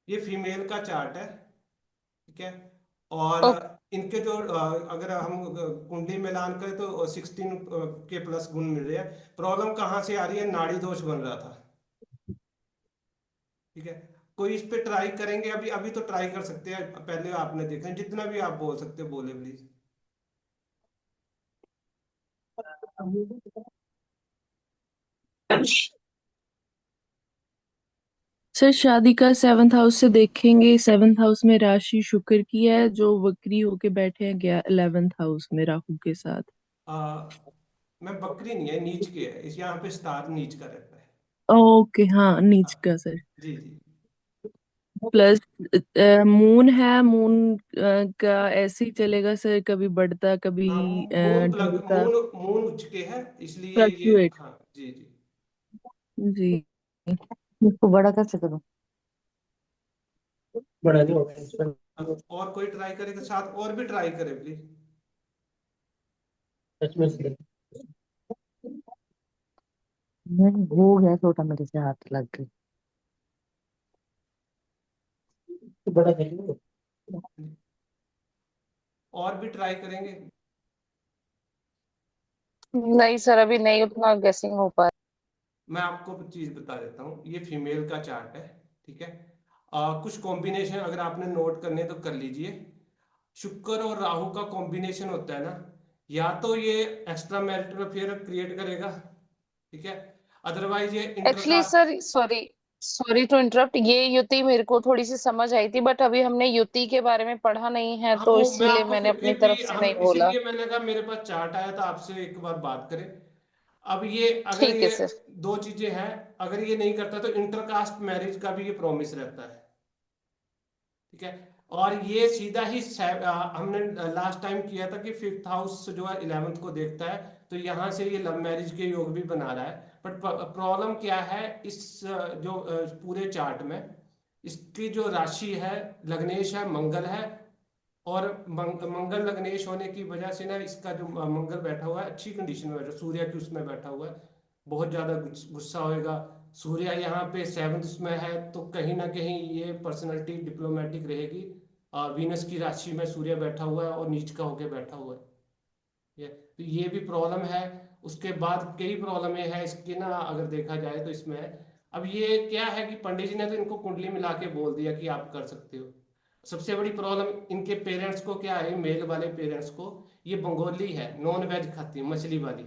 ये फीमेल का चार्ट है, ठीक है। और ओके। इनके जो अगर हम कुंडली मिलान करें तो 16 के प्लस गुण मिल रहे हैं। प्रॉब्लम कहाँ से आ रही है? नाड़ी दोष बन रहा था, ठीक है। कोई इस पे ट्राई करेंगे? अभी अभी तो ट्राई कर सकते हैं, पहले आपने देखा है, जितना भी आप बोल सकते हो बोले प्लीज। सर शादी का 7th हाउस से देखेंगे। 7th हाउस में राशि शुक्र की है जो वक्री होके बैठे हैं 11th हाउस में राहु के साथ। मैं बकरी नहीं है, नीच के है, इस यहाँ पे स्टार नीच का रहता है। ओके, हाँ नीच हाँ का सर। जी जी। प्लस मून है। मून का ऐसे ही चलेगा सर, कभी बढ़ता कभी हाँ मून प्लग ढलता। मून मून उच्च के है, इसलिए ये फ्लक्चुएट। हाँ जी जी। जी। इसको बड़ा कैसे करूं? बड़ा नहीं होगा और कोई ट्राई करेगा साथ, और भी ट्राई करे प्लीज। इसमें। नहीं, वो है छोटा, मेरे से हाथ लग गई। तो बड़ा करिए। और भी ट्राई करेंगे? नहीं सर, अभी नहीं उतना गेसिंग हो पा मैं आपको चीज बता देता हूँ, ये फीमेल का चार्ट है, ठीक है। कुछ कॉम्बिनेशन अगर आपने नोट करने तो कर लीजिए। शुक्र और राहु का कॉम्बिनेशन होता है ना, या तो ये एक्स्ट्रा मैरिटल अफेयर क्रिएट करेगा, ठीक है, अदरवाइज ये actually intercaste. Sir, sorry sorry to interrupt. ये युति मेरे को थोड़ी सी समझ आई थी, बट अभी हमने युति के बारे में पढ़ा नहीं है, हाँ तो वो मैं इसीलिए आपको मैंने अपनी फिर भी तरफ से हम नहीं बोला। इसीलिए मैंने कहा मेरे पास चार्ट आया था, आपसे एक बार बात करें। अब ये अगर ठीक है ये सर। दो चीजें हैं, अगर ये नहीं करता तो इंटरकास्ट मैरिज का भी ये प्रॉमिस रहता है, ठीक है। और ये सीधा ही हमने लास्ट टाइम किया था कि 5th हाउस जो है 11th को देखता है, तो यहाँ से ये लव मैरिज के योग भी बना रहा है। बट प्रॉब्लम क्या है इस जो पूरे चार्ट में, इसकी जो राशि है लग्नेश है, मंगल है। और मंगल लग्नेश होने की वजह से ना, इसका जो मंगल बैठा हुआ है अच्छी कंडीशन में बैठा, सूर्य की उसमें बैठा हुआ है, बहुत ज्यादा गुस्सा होएगा। सूर्य यहाँ पे 7th में है, तो कहीं ना कहीं ये पर्सनैलिटी डिप्लोमेटिक रहेगी। वीनस की राशि में सूर्य बैठा हुआ है और नीच का होके बैठा हुआ है, तो ये भी प्रॉब्लम है। उसके बाद कई प्रॉब्लम ये है इसकी ना, अगर देखा जाए तो इसमें अब ये क्या है कि पंडित जी ने तो इनको कुंडली मिला के बोल दिया कि आप कर सकते हो। सबसे बड़ी प्रॉब्लम इनके पेरेंट्स को क्या है, मेल वाले पेरेंट्स को, ये बंगाली है, नॉन वेज खाती है, मछली वाली,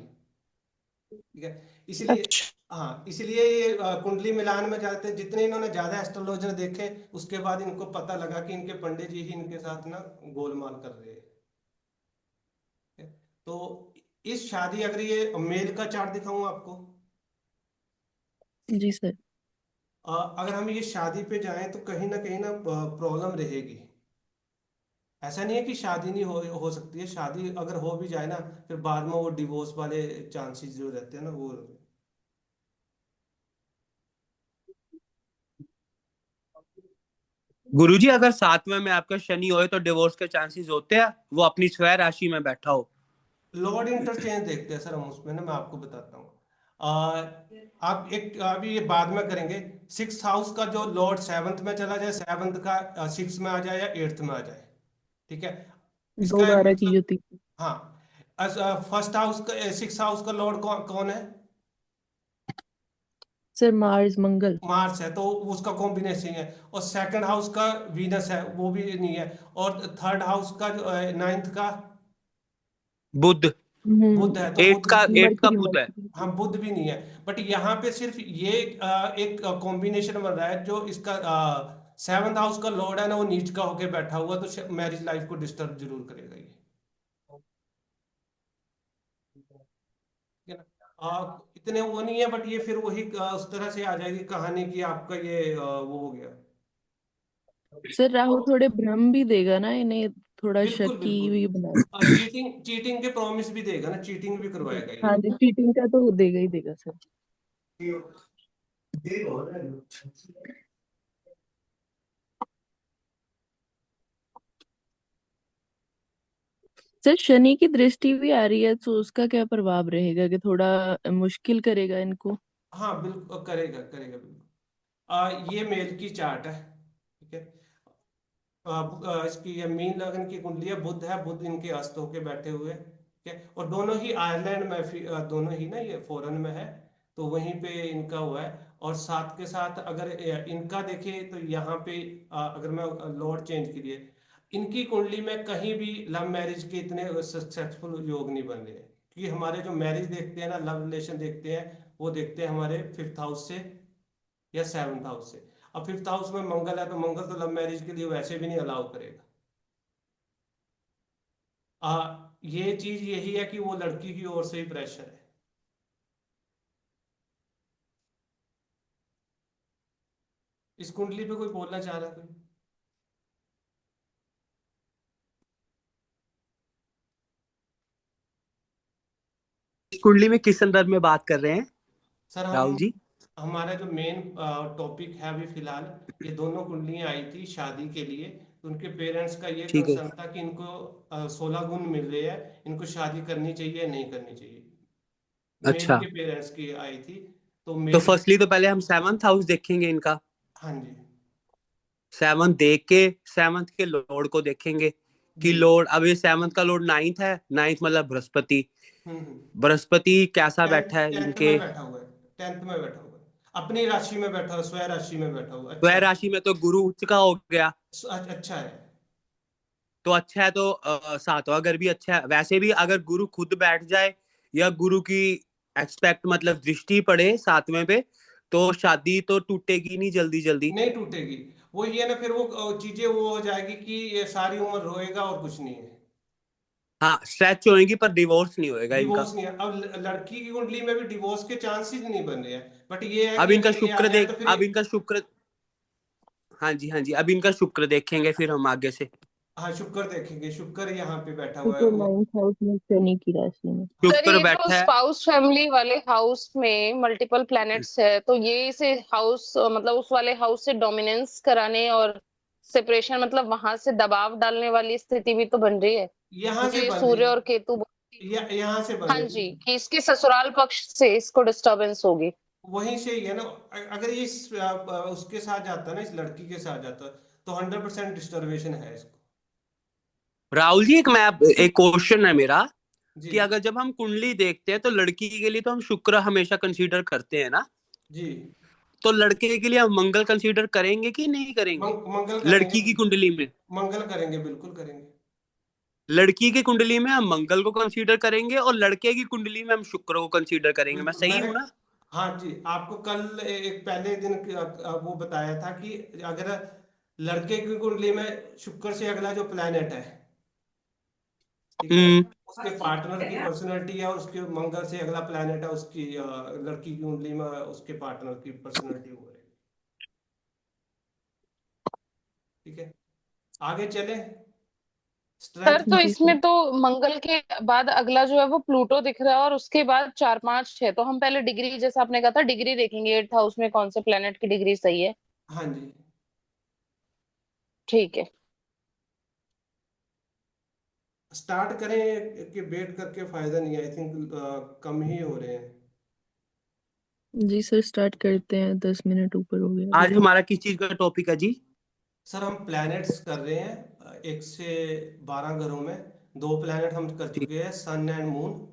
ठीक है। इसलिए अच्छा। हाँ, इसलिए ये कुंडली मिलान में जाते, जितने इन्होंने ज्यादा एस्ट्रोलॉजर देखे उसके बाद इनको पता लगा कि इनके पंडित जी ही इनके साथ ना गोलमाल कर रहे हैं, ठीक है? तो इस शादी, अगर ये मेल का चार्ट दिखाऊं आपको, जी सर। अगर हम ये शादी पे जाएं तो कहीं ना प्रॉब्लम रहेगी। ऐसा नहीं है कि शादी नहीं हो सकती है, शादी अगर हो भी जाए ना, फिर बाद में वो डिवोर्स वाले चांसेस जो रहते हैं ना वो। गुरुजी, अगर 7वें में आपका शनि होए तो डिवोर्स के चांसेस होते हैं, वो अपनी स्वय राशि में बैठा हो। लॉर्ड इंटरचेंज देखते हैं सर हम उसमें ना, मैं आपको बताता हूँ। आप एक अभी ये बाद में करेंगे। 6th हाउस का जो लॉर्ड 7th में चला जाए, 7th का 6 में आ जाए या 8th में आ जाए, ठीक है। दो इसका एक बारह की मतलब, युति। हाँ, फर्स्ट हाउस का 6th हाउस का लॉर्ड कौन है? सर मार्स मंगल। मार्स है, तो उसका कॉम्बिनेशन है। और सेकंड हाउस का वीनस है, वो भी नहीं है। और थर्ड हाउस का जो 9th का बुध। बुध है, तो बुध 8 का मरकरी बुध है। मरकरी। हाँ बुध भी नहीं है। बट यहाँ पे सिर्फ ये एक कॉम्बिनेशन बन रहा है, जो इसका 7th हाउस का लॉर्ड है ना, वो नीच का होके बैठा हुआ, तो मैरिज लाइफ को डिस्टर्ब जरूर करेगा ये, ठीक है ना। इतने वो नहीं है, बट ये फिर वही उस तरह से आ जाएगी कहानी की, आपका ये वो हो गया। सर राहु थोड़े भ्रम भी देगा ना इन्हें, थोड़ा बिल्कुल शकी बिल्कुल। भी बना। चीटिंग चीटिंग के प्रॉमिस भी देगा ना, चीटिंग भी करवाएगा ये। हाँ जी, चीटिंग का तो देगा ही देगा सर। सर शनि की दृष्टि भी आ रही है, तो उसका क्या प्रभाव रहेगा कि थोड़ा मुश्किल करेगा इनको। हाँ बिल्कुल करेगा करेगा बिल्कुल। ये मेल की चार्ट है, ठीक है। इसकी ये मीन लगन की कुंडली है, बुध है, बुध इनके अस्त होके बैठे हुए हैं, ठीक है। और दोनों ही आयरलैंड में दोनों ही ना ये फॉरेन में है, तो वहीं पे इनका हुआ है। और साथ के साथ अगर इनका देखें तो यहाँ पे अगर मैं लॉर्ड चेंज के लिए इनकी कुंडली में कहीं भी लव मैरिज के इतने सक्सेसफुल योग नहीं बन रहे हैं, क्योंकि हमारे जो मैरिज देखते हैं ना, लव रिलेशन देखते हैं, वो देखते हैं हमारे 5th हाउस से या 7th हाउस से। अब 5th हाउस में मंगल है, तो मंगल तो लव मैरिज के लिए वैसे भी नहीं अलाउ करेगा। ये चीज यही है कि वो लड़की की ओर से ही प्रेशर है। इस कुंडली पे कोई बोलना चाह रहा है कोई? इस कुंडली में किस संदर्भ में बात कर रहे हैं सर राहुल हम जी? हमारा जो मेन टॉपिक है अभी फिलहाल, ये दोनों कुंडलियां आई थी शादी के लिए, तो उनके पेरेंट्स का ये ठीक है। कंसर्न था कि इनको 16 गुण मिल रहे हैं, इनको शादी करनी चाहिए या नहीं करनी चाहिए। मेल अच्छा, के पेरेंट्स की आई थी, तो तो मेल। फर्स्टली तो पहले हम 7th हाउस देखेंगे इनका। हाँ जी। 7th देख के 7th के लॉर्ड को देखेंगे कि जी। लॉर्ड, अब ये 7th का लॉर्ड 9th है, 9th मतलब बृहस्पति। हम्म। बृहस्पति कैसा टेंथ बैठा है टेंथ इनके? में बैठा हुआ है, 10th में बैठा हुआ है, अपनी राशि में बैठा हुआ, स्वयं राशि में बैठा हुआ, अच्छा स्वयं है। राशि में तो गुरु उच्च का हो गया, अच्छा है। तो अच्छा है। तो 7वां घर भी अच्छा है। वैसे भी अगर गुरु खुद बैठ जाए या गुरु की एक्सपेक्ट मतलब दृष्टि पड़े 7वें पे, तो शादी तो टूटेगी नहीं जल्दी जल्दी। नहीं टूटेगी। वो ये ना, फिर वो चीजें वो हो जाएगी कि ये सारी उम्र रोएगा और कुछ नहीं है। हाँ, स्ट्रेच होएगी पर डिवोर्स नहीं होएगा इनका। डिवोर्स नहीं है। अब लड़की की कुंडली में भी डिवोर्स के चांसेस नहीं बन रहे हैं, बट ये है अब कि इनका अगर ये आ शुक्र जाए देख, तो फिर अब इनका शुक्र, हाँ जी हाँ जी, अब इनका शुक्र देखेंगे फिर हम आगे से। हाँ शुक्र देखेंगे, शुक्र यहाँ पे बैठा हुआ है शुक्र वो। 9th हाउस में शनि की राशि में। सर शुक्र ये जो बैठा है। स्पाउस फैमिली वाले हाउस में मल्टीपल प्लैनेट्स है, तो ये इसे हाउस मतलब उस वाले हाउस से डोमिनेंस कराने और सेपरेशन मतलब वहां से दबाव डालने वाली स्थिति भी तो बन रही है। यहाँ से ये बन रही सूर्य और है, केतु यहाँ से बन हाँ रही जी, है। कि इसके ससुराल पक्ष से इसको डिस्टरबेंस होगी। वहीं से ही है ना। अगर ये उसके साथ जाता है ना, इस लड़की के साथ जाता, तो 100% डिस्टर्बेशन है इसको। राहुल जी, एक क्वेश्चन है मेरा जी। कि अगर जब हम कुंडली देखते हैं तो लड़की के लिए तो हम शुक्र हमेशा कंसीडर करते हैं ना, जी। तो लड़के के लिए हम मंगल कंसीडर करेंगे कि नहीं करेंगे? मंगल करेंगे। लड़की की कुंडली में, मंगल करेंगे, बिल्कुल करेंगे। लड़की की कुंडली में हम मंगल को कंसीडर करेंगे और लड़के की कुंडली में हम शुक्र को कंसीडर करेंगे। मैं बिल्कुल सही मैंने, हूं ना? हाँ जी, आपको कल एक पहले दिन वो बताया था कि अगर लड़के की कुंडली में शुक्र से अगला जो प्लेनेट है, ठीक है, हम्म। उसके पार्टनर की पर्सनैलिटी है, और उसके मंगल से अगला प्लेनेट है उसकी लड़की की कुंडली में उसके पार्टनर की पर्सनैलिटी हो रही है। ठीक है, आगे चले। Sir strength. तो जी सर। इसमें तो मंगल के बाद अगला जो है वो प्लूटो दिख रहा है, और उसके बाद 4 5 6, तो हम पहले डिग्री, जैसा आपने कहा था, डिग्री देखेंगे 8th हाउस में कौन से प्लेनेट की डिग्री सही है। हाँ जी। ठीक है। स्टार्ट करें कि वेट करके फायदा नहीं है, आई थिंक कम ही हो रहे हैं। जी सर, स्टार्ट करते हैं, 10 मिनट ऊपर हो गया अभी आज तो। हमारा किस चीज का टॉपिक है जी? सर हम प्लैनेट्स कर रहे हैं, 1 से 12 घरों में 2 प्लैनेट हम कर ठीक, चुके हैं, सन एंड मून।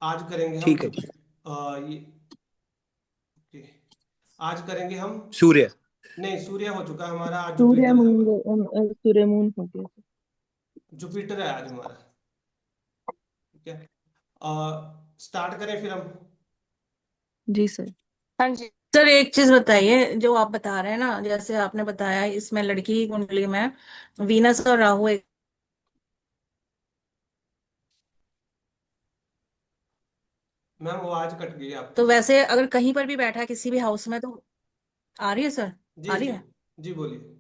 आज करेंगे हम ठीक है जी। ये ओके, आज करेंगे हम, सूर्य। नहीं सूर्य हो चुका है हमारा, आज सूर्य जुपिटर है हमारा। मंगल सूर्य मून हो गया सर। जुपिटर है आज हमारा। ठीक है, स्टार्ट करें फिर हम। जी सर। हाँ जी। सर एक चीज बताइए, जो आप बता रहे हैं ना, जैसे आपने बताया इसमें लड़की की कुंडली में वीनस और राहु एक, मैम आवाज कट गई तो आपकी। वैसे अगर कहीं पर भी बैठा है किसी भी हाउस में तो आ रही है सर? जी आ रही जी। है? जी बोलिए।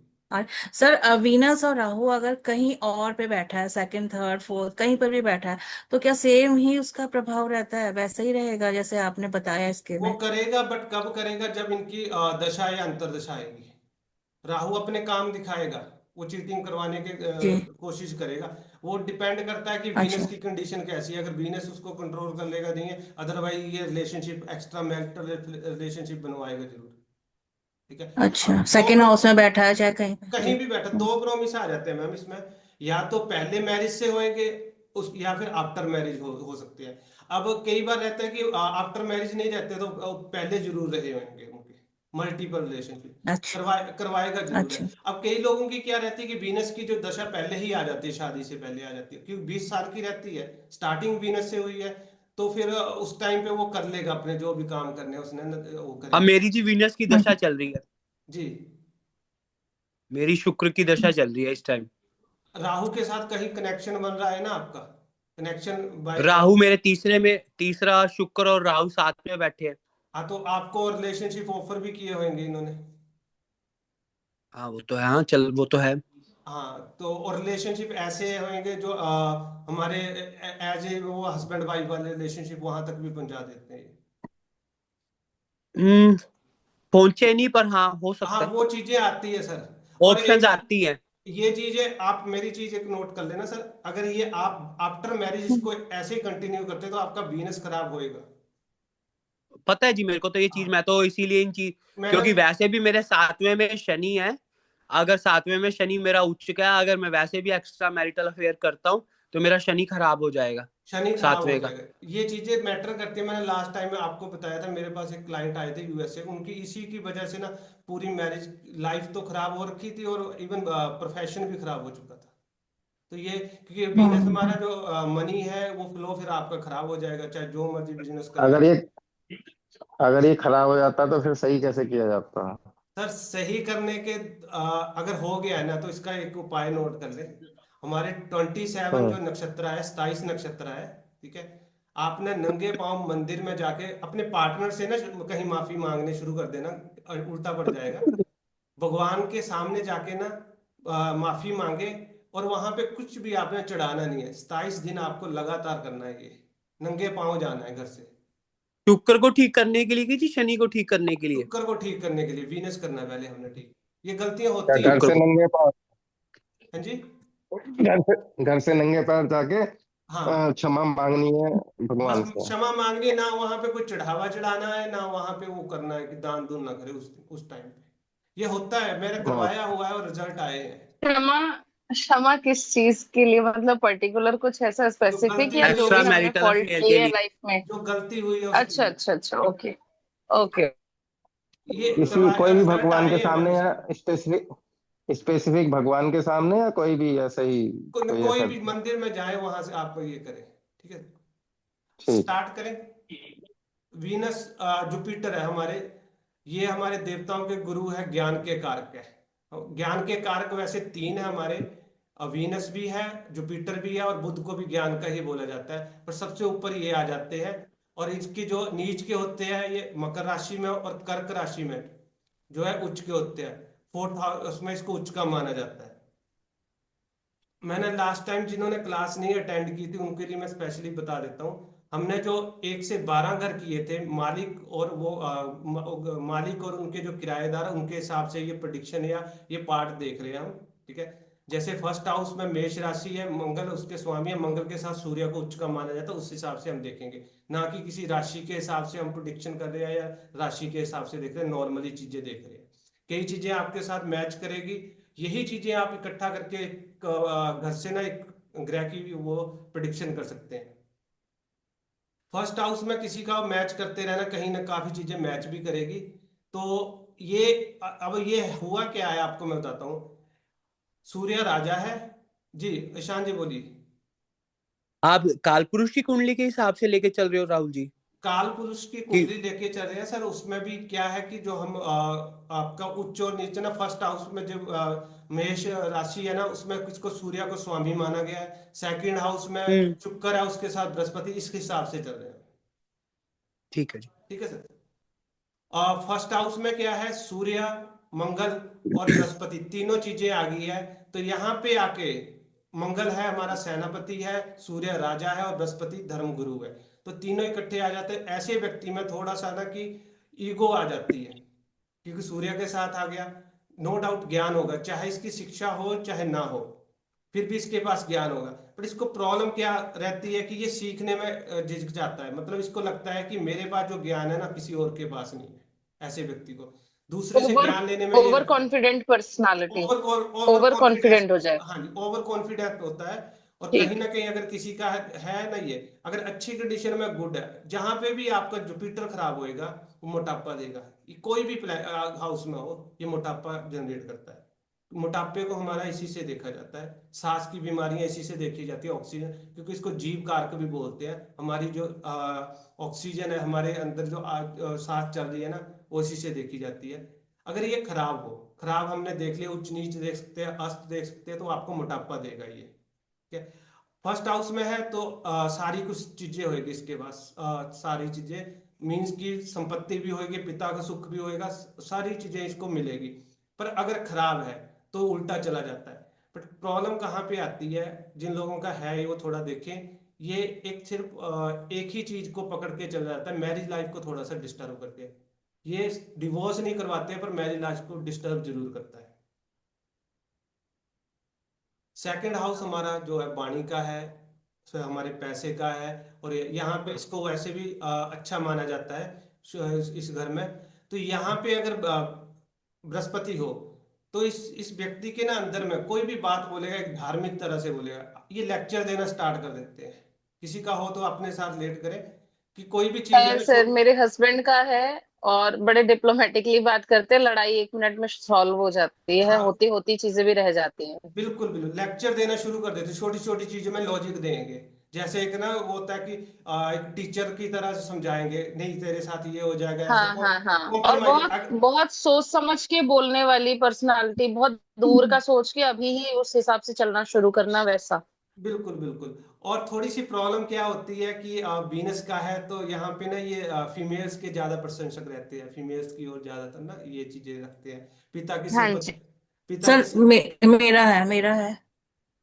सर वीनस और राहु अगर कहीं और पे बैठा है, सेकंड थर्ड फोर्थ कहीं पर भी बैठा है, तो क्या सेम ही उसका प्रभाव रहता है, वैसा ही रहेगा जैसे आपने बताया इसके वो में? करेगा, बट कब करेगा? जब इनकी दशा या अंतर्दशा आएगी। राहु अपने काम दिखाएगा, वो चीटिंग करवाने के जी। कोशिश करेगा। वो डिपेंड करता है कि वीनस अच्छा। की कंडीशन कैसी है। अगर वीनस उसको कंट्रोल कर लेगा नहीं है, अदरवाइज ये रिलेशनशिप, एक्स्ट्रा मैरिटल रिलेशनशिप बनवाएगा जरूर। ठीक है। अच्छा, अब सेकंड हाउस में बैठा है चाहे कहीं पे कहीं भी बैठा, दो प्रॉमिस आ जाते हैं मैम इसमें, या तो पहले मैरिज से होएंगे उस, या फिर आफ्टर मैरिज हो सकते हैं। अब कई बार रहता है कि आफ्टर मैरिज नहीं रहते तो पहले जरूर रहे होंगे उनके मल्टीपल रिलेशनशिप, अच्छा करवाएगा जरूर है। अच्छा अब कई लोगों की क्या रहती है कि वीनस की जो दशा पहले ही आ जाती है, शादी से पहले आ जाती है, क्योंकि 20 साल की रहती है, स्टार्टिंग वीनस से हुई है, तो फिर उस टाइम पे वो कर लेगा अपने जो भी काम करने हैं उसने वो अब करेगा। मेरी जी वीनस की दशा चल रही है, जी। मेरी शुक्र की दशा चल रही है इस टाइम। राहु के साथ कहीं कनेक्शन बन रहा है ना आपका, कनेक्शन बाय। राहु मेरे तीसरे में, तीसरा शुक्र और राहु साथ में बैठे हैं। हाँ, तो आपको रिलेशनशिप ऑफर भी किए होंगे इन्होंने। हाँ वो तो है, हाँ चल वो तो है। हाँ, तो और रिलेशनशिप ऐसे होंगे जो हमारे एज ए वो हस्बैंड वाइफ वाले रिलेशनशिप वहां तक भी पहुंचा देते हैं। हम्म, पहुंचे नहीं पर हाँ हो हाँ, सकता है, वो चीजें आती है सर। और ऑप्शंस एक आती हैं। ये चीजें आप मेरी चीज एक नोट कर लेना सर, अगर ये आप आफ्टर मैरिज इसको ऐसे ही कंटिन्यू करते तो आपका बिजनेस खराब होएगा। पता है जी मेरे को तो ये चीज, हाँ, मैं तो इसीलिए इन चीज, मैंने क्योंकि वैसे भी मेरे सातवें में शनि है, अगर सातवें में शनि मेरा उच्च का है, अगर मैं वैसे भी एक्स्ट्रा मैरिटल अफेयर करता हूँ तो मेरा शनि खराब हो जाएगा शनि खराब हो सातवें का। जाएगा, ये चीजें मैटर करती है। मैंने लास्ट टाइम में आपको बताया था, मेरे पास एक क्लाइंट आए थे यूएस से, उनकी इसी की वजह से ना पूरी मैरिज लाइफ तो खराब हो रखी थी और इवन प्रोफेशन भी खराब हो चुका था। तो ये क्योंकि बिजनेस हमारा जो मनी है वो फ्लो फिर आपका खराब हो जाएगा, चाहे जो मर्जी बिजनेस कर लो। अगर ये खराब हो जाता तो फिर सही कैसे किया जाता? सर सही करने के अगर हो गया है ना तो इसका एक उपाय नोट कर ले। हमारे 27 जो हम्म। नक्षत्र है, 27 नक्षत्र है, ठीक है। आपने नंगे पांव मंदिर में जाके अपने पार्टनर से ना कहीं माफी मांगने शुरू कर देना, उल्टा पड़ जाएगा। भगवान के सामने जाके ना माफी मांगे, और वहां पे कुछ भी आपने चढ़ाना नहीं है। 27 दिन आपको लगातार करना है ये, नंगे पांव जाना है घर से। शुक्र को ठीक करने के लिए कि जी शनि को ठीक करने के लिए? शुक्र को ठीक करने के लिए वीनस करना है पहले हमने ठीक। ये गलतियां क्या होती हैं। घर शुक्र से को। नंगे पाँव? हाँ जी। घर से नंगे पैर जाके हाँ, क्षमा मांगनी है बस भगवान से? क्षमा मांगनी है, ना वहां पे कोई चढ़ावा चढ़ाना है, ना वहां पे वो करना है कि दान दून ना करे उस टाइम पे। ये होता है, मैंने हाँ। करवाया हुआ है और रिजल्ट आए हैं। क्षमा, क्षमा किस चीज के लिए, मतलब पर्टिकुलर कुछ ऐसा जो स्पेसिफिक, गलती या हुई जो एक्स्ट्रा भी होगी, हमने मैरिटल फॉल्ट अफेयर के किए है लिए। लाइफ में? जो गलती हुई है उसके अच्छा लिए अच्छा अच्छा, ओके ओके। ये किसी कोई करवाया, भी रिजल्ट भगवान आए के हैं मैम सामने, या इसके। स्पेसिफिक स्पेसिफिक भगवान के सामने, या कोई भी ऐसा ही? कोई कोई ऐसा? भी मंदिर में जाए वहां से आप ये करें, ठीक है। ठीक। स्टार्ट करें। वीनस जुपिटर है हमारे, ये हमारे देवताओं के गुरु है, ज्ञान के कारक है। ज्ञान के कारक वैसे तीन है हमारे, वीनस भी है, जुपिटर भी है, और बुध को भी ज्ञान का ही बोला जाता है, पर सबसे ऊपर ये आ जाते हैं। और इसकी जो नीच के होते हैं ये मकर राशि में और कर्क राशि में जो है उच्च के होते हैं। फोर्थ हाउस उसमें इसको उच्च का माना जाता है। मैंने लास्ट टाइम जिन्होंने क्लास नहीं अटेंड की थी उनके लिए मैं स्पेशली बता देता हूँ। हमने जो 1 से 12 घर किए थे, मालिक और वो मालिक और उनके जो किराएदार हैं, उनके हिसाब से ये प्रोडिक्शन या ये पार्ट देख रहे हैं हम, ठीक है। जैसे फर्स्ट हाउस में मेष राशि है, मंगल उसके स्वामी है, मंगल के साथ सूर्य को उच्च का माना जाता है, उस हिसाब से हम देखेंगे, ना कि किसी राशि के हिसाब से हम प्रोडिक्शन कर रहे हैं या राशि के हिसाब से देख रहे हैं, नॉर्मली चीजें देख रहे हैं। कई चीजें आपके साथ मैच करेगी, यही चीजें आप इकट्ठा करके घर से ना एक ग्रह की वो प्रिडिक्शन कर सकते हैं। फर्स्ट हाउस में किसी का मैच करते रहना, कहीं ना काफी चीजें मैच भी करेगी। तो ये अब ये हुआ क्या है आपको मैं बताता हूँ। सूर्य राजा है जी। ईशान जी बोलिए। आप कालपुरुष की कुंडली के हिसाब से लेके चल रहे हो राहुल जी? काल पुरुष की कि कुंडली लेके चल रहे हैं सर, उसमें भी क्या है कि जो हम आपका उच्च और नीच ना, फर्स्ट हाउस में जो मेष राशि है ना, उसमें किसको सूर्य को स्वामी माना गया है। सेकंड हाउस में हम्म, शुक्र है, उसके साथ बृहस्पति, इस हिसाब से चल रहे हैं। ठीक है जी। ठीक है सर। फर्स्ट हाउस में क्या है, सूर्य, मंगल और बृहस्पति, तीनों चीजें आ गई है। तो यहाँ पे आके मंगल है हमारा सेनापति है, सूर्य राजा है, और बृहस्पति धर्म गुरु है। तो तीनों इकट्ठे आ जाते हैं। ऐसे व्यक्ति में थोड़ा सा ना कि ईगो आ जाती है, क्योंकि सूर्य के साथ आ गया। नो डाउट ज्ञान होगा, चाहे इसकी शिक्षा हो चाहे ना हो, फिर भी इसके पास ज्ञान होगा। पर इसको प्रॉब्लम क्या रहती है कि ये सीखने में झिझक जाता है, मतलब इसको लगता है कि मेरे पास जो ज्ञान है ना किसी और के पास नहीं है, ऐसे व्यक्ति को। दूसरे से ज्ञान लेने में ये ओवर लगता है। Confident personality, over over confidence, confident हो जाए। हाँ जी, ओवर कॉन्फिडेंट होता है। और कहीं ठीक ना है। कहीं अगर किसी का है ना, ये अगर अच्छी कंडीशन में गुड है, जहां पे भी आपका जुपिटर खराब होएगा वो मोटापा देगा। ये कोई भी हाउस में हो, ये मोटापा जनरेट करता है। मोटापे को हमारा इसी से देखा जाता है, सांस की बीमारियां इसी से देखी जाती है, ऑक्सीजन, क्योंकि इसको जीव कारक भी बोलते हैं। हमारी जो ऑक्सीजन है हमारे अंदर, जो सांस चल रही है ना, वो इसी से देखी जाती है। अगर ये खराब हो, खराब हमने देख लिया, उच्च नीच देख सकते हैं, अस्त देख सकते हैं, तो आपको मोटापा देगा ये। ठीक है। फर्स्ट हाउस में है तो सारी कुछ चीजें होगी इसके पास, सारी चीजें मीन्स की संपत्ति भी होगी, पिता का सुख भी होएगा, सारी चीजें इसको मिलेगी। पर अगर खराब है तो उल्टा चला जाता है। बट प्रॉब्लम कहाँ पे आती है, जिन लोगों का है वो थोड़ा देखें। ये एक सिर्फ एक ही चीज को पकड़ के चला जाता है, मैरिज लाइफ को थोड़ा सा डिस्टर्ब करके। ये डिवोर्स नहीं करवाते पर मैरिज लाइफ को डिस्टर्ब जरूर करता है। सेकंड हाउस हमारा जो है वाणी का है, फिर हमारे पैसे का है। और यहाँ पे इसको वैसे भी अच्छा माना जाता है इस घर में। तो यहाँ पे अगर बृहस्पति हो, तो इस व्यक्ति के ना अंदर में कोई भी बात बोलेगा एक धार्मिक तरह से बोलेगा, ये लेक्चर देना स्टार्ट कर देते हैं। किसी का हो तो अपने साथ लेट करें कि कोई भी चीज है है ना सर, मेरे हस्बैंड का है, और बड़े डिप्लोमेटिकली बात करते हैं, लड़ाई 1 मिनट में सॉल्व हो जाती है, हाँ होती होती चीजें भी रह जाती हैं। बिल्कुल बिल्कुल, लेक्चर देना शुरू कर देते, छोटी छोटी चीजों में लॉजिक देंगे। जैसे एक ना वो होता है कि एक टीचर की तरह से समझाएंगे, नहीं तेरे साथ ये हो जाएगा ऐसे, हाँ हाँ हाँ। और कॉम्प्रोमाइज। बहुत बहुत सोच समझ के बोलने वाली पर्सनालिटी, बहुत दूर का सोच के अभी ही उस हिसाब से चलना शुरू करना, वैसा। बिल्कुल बिल्कुल। और थोड़ी सी प्रॉब्लम क्या होती है कि वीनस का है तो यहाँ पे ना ये फीमेल्स के ज्यादा प्रशंसक रहते हैं, फीमेल्स की ओर ज्यादातर ना ये चीजें रखते हैं। पिता की हाँ संपत्ति, जी। पिता की सर मेरा है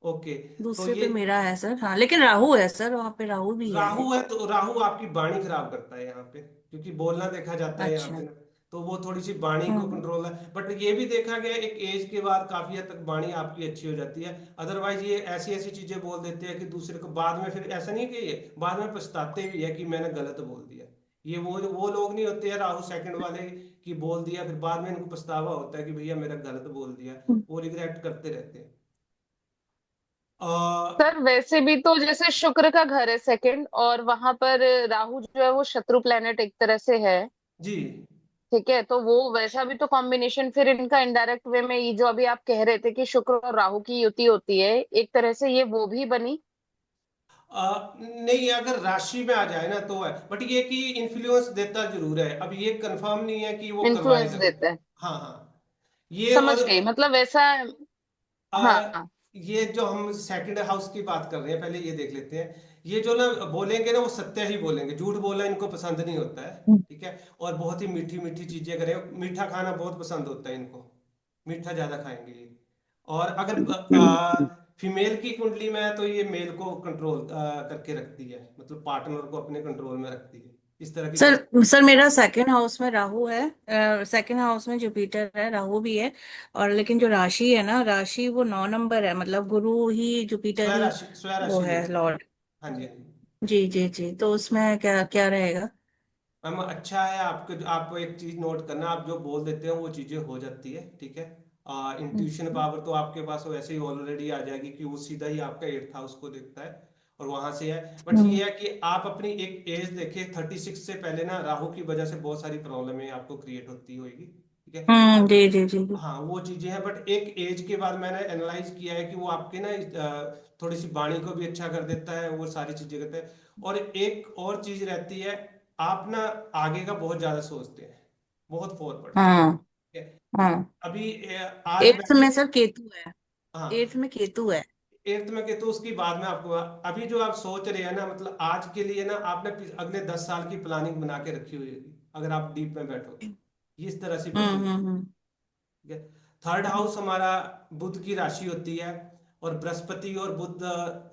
ओके। तो दूसरे ये पे मेरा है सर। हाँ, लेकिन राहु है सर, वहां पे राहु भी है। राहु है तो राहु आपकी वाणी खराब करता है यहाँ पे, क्योंकि बोलना देखा जाता है यहाँ पे अच्छा। ना। तो वो थोड़ी सी वाणी को हम्म। कंट्रोल है। बट ये भी देखा गया एक एज के बाद काफी हद तक वाणी आपकी अच्छी हो जाती है। अदरवाइज ये ऐसी ऐसी चीजें बोल देते हैं कि दूसरे को बाद में, फिर ऐसा नहीं कि ये बाद में पछताते भी है कि मैंने गलत बोल दिया। ये वो लोग नहीं होते हैं राहु सेकंड वाले कि बोल दिया फिर बाद में इनको पछतावा होता है कि भैया मेरा गलत बोल दिया। वो रिग्रेट करते रहते हैं। सर वैसे भी तो जैसे शुक्र का घर है सेकंड, और वहां पर राहु जो है वो शत्रु प्लेनेट एक तरह से है। जी। ठीक है, तो वो वैसा भी तो कॉम्बिनेशन फिर इनका इनडायरेक्ट वे में, ये जो अभी आप कह रहे थे कि शुक्र और राहु की युति होती है, एक तरह से ये वो भी बनी। नहीं, अगर राशि में आ जाए ना तो है, बट ये कि इन्फ्लुएंस देता जरूर है। अब ये कंफर्म नहीं है कि वो इन्फ्लुएंस करवाएगा। देता है। हाँ हाँ। ये समझ और गई, मतलब वैसा। आ, हाँ। ये जो हम सेकंड हाउस की बात कर रहे हैं, पहले ये देख लेते हैं। ये जो ना बोलेंगे ना वो सत्य ही बोलेंगे, झूठ बोलना इनको पसंद नहीं होता है। ठीक है। और बहुत ही मीठी मीठी चीजें करें, मीठा खाना बहुत पसंद होता है इनको, मीठा ज्यादा खाएंगे ये। और अगर फीमेल की कुंडली में है तो ये मेल को कंट्रोल करके रखती है, मतलब पार्टनर को अपने कंट्रोल में रखती है, इस तरह की सर मेरा सेकंड हाउस में राहु है, सेकंड हाउस में जुपिटर है, राहु भी है। और लेकिन जो राशि है ना, राशि वो 9 नंबर है, मतलब गुरु ही जुपिटर ही स्वराशि वो स्वराशि है बोलते हैं। लॉर्ड। हाँ जी हाँ जी। जी जी जी, तो उसमें क्या क्या रहेगा? मैम अच्छा है आपके, आप एक चीज नोट करना, आप जो बोल देते हो वो चीजें हो जाती है। ठीक है। इंट्यूशन पावर तो आपके पास वैसे ही ऑलरेडी आ जाएगी कि वो सीधा ही आपका एट्थ हाउस को देखता है और वहां से है। बट हम्म ये है कि आप अपनी एक एज देखे, 36 से पहले ना राहु की वजह से बहुत सारी प्रॉब्लमें आपको क्रिएट होती होगी। ठीक है। जी जी जी जी। हाँ वो चीजें हैं, बट एक एज के बाद मैंने एनालाइज किया है कि वो आपके ना थोड़ी सी वाणी को भी अच्छा कर देता है, वो सारी चीजें करता है। और एक और चीज रहती है, आप ना आगे का बहुत ज्यादा सोचते हैं, बहुत फॉरवर्ड। हाँ ठीक है। हाँ। अभी आज एट्थ वैसे, में सर केतु है। एट्थ हाँ में केतु है। एट्थ में के तो उसकी बाद में आपको, अभी जो आप सोच रहे हैं ना, मतलब आज के लिए ना आपने अगले 10 साल की प्लानिंग बना के रखी हुई होगी, अगर आप डीप में बैठो तो ये इस तरह से पॉसिबिलिटी। हम्म। ठीक है। थर्ड हाउस हमारा बुध की राशि होती है। और बृहस्पति और बुध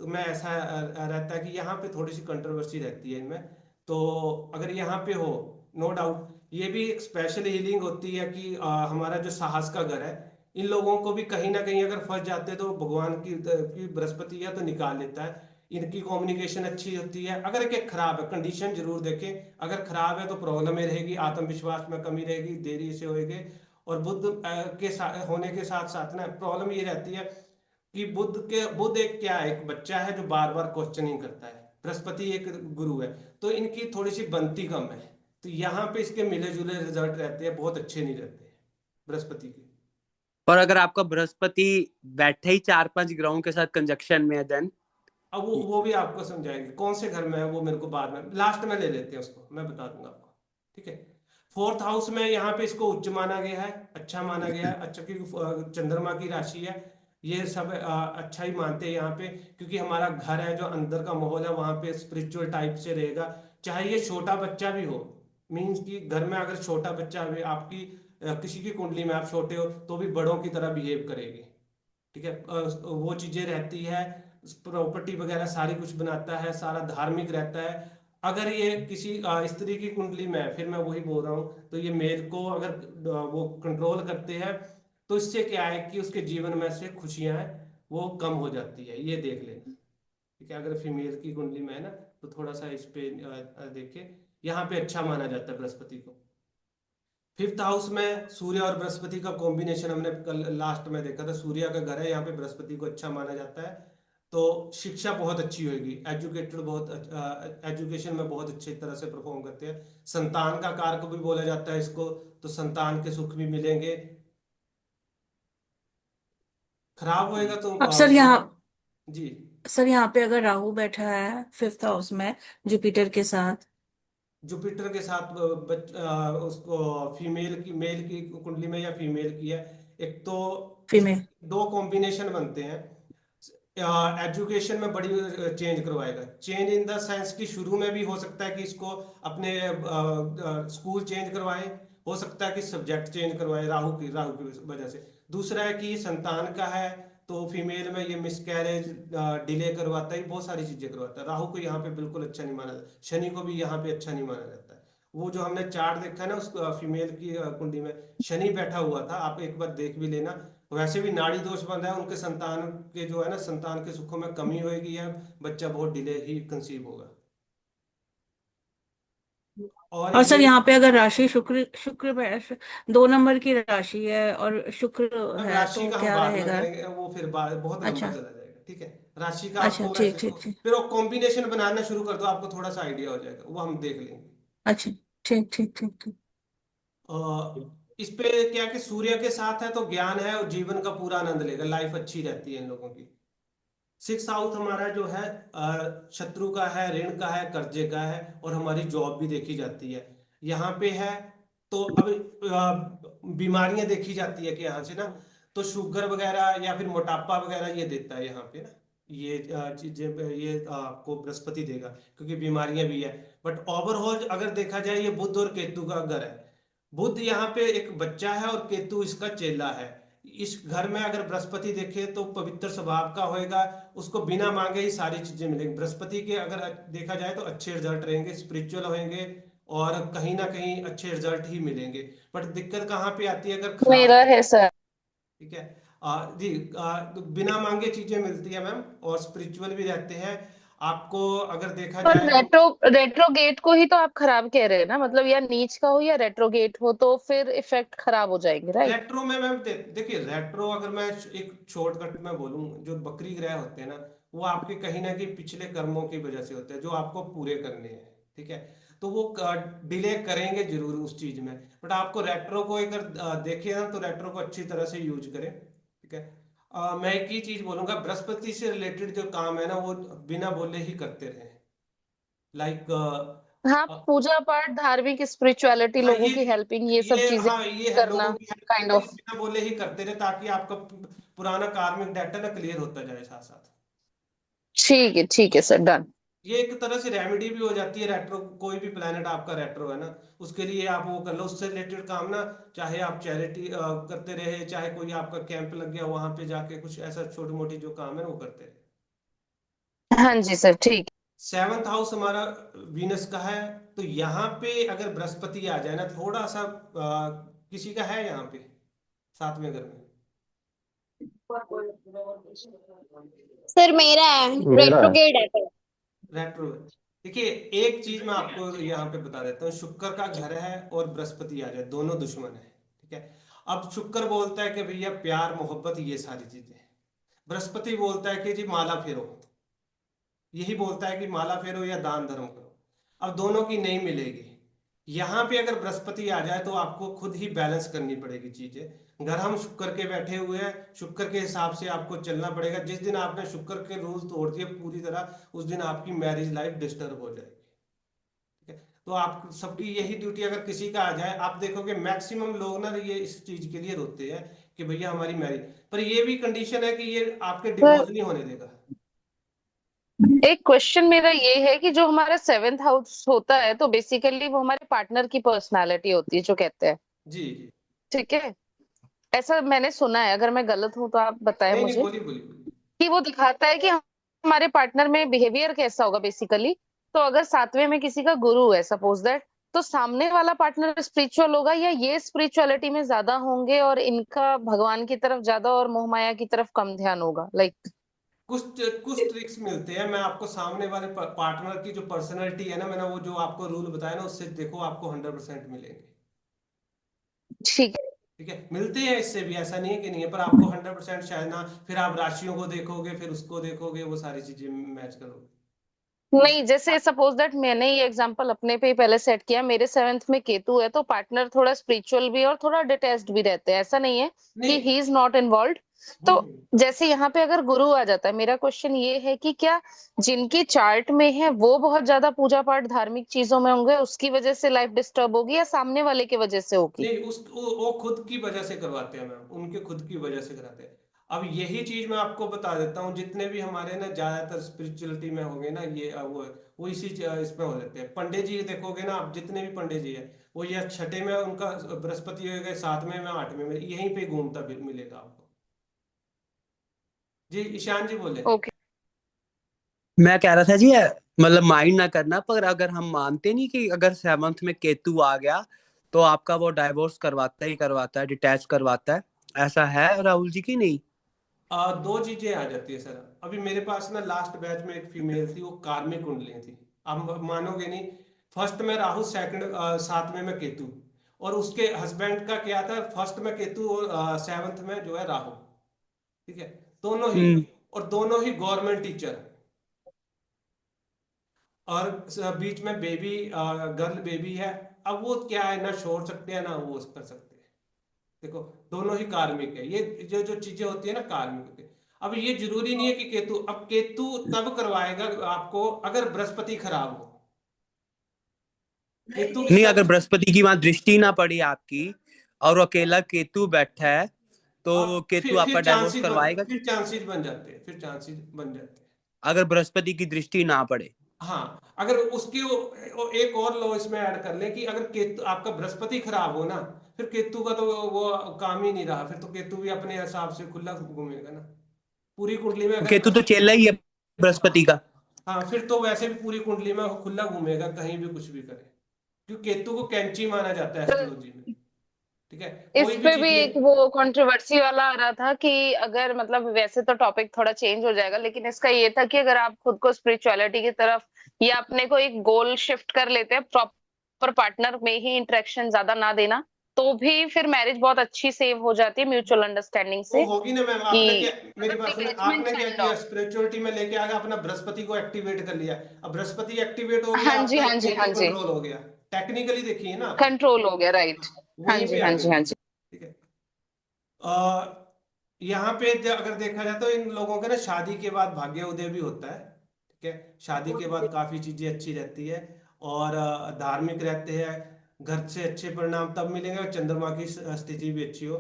में ऐसा रहता है कि यहाँ पे थोड़ी सी कंट्रोवर्सी रहती है इनमें। तो अगर यहाँ पे हो, नो डाउट ये भी एक स्पेशल हीलिंग होती है कि हमारा जो साहस का घर है, इन लोगों को भी कहीं ना कहीं अगर फंस जाते हैं तो भगवान की बृहस्पति है तो निकाल लेता है। इनकी कम्युनिकेशन अच्छी होती है। अगर एक खराब है, कंडीशन जरूर देखें, अगर खराब है तो प्रॉब्लम में रहेगी, आत्मविश्वास में कमी रहेगी, देरी से होएगी। और बुध के साथ होने के साथ साथ ना प्रॉब्लम ये रहती है कि बुध एक क्या है, एक बच्चा है जो बार बार क्वेश्चनिंग करता है, बृहस्पति एक गुरु है, तो इनकी थोड़ी सी बनती कम है, तो यहाँ पे इसके मिले जुले रिजल्ट रहते हैं, बहुत अच्छे नहीं रहते बृहस्पति के। और अगर आपका बृहस्पति बैठे ही 4-5 ग्रहों के साथ कंजक्शन में है देन अब वो भी आपको समझाएंगे कौन से घर में है, वो मेरे को बाद में लास्ट में ले लेते हैं, उसको मैं बता दूंगा आपको, ठीक है। फोर्थ हाउस में यहाँ पे इसको उच्च माना गया है, अच्छा माना गया है, अच्छा, क्योंकि चंद्रमा की राशि है, ये सब अच्छा ही मानते हैं यहाँ पे, क्योंकि हमारा घर है जो अंदर का माहौल है वहाँ पे स्पिरिचुअल टाइप से रहेगा, चाहे ये छोटा बच्चा भी हो, मीन्स कि घर में अगर छोटा बच्चा भी आपकी किसी की कुंडली में आप छोटे हो तो भी बड़ों की तरह बिहेव करेगी, ठीक है। वो चीजें रहती है, प्रॉपर्टी वगैरह सारी कुछ बनाता है, सारा धार्मिक रहता है। अगर ये किसी स्त्री की कुंडली में है, फिर मैं वही बोल रहा हूँ, तो ये मेल को अगर वो कंट्रोल करते हैं तो इससे क्या है कि उसके जीवन में से खुशियां हैं वो कम हो जाती है, ये देख लेना, ठीक है। अगर फीमेल की कुंडली में है ना तो थोड़ा सा इस पे देखे, यहाँ पे अच्छा माना जाता है बृहस्पति को। फिफ्थ हाउस में सूर्य और बृहस्पति का कॉम्बिनेशन हमने कल लास्ट में देखा था, सूर्य का घर है यहाँ पे, बृहस्पति को अच्छा माना जाता है, तो शिक्षा बहुत अच्छी होगी, एजुकेटेड बहुत एजुकेशन में बहुत अच्छी तरह से परफॉर्म करते हैं, संतान का कारक भी बोला जाता है इसको, तो संतान के सुख भी मिलेंगे। खराब होएगा तो अब जी सर यहाँ पे अगर राहु बैठा है फिफ्थ हाउस में जुपिटर के साथ, जुपिटर के साथ उसको फीमेल की, मेल की कुंडली में या फीमेल की है, एक तो फीमेल, इसके दो कॉम्बिनेशन बनते हैं, एजुकेशन में बड़ी चेंज करवाएगा, चेंज इन द सेंस कि शुरू में भी हो सकता है कि इसको अपने स्कूल चेंज करवाए, हो सकता है कि सब्जेक्ट चेंज करवाए राहु की वजह से। दूसरा है कि संतान का है तो फीमेल में ये मिसकैरेज डिले करवाता है, बहुत सारी चीजें करवाता है। राहु को यहाँ पे बिल्कुल अच्छा नहीं माना जाता, शनि को भी यहाँ पे अच्छा नहीं माना जाता है। वो जो हमने चार्ट देखा है ना उस फीमेल की कुंडली में शनि बैठा हुआ था, आप एक बार देख भी लेना, वैसे भी नाड़ी दोष बन रहा है, उनके संतान के जो है ना, संतान के सुखों में कमी होगी, या बच्चा बहुत डिले ही कंसीव होगा। और और सर ये यहाँ पे अगर राशि शुक्र शुक्र 2 नंबर की राशि है और शुक्र अब है राशि तो का हम क्या बाद में रहेगा? करेंगे, वो फिर बहुत लंबा अच्छा, चला जाएगा, ठीक है। राशि का अच्छा, आपको ठीक वैसे ठीक तो ठीक। फिर वो कॉम्बिनेशन बनाना शुरू कर दो, आपको थोड़ा सा आइडिया हो जाएगा, वो हम देख लेंगे। अच्छा, ठीक ठीक ठीक ठीक। इस पे क्या कि सूर्य के साथ है तो ज्ञान है और जीवन का पूरा आनंद लेगा, लाइफ अच्छी रहती है इन लोगों की। सिक्स हाउस हमारा जो है शत्रु का है, ऋण का है, कर्जे का है, और हमारी जॉब भी देखी जाती है यहाँ पे है। तो अब बीमारियां देखी जाती है कि यहाँ से ना, तो शुगर वगैरह या फिर मोटापा वगैरह ये देता है यहाँ पे ना, ये चीजें ये आपको बृहस्पति देगा, क्योंकि बीमारियां भी है। बट ओवरऑल अगर देखा जाए ये बुध और केतु का घर है, बुध यहाँ पे एक बच्चा है और केतु इसका चेला है। इस घर में अगर बृहस्पति देखे तो पवित्र स्वभाव का होएगा, उसको बिना मांगे ही सारी चीजें मिलेंगी। बृहस्पति के अगर देखा जाए तो अच्छे रिजल्ट रहेंगे, स्पिरिचुअल होंगे, और कहीं ना कहीं अच्छे रिजल्ट ही मिलेंगे। बट दिक्कत कहाँ पे आती है अगर खराब, मेरा है सर। ठीक है। जी तो बिना मांगे चीजें मिलती है मैम, और स्पिरिचुअल भी रहते हैं। आपको अगर देखा पर जाए तो रेट्रोगेट को ही तो आप खराब कह रहे हैं ना, मतलब या नीच का हो या रेट्रोगेट हो तो फिर इफेक्ट खराब हो जाएंगे, राइट? रेट्रो में मैम देखिए, रेट्रो अगर मैं एक शॉर्टकट में बोलूं, जो बकरी ग्रह होते हैं ना, वो आपके कहीं ना कहीं पिछले कर्मों की वजह से होते हैं जो आपको पूरे करने हैं, ठीक है। तो वो डिले करेंगे जरूर उस चीज में, बट आपको रेट्रो को अगर देखे ना तो रेट्रो को अच्छी तरह से यूज करें, ठीक है। मैं एक ही चीज बोलूंगा, बृहस्पति से रिलेटेड जो काम है ना वो बिना बोले ही करते रहे, लाइक हाँ, पूजा पाठ, धार्मिक, स्पिरिचुअलिटी, हाँ लोगों की हेल्पिंग, ये सब चीजें ये है, करना, लोगों की हेल्प काइंड करें, ऑफ। बिना बोले ही करते रहे, ताकि आपका पुराना कार्मिक डेटा ना क्लियर होता जाए साथ साथ। ठीक है सर, डन। ये एक तरह से रेमेडी भी हो जाती है, रेट्रो, कोई भी प्लेनेट आपका रेट्रो है ना, उसके लिए आप वो कर लो, उससे रिलेटेड काम ना, चाहे आप चैरिटी करते रहे, चाहे कोई आपका कैंप लग गया वहां पे जाके कुछ ऐसा छोटी मोटी जो काम है वो करते रहे। हाँ जी सर, ठीक। सेवंथ हाउस हमारा वीनस का है, तो यहाँ पे अगर बृहस्पति आ जाए ना, थोड़ा सा किसी का है यहाँ पे सातवें घर में, सर मेरा है, मेरा है। रेट्रोगेट है सर। रेट्रो। देखिए एक चीज मैं आपको यहाँ पे बता देता हूँ, शुक्र का घर है और बृहस्पति आ जाए, दोनों दुश्मन है, ठीक है। अब शुक्र बोलता है कि भैया प्यार मोहब्बत ये सारी चीजें, बृहस्पति बोलता है कि जी माला फेरो, यही बोलता है कि माला फेरो या दान धर्म करो। अब दोनों की नहीं मिलेगी। यहाँ पे अगर बृहस्पति आ जाए तो आपको खुद ही बैलेंस करनी पड़ेगी चीजें। घर हम शुक्र के बैठे हुए हैं, शुक्र के हिसाब से आपको चलना पड़ेगा। जिस दिन आपने शुक्र के रूल तोड़ दिए पूरी तरह, उस दिन आपकी मैरिज लाइफ डिस्टर्ब हो जाएगी। ठीक है, तो आप सबकी यही ड्यूटी, अगर किसी का आ जाए, आप देखोगे मैक्सिमम लोग ना ये इस चीज के लिए रोते हैं कि भैया हमारी मैरिज, पर ये भी कंडीशन है कि ये आपके डिवोर्स नहीं होने देगा। एक क्वेश्चन मेरा ये है कि जो हमारा 7th हाउस होता है तो बेसिकली वो हमारे पार्टनर की पर्सनालिटी होती है जो कहते हैं, जी जी। ठीक है? ऐसा मैंने सुना है, अगर मैं गलत हूं तो आप बताएं नहीं नहीं, मुझे, बोलिए बोलिए बोलिए। कि वो दिखाता है कि हमारे पार्टनर में बिहेवियर कैसा होगा बेसिकली। तो अगर 7वें में किसी का गुरु है सपोज दैट, तो सामने वाला पार्टनर स्पिरिचुअल होगा या ये स्पिरिचुअलिटी में ज्यादा होंगे और इनका भगवान की तरफ ज्यादा और मोह माया की तरफ कम ध्यान होगा, लाइक? कुछ ट्रिक्स मिलते हैं। मैं आपको सामने वाले पार्टनर की जो पर्सनैलिटी है ना, मैंने वो जो आपको रूल बताया ना, उससे देखो आपको 100% मिलेंगे। ठीक है। ठीक है, मिलते हैं इससे भी, ऐसा नहीं है कि नहीं है, पर आपको 100% शायद ना। फिर आप राशियों को देखोगे, फिर उसको देखोगे, वो सारी चीजें मैच करोगे। नहीं, जैसे सपोज दैट मैंने ये एग्जांपल अपने पे ही पहले सेट किया, मेरे 7th में केतु है तो पार्टनर थोड़ा स्पिरिचुअल भी और थोड़ा डिटैच्ड भी रहते हैं, ऐसा नहीं है कि नहीं। He is not involve. तो हम्म। जैसे यहाँ पे अगर गुरु आ जाता है, मेरा क्वेश्चन ये है कि क्या जिनकी चार्ट में है वो बहुत ज्यादा पूजा पाठ धार्मिक चीजों में होंगे, उसकी वजह से लाइफ डिस्टर्ब होगी, या सामने वाले की वजह से होगी? नहीं, वो खुद की वजह से करवाते हैं मैम, उनके खुद की वजह से कराते हैं। अब यही चीज मैं आपको बता देता हूँ, जितने भी हमारे ना ज्यादातर स्पिरिचुअलिटी में होंगे ना, ये वो इसी इसमें हो जाते हैं। पंडित जी देखोगे ना आप, जितने भी पंडित जी है, वो ये छठे में उनका बृहस्पति होगा, 7वें में 8वें में, यहीं पे घूमता मिलेगा आपको। जी ईशान जी बोले। मैं कह रहा था जी, मतलब माइंड ना करना, पर अगर हम मानते नहीं कि अगर 7th में केतु आ गया तो आपका वो डाइवोर्स करवाता ही करवाता है, डिटैच करवाता है, ऐसा है राहुल जी की नहीं? दो चीजें आ जाती है सर। अभी मेरे पास ना लास्ट बैच में एक फीमेल थी, वो कार्मिक कुंडली थी। आप मानोगे नहीं, फर्स्ट में राहु, सेकंड 7वें में केतु, और उसके हस्बैंड का क्या था, फर्स्ट में केतु और 7th में जो है राहु। ठीक है, दोनों ही, हम्म। और दोनों ही गवर्नमेंट टीचर, और बीच में बेबी, गर्ल बेबी है। अब वो क्या है, ना छोड़ सकते हैं ना वो कर सकते हैं। देखो, दोनों ही कार्मिक है, ये जो जो चीजें होती है ना कार्मिक होती है। अब ये जरूरी नहीं है कि केतु, अब केतु तब करवाएगा आपको अगर बृहस्पति खराब हो। केतु नहीं, किसका? अगर बृहस्पति की वहां दृष्टि ना पड़ी आपकी और अकेला केतु बैठा है तो केतु आपका डाइवोर्स करवाएगा फिर चांसेस बन जाते हैं, फिर चांसेस बन जाते हैं। अगर बृहस्पति की दृष्टि ना पड़े? हाँ, अगर उसके एक और लॉ इसमें ऐड कर ले कि अगर केतु आपका बृहस्पति खराब हो ना, फिर केतु का तो वो काम ही नहीं रहा, फिर तो केतु भी अपने हिसाब से खुला घूमेगा ना पूरी कुंडली में अगर केतु तो चेला ही है बृहस्पति का। हाँ, फिर तो वैसे भी पूरी कुंडली में वो खुला घूमेगा, कहीं भी कुछ भी करे, क्योंकि केतु को कैंची माना जाता है एस्ट्रोलॉजी में। ठीक है, इस कोई भी पे भी चीजें। एक वो कंट्रोवर्सी वाला आ रहा था कि अगर मतलब वैसे तो टॉपिक थोड़ा चेंज हो जाएगा, लेकिन इसका ये था कि अगर आप खुद को स्पिरिचुअलिटी की तरफ या अपने को एक गोल शिफ्ट कर लेते हैं, प्रॉपर पार्टनर में ही इंटरेक्शन ज्यादा ना देना, तो भी फिर मैरिज बहुत अच्छी सेव हो जाती है म्यूचुअल अंडरस्टैंडिंग वो से। होगी ना मैम, कि आपने क्या, मेरी अगर बात सुने, डिटैचमेंट आपने क्या साइड किया, ऑफ। स्पिरिचुअलिटी में लेके आ गया, अपना बृहस्पति को एक्टिवेट कर लिया। अब बृहस्पति एक्टिवेट हो गया, हाँ जी, आपका हाँ जी, हाँ केतु जी, कंट्रोल हो गया। टेक्निकली देखिए ना आप, कंट्रोल हो गया, राइट। हाँ वहीं जी, पे आ हाँ गई जी, हाँ चीज। जी। ठीक है, यहाँ पे अगर देखा जाए तो इन लोगों के ना शादी के बाद भाग्य उदय भी होता है। ठीक है, शादी के बाद काफी चीजें अच्छी रहती है, और धार्मिक रहते हैं। घर से अच्छे परिणाम तब मिलेंगे और चंद्रमा की स्थिति भी अच्छी हो।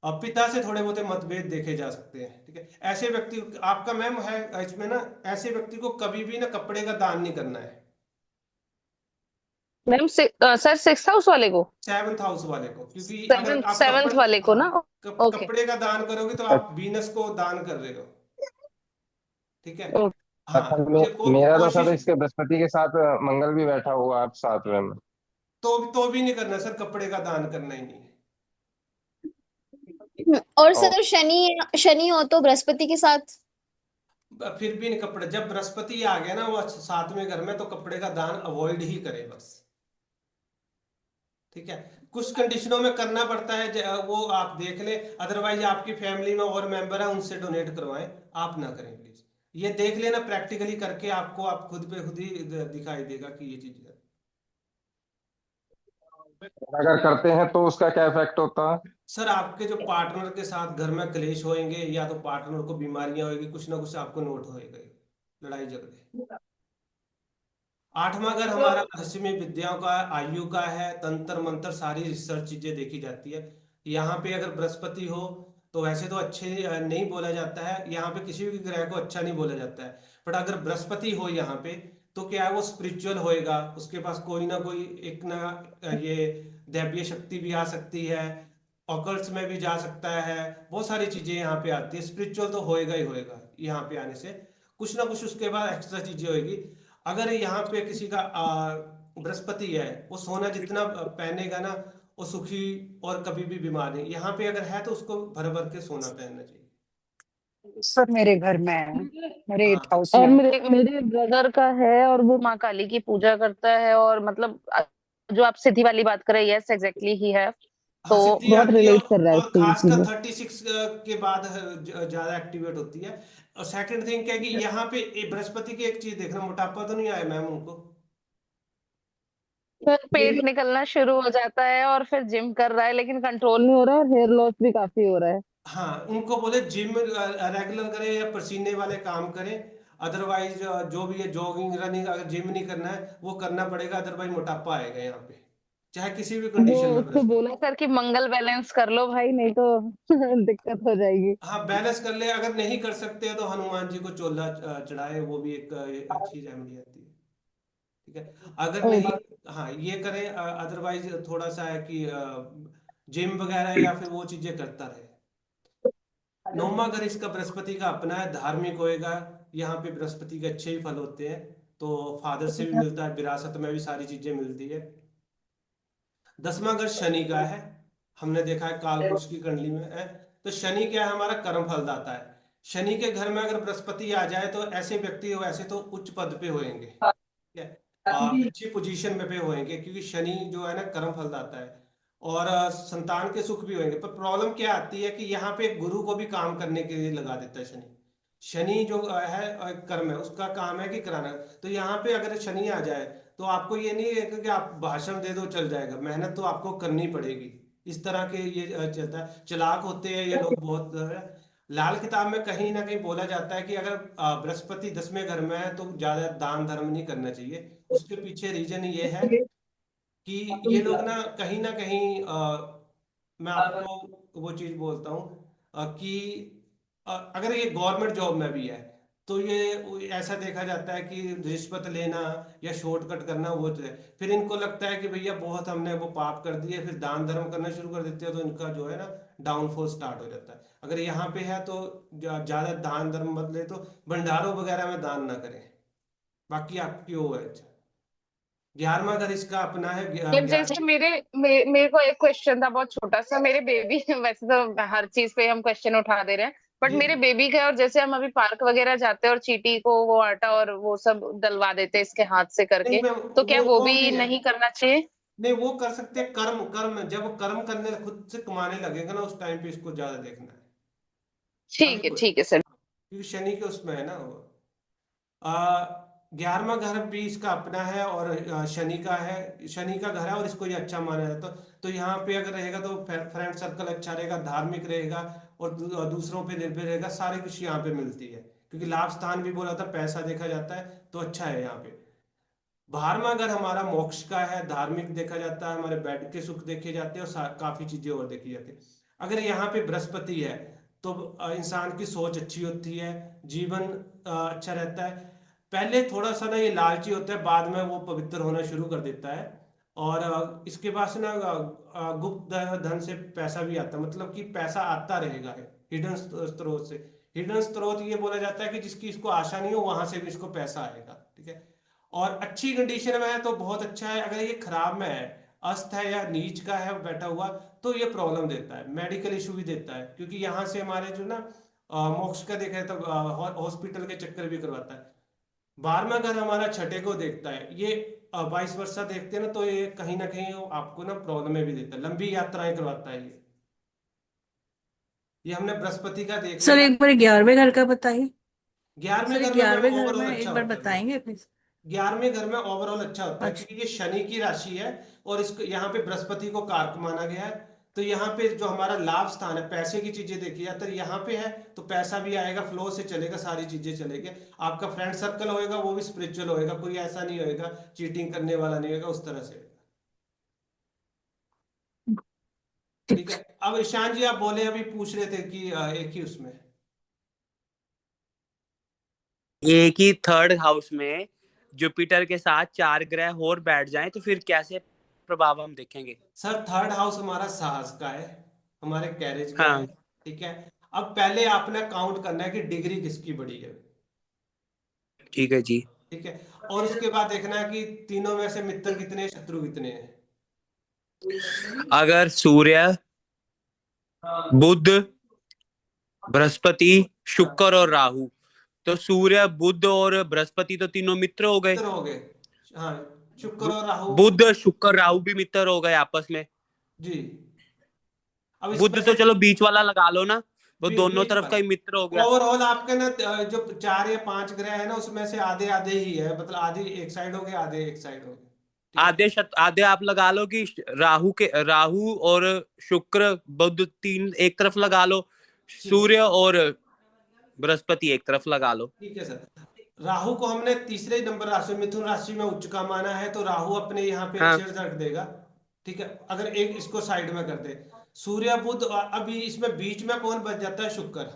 और पिता से थोड़े बहुत मतभेद देखे जा सकते हैं। ठीक है, ऐसे व्यक्ति, आपका मैम है इसमें ना, ऐसे व्यक्ति को कभी भी ना कपड़े का दान नहीं करना है। मैम सर 6th हाउस वाले को, 7th हाउस वाले को, क्योंकि अगर सेवेंथ आप सेवेंथ कपड़े, वाले को हाँ, ना? ओके, कपड़े का दान करोगे तो आप वीनस को दान कर रहे हो। ठीक है, हाँ, असल ये में मेरा तो सर कोशिश, इसके बृहस्पति के साथ मंगल भी बैठा हुआ आप 7वें में। तो भी नहीं करना सर, कपड़े का दान करना ही नहीं है। और ओ, सर शनि शनि हो तो बृहस्पति के साथ। फिर भी नहीं, कपड़े जब बृहस्पति आ गया ना वो 7वें घर में, तो कपड़े का दान अवॉइड ही करे बस। ठीक है, कुछ कंडीशनों में करना पड़ता है, वो आप देख ले, अदरवाइज आपकी फैमिली में और मेंबर है उनसे डोनेट करवाएं, आप ना करें प्लीज। ये देख लेना प्रैक्टिकली करके, आपको आप खुद पे खुद ही दिखाई देगा कि ये चीज है। अगर करते हैं तो उसका क्या इफेक्ट होता है? सर आपके जो पार्टनर के साथ घर में क्लेश होएंगे, या तो पार्टनर को बीमारियां होएगी, कुछ ना कुछ आपको नोट होएगा ही, लड़ाई झगड़े। आठवां घर हमारा रहस्यमय विद्याओं का, आयु का है, तंत्र मंत्र सारी रिसर्च चीजें देखी जाती है। यहाँ पे अगर बृहस्पति हो तो वैसे तो अच्छे नहीं बोला जाता है, यहाँ पे किसी भी ग्रह को अच्छा नहीं बोला जाता है, बट अगर बृहस्पति हो यहाँ पे तो क्या है, वो स्पिरिचुअल होएगा, उसके पास कोई ना कोई एक ना ये दैवीय शक्ति भी आ सकती है, ऑकल्ट्स में भी जा सकता है, बहुत सारी चीजें यहाँ पे आती है, स्पिरिचुअल तो होएगा ही होएगा यहाँ पे आने से, कुछ ना कुछ उसके बाद एक्स्ट्रा चीजें होएगी। अगर यहाँ पे किसी का बृहस्पति है, वो सोना जितना पहनेगा ना वो सुखी और कभी भी बीमार नहीं, यहाँ पे अगर है तो उसको भर भर के सोना पहनना चाहिए। सर मेरे घर में है, मेरे हाँ 8 हाउस और में। मेरे मेरे ब्रदर का है, और वो माँ काली की पूजा करता है, और मतलब जो आप सिद्धि वाली बात कर रहे हैं, यस एग्जैक्टली ही है, हाँ, तो सिद्धि बहुत आती है, रिलेट कर रहा है और उससे ये खासकर चीजें। 36 के बाद ज्यादा एक्टिवेट होती है। और सेकंड थिंग क्या है कि यहाँ पे बृहस्पति की एक चीज देखना, मोटापा तो नहीं आया मैम उनको? फिर पेट निकलना शुरू हो जाता है, और फिर जिम कर रहा है लेकिन कंट्रोल नहीं हो रहा, और हेयर लॉस भी काफी हो रहा है। हाँ, उनको बोले जिम रेगुलर करें या पसीने वाले काम करें, अदरवाइज जो भी है जॉगिंग रनिंग, अगर जिम नहीं करना है वो करना पड़ेगा, अदरवाइज मोटापा आएगा यहाँ पे, चाहे किसी भी वो कंडीशन में उसको बृहस्पति। बोला सर कि मंगल बैलेंस कर लो भाई, नहीं तो दिक्कत हो जाएगी। हाँ बैलेंस कर ले, अगर नहीं कर सकते तो हनुमान जी को चोला चढ़ाए, वो भी एक अच्छी रेमेडी आती है, ठीक है। अगर नहीं, ओके। हाँ ये करें, अदरवाइज थोड़ा सा है कि जिम वगैरह या फिर वो चीजें करता रहे। नौवां घर इसका बृहस्पति का अपना है, धार्मिक होएगा, यहाँ पे बृहस्पति के अच्छे ही फल होते हैं, तो फादर से भी मिलता है, विरासत में भी सारी चीजें मिलती है। 10वां घर शनि का है, हमने देखा है कालपुरुष की कुंडली में है, तो शनि क्या है, हमारा कर्म फल दाता है। शनि के घर में अगर बृहस्पति आ जाए तो ऐसे व्यक्ति हो, ऐसे तो उच्च पद पे होएंगे, ठीक है, अच्छी पोजीशन में पे होएंगे, क्योंकि शनि जो है ना कर्म फल दाता है, और संतान के सुख भी होंगे। पर प्रॉब्लम क्या आती है कि यहाँ पे गुरु को भी काम करने के लिए लगा देता है शनि। शनि जो है कर्म है, उसका काम है कि कराना। तो यहाँ पे अगर शनि आ जाए तो आपको ये नहीं है कि आप भाषण दे दो चल जाएगा, मेहनत तो आपको करनी पड़ेगी। इस तरह के ये चलता है, चालाक होते हैं ये लोग बहुत। लाल किताब में कहीं ना कहीं बोला जाता है कि अगर बृहस्पति 10वें घर में है तो ज्यादा दान धर्म नहीं करना चाहिए। उसके पीछे रीजन ये है कि ये लोग ना कहीं मैं आपको वो चीज बोलता हूँ कि अगर ये गवर्नमेंट जॉब में भी है तो ये ऐसा देखा जाता है कि रिश्वत लेना या शॉर्टकट करना वो तो है। फिर इनको लगता है कि भैया बहुत हमने वो पाप कर दिए, फिर दान धर्म करना शुरू कर देते हैं, तो इनका जो है ना डाउनफॉल स्टार्ट हो जाता है। अगर यहाँ पे है तो ज्यादा दान धर्म मत ले, तो भंडारों वगैरह में दान ना करें, बाकी आपकी वो है। अच्छा, 11वां घर इसका अपना है, जैसे मेरे को एक क्वेश्चन था बहुत छोटा सा, मेरे बेबी वैसे तो हर चीज पे हम क्वेश्चन उठा दे रहे हैं, बट जी मेरे बेबी का, और जैसे हम अभी पार्क वगैरह जाते हैं और चींटी को वो आटा और वो सब डलवा देते हैं इसके हाथ से नहीं करके, मैम, तो क्या वो वो भी भी है, नहीं करना चाहिए? नहीं वो कर सकते हैं। कर्म कर्म जब कर्म करने खुद से कमाने लगेगा ना, उस टाइम पे इसको ज्यादा देखना है। अभी कोई, ठीक है सर। क्योंकि शनि के उसमें है ना वो। 11वां घर भी इसका अपना है, और शनि का है, शनि का घर है, और इसको ये अच्छा माना जाता तो यहाँ पे अगर रहेगा तो फ्रेंड सर्कल अच्छा रहेगा, धार्मिक रहेगा, और दूसरों पे निर्भर रहेगा, सारी कुछ यहाँ पे मिलती है, क्योंकि लाभ स्थान भी बोला था, पैसा देखा जाता है, तो अच्छा है यहाँ पे। 12वां घर हमारा मोक्ष का है, धार्मिक देखा जाता है, हमारे बेड के सुख देखे जाते हैं, और काफी चीजें और देखी जाती है। अगर यहाँ पे बृहस्पति है तो इंसान की सोच अच्छी होती है, जीवन अच्छा रहता है। पहले थोड़ा सा ना ये लालची होता है, बाद में वो पवित्र होना शुरू कर देता है, और इसके पास ना गुप्त धन से पैसा भी आता है, मतलब कि पैसा आता रहेगा है हिडन स्रोत से। हिडन स्रोत ये बोला जाता है कि जिसकी इसको आशा नहीं हो वहां से भी इसको पैसा आएगा, ठीक है। और अच्छी कंडीशन में है तो बहुत अच्छा है, अगर ये खराब में है, अस्त है या नीच का है बैठा हुआ, तो ये प्रॉब्लम देता है, मेडिकल इशू भी देता है, क्योंकि यहाँ से हमारे जो ना मोक्ष का देखा है तो हॉस्पिटल के चक्कर भी करवाता है। 12वां घर हमारा छठे को देखता है, ये 22 वर्षा देखते हैं ना, तो ये कहीं ना कहीं वो आपको ना प्रॉब्लम में भी देता है, लंबी यात्राएं करवाता है ये हमने बृहस्पति का देख सर लिया। एक बार 11वें घर का बताइए। 11वें सर घर में मैम 11वें घर ओवरऑल में अच्छा एक बार होता है मैम। बताएंगे प्लीज। 11वें घर में ओवरऑल अच्छा होता है, अच्छा। क्योंकि ये शनि की राशि है और इसको यहाँ पे बृहस्पति को कारक माना गया है। तो यहाँ पे जो हमारा लाभ स्थान है, पैसे की चीजें देखी जाती है, यहाँ पे है तो पैसा भी आएगा, फ्लो से चलेगा, सारी चीजें चलेगी। आपका फ्रेंड सर्कल होएगा वो भी स्पिरिचुअल होएगा, कोई ऐसा नहीं होएगा चीटिंग करने वाला नहीं होएगा, उस तरह से होएगा। ठीक है, अब ईशान जी आप बोले, अभी पूछ रहे थे कि एक ही उसमें एक ही थर्ड हाउस में जुपिटर के साथ 4 ग्रह और बैठ जाएं तो फिर कैसे प्रभाव हम देखेंगे? सर थर्ड हाउस हमारा साहस का है, हमारे कैरेज का है। हाँ, ठीक है, अब पहले आपने काउंट करना है कि डिग्री किसकी बड़ी है। ठीक है जी। ठीक है, और उसके बाद देखना है कि तीनों में से मित्र कितने हैं, शत्रु कितने हैं। अगर सूर्य, बुध, बृहस्पति, शुक्र और राहु, तो सूर्य, बुध और बृहस्पति तो तीनों मित्र हो गए। मित्र हो गए, हाँ, शुक्र और राहु। बुध, शुक्र, राहु भी मित्र हो गए आपस में। जी, अब इसमें बुध से तो चलो बीच वाला लगा लो ना, वो दोनों बीच तरफ पर का ही मित्र हो गया। ओवरऑल आपके ना जो 4 या 5 ग्रह है ना, उसमें से आधे आधे ही है, मतलब आधे एक साइड हो गए, आधे एक साइड हो गए। ठीक है, आधे आप लगा लो कि राहु और शुक्र, बुध तीन एक तरफ लगा लो, ठीक है, सूर्य और बृहस्पति एक तरफ लगा लो। ठीक है सर। राहु को हमने तीसरे नंबर राशि मिथुन राशि में उच्च का माना है, तो राहु अपने यहाँ पे हाँ अच्छे रिजल्ट देगा। ठीक है, अगर एक इसको साइड में कर दे, सूर्य बुध, अभी इसमें बीच में कौन बच जाता है, शुक्र।